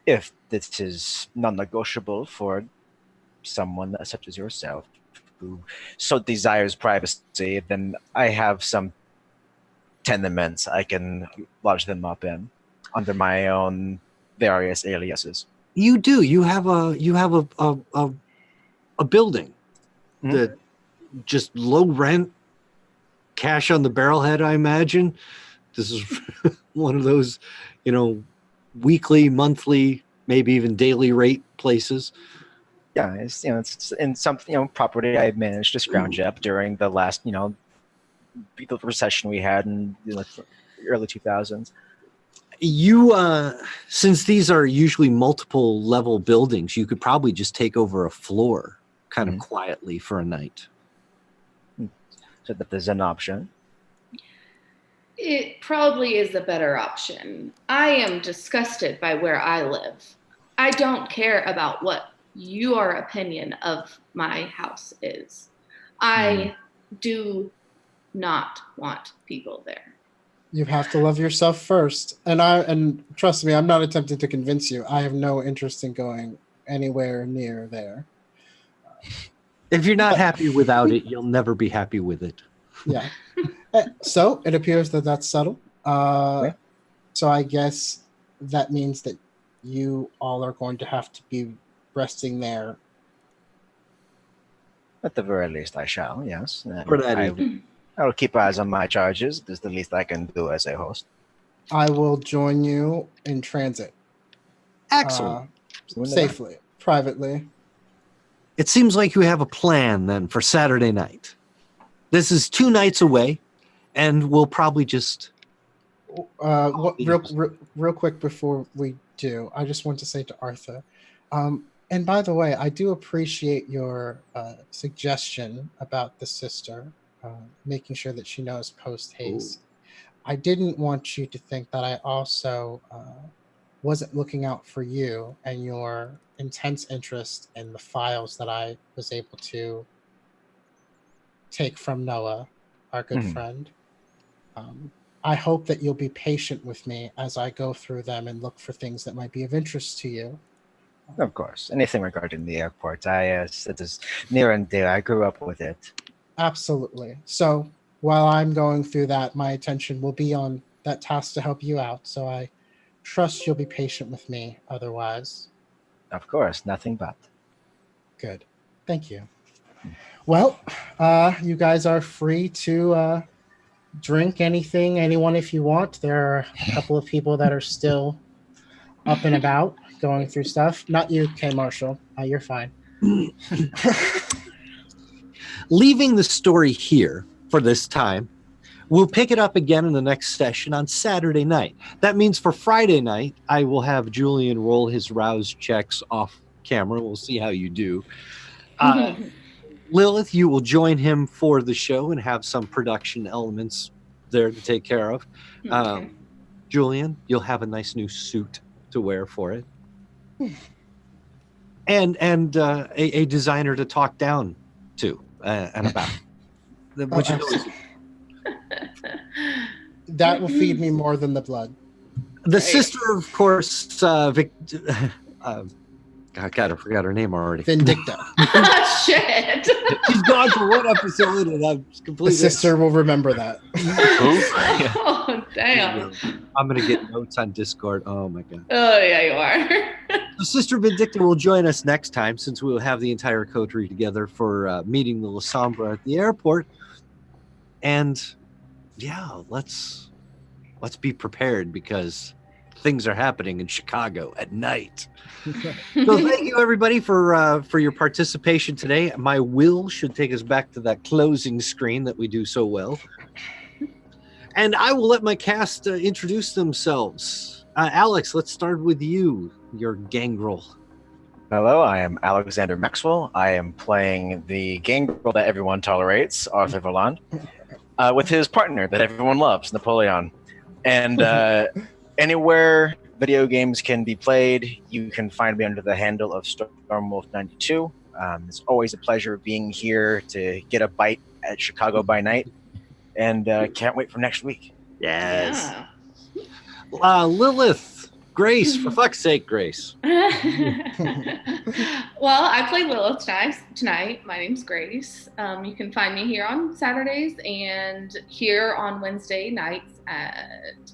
if this is non-negotiable for someone such as yourself who so desires privacy, then I have some tenements I can lodge them up in under my own various aliases. You do. You have a building Mhm. that just low rent, cash on the barrelhead. I imagine this is one of those, weekly, monthly, maybe even daily rate places. Yeah, it's in some property I managed to scrounge up during the last the recession we had in the early 2000s. You, since these are usually multiple level buildings, you could probably just take over a floor kind of quietly for a night. So that there's an option. It probably is a better option. I am disgusted by where I live. I don't care about what your opinion of my house is. I do not want people there. You have to love yourself first. And trust me, I'm not attempting to convince you. I have no interest in going anywhere near there. If you're not happy without it, you'll never be happy with it. Yeah. So it appears that that's settled. So I guess that means that you all are going to have to be resting there. At the very least, I shall. Yes. And For that evening. I will keep eyes on my charges. That's the least I can do as a host. I will join you in transit. Excellent. Safely, privately. It seems like you have a plan then for Saturday night. This is 2 nights away, and we'll probably just... real quick before we do, I just want to say to Arthur, and by the way, I do appreciate your suggestion about the sister, making sure that she knows post-haste. I didn't want you to think that I also wasn't looking out for you and your intense interest in the files that I was able to take from Noah, our good friend. I hope that you'll be patient with me as I go through them and look for things that might be of interest to you. Of course. Anything regarding the airport, it is near and dear. I grew up with it. Absolutely. So while I'm going through that, my attention will be on that task to help you out. So I trust you'll be patient with me otherwise. Of course. Nothing but. Good. Thank you. Well, you guys are free to drink anyone if you want. There are a couple of people that are still up and about going through stuff. Not you, K. Marshall. You're fine. Leaving the story here for this time, we'll pick it up again in the next session on Saturday night. That means for Friday night, I will have Julian roll his rouse checks off camera. We'll see how you do. Lilith, you will join him for the show and have some production elements there to take care of. Okay. Julian, you'll have a nice new suit to wear for it. And a designer to talk down to and about. Which is that will feed me more than the blood. the sister, of course, God, I forgot her name already. Vindicta. Shit. She's gone for one episode, and I'm completely. The sister will remember that. Oh, damn. I'm gonna get notes on Discord. Oh my god. Oh, yeah, you are. So Sister Vindicta will join us next time, since we will have the entire coterie together for meeting the Lasombra at the airport. And yeah, let's be prepared, because things are happening in Chicago at night. So thank you, everybody, for your participation today. My will should take us back to that closing screen that we do so well. And I will let my cast introduce themselves. Alex, let's start with you, your gangrel. Hello, I am Alexander Maxwell. I am playing the gangrel that everyone tolerates, Arthur Voland, with his partner that everyone loves, Napoleon. And anywhere video games can be played, you can find me under the handle of Stormwolf92. It's always a pleasure being here to get a bite at Chicago by Night, and can't wait for next week. Yes. Yeah. Lilith, Grace, for fuck's sake, Grace. Well, I play Lilith tonight. My name's Grace. You can find me here on Saturdays and here on Wednesday nights at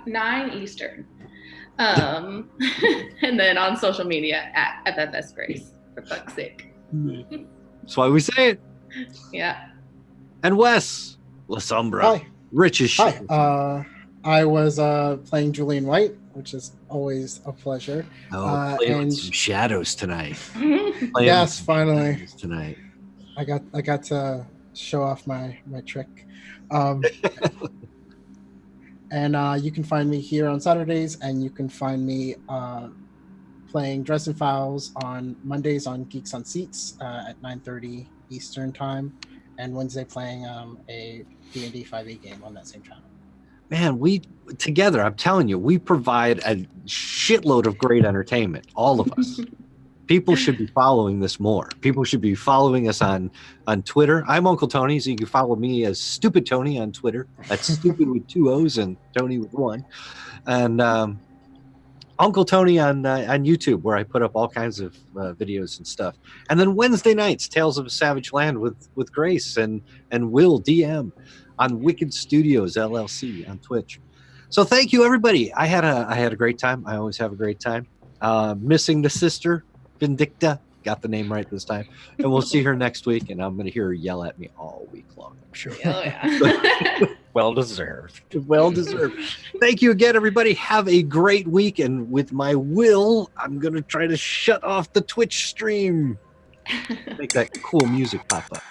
9 Eastern. And then on social media at FFS Grace, for fuck's sake. That's why we say it. Yeah. And Wes, La Sombra, Hi. rich as shit. Hi. I was playing Julian White, which is always a pleasure. Playing and- with some shadows tonight. Playing Yes, with some finally. shadows tonight. I got to show off my trick. And you can find me here on Saturdays, and you can find me playing Dresden Files on Mondays on Geeks on Seats at 9:30 Eastern time, and Wednesday playing a D&D 5e game on that same channel. Man, we together, I'm telling you, we provide a shitload of great entertainment. All of us. People should be following this more. People should be following us on Twitter. I'm Uncle Tony, so you can follow me as Stupid Tony on Twitter. That's stupid with 2 O's and Tony with 1. And Uncle Tony on YouTube, where I put up all kinds of videos and stuff. And then Wednesday nights, Tales of a Savage Land with Grace and Will DM on Wicked Studios LLC on Twitch. So thank you, everybody. I had a great time. I always have a great time. Missing the sister, Vindicta, got the name right this time. And we'll see her next week, and I'm going to hear her yell at me all week long, I'm sure. Oh, yeah. Well deserved. Well deserved. Thank you again, everybody. Have a great week. And with my will, I'm going to try to shut off the Twitch stream. Make that cool music pop up.